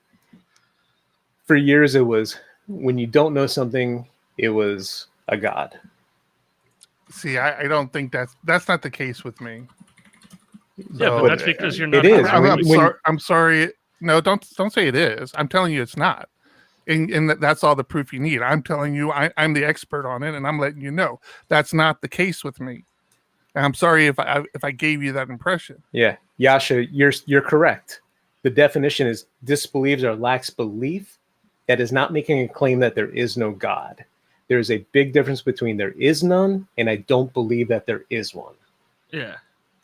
for years it was, when you don't know something, it was a god. See, I don't think that's not the case with me. Yeah, So, but that's because you're not. It is. I'm sorry. No, don't say it is. I'm telling you it's not. And that's all the proof you need. I'm telling you I'm the expert on it, and I'm letting you know that's not the case with me. And I'm sorry if I gave you that impression. Yeah, Yasha, you're correct. The definition is disbelieves or lacks belief. That is not making a claim that there is no God. There is a big difference between there is none and I don't believe that there is one. Yeah.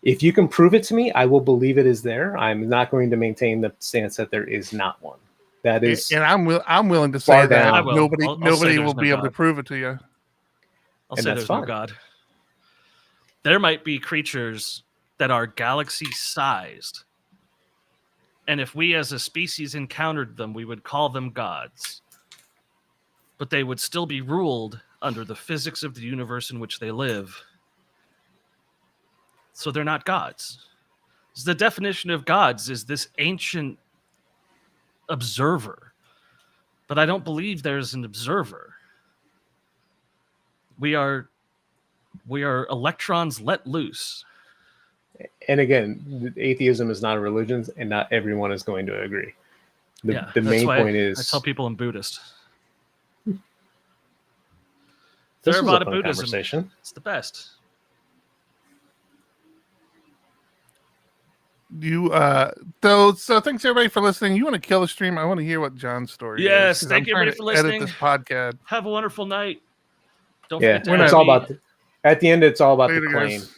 If you can prove it to me, I will believe it is there. I'm not going to maintain the stance that there is not one. That is, and I'm willing to say that I will. nobody I'll say will there's be no able to God. prove it to you. I'll And say that's there's no fine. God. There might be creatures that are galaxy-sized, and if we as a species encountered them, we would call them gods. But they would still be ruled under the physics of the universe in which they live. So they're not gods. So the definition of gods is this ancient observer. But I don't believe there's an observer. We are electrons let loose. and again, atheism is not a religion, and not everyone is going to agree. The That's main why point I is tell people I'm Buddhist. this was a Theravada fun Buddhism. conversation. It's the best. So thanks everybody for listening. You want to kill the stream? I want to hear what John's story is. Yes, 'Cause thank I'm you trying everybody to for edit listening. this podcast. Have a wonderful night. Don't Yeah, forget to it's add all me about. At the end, it's all about Later, the claim. guys.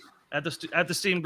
at the Steam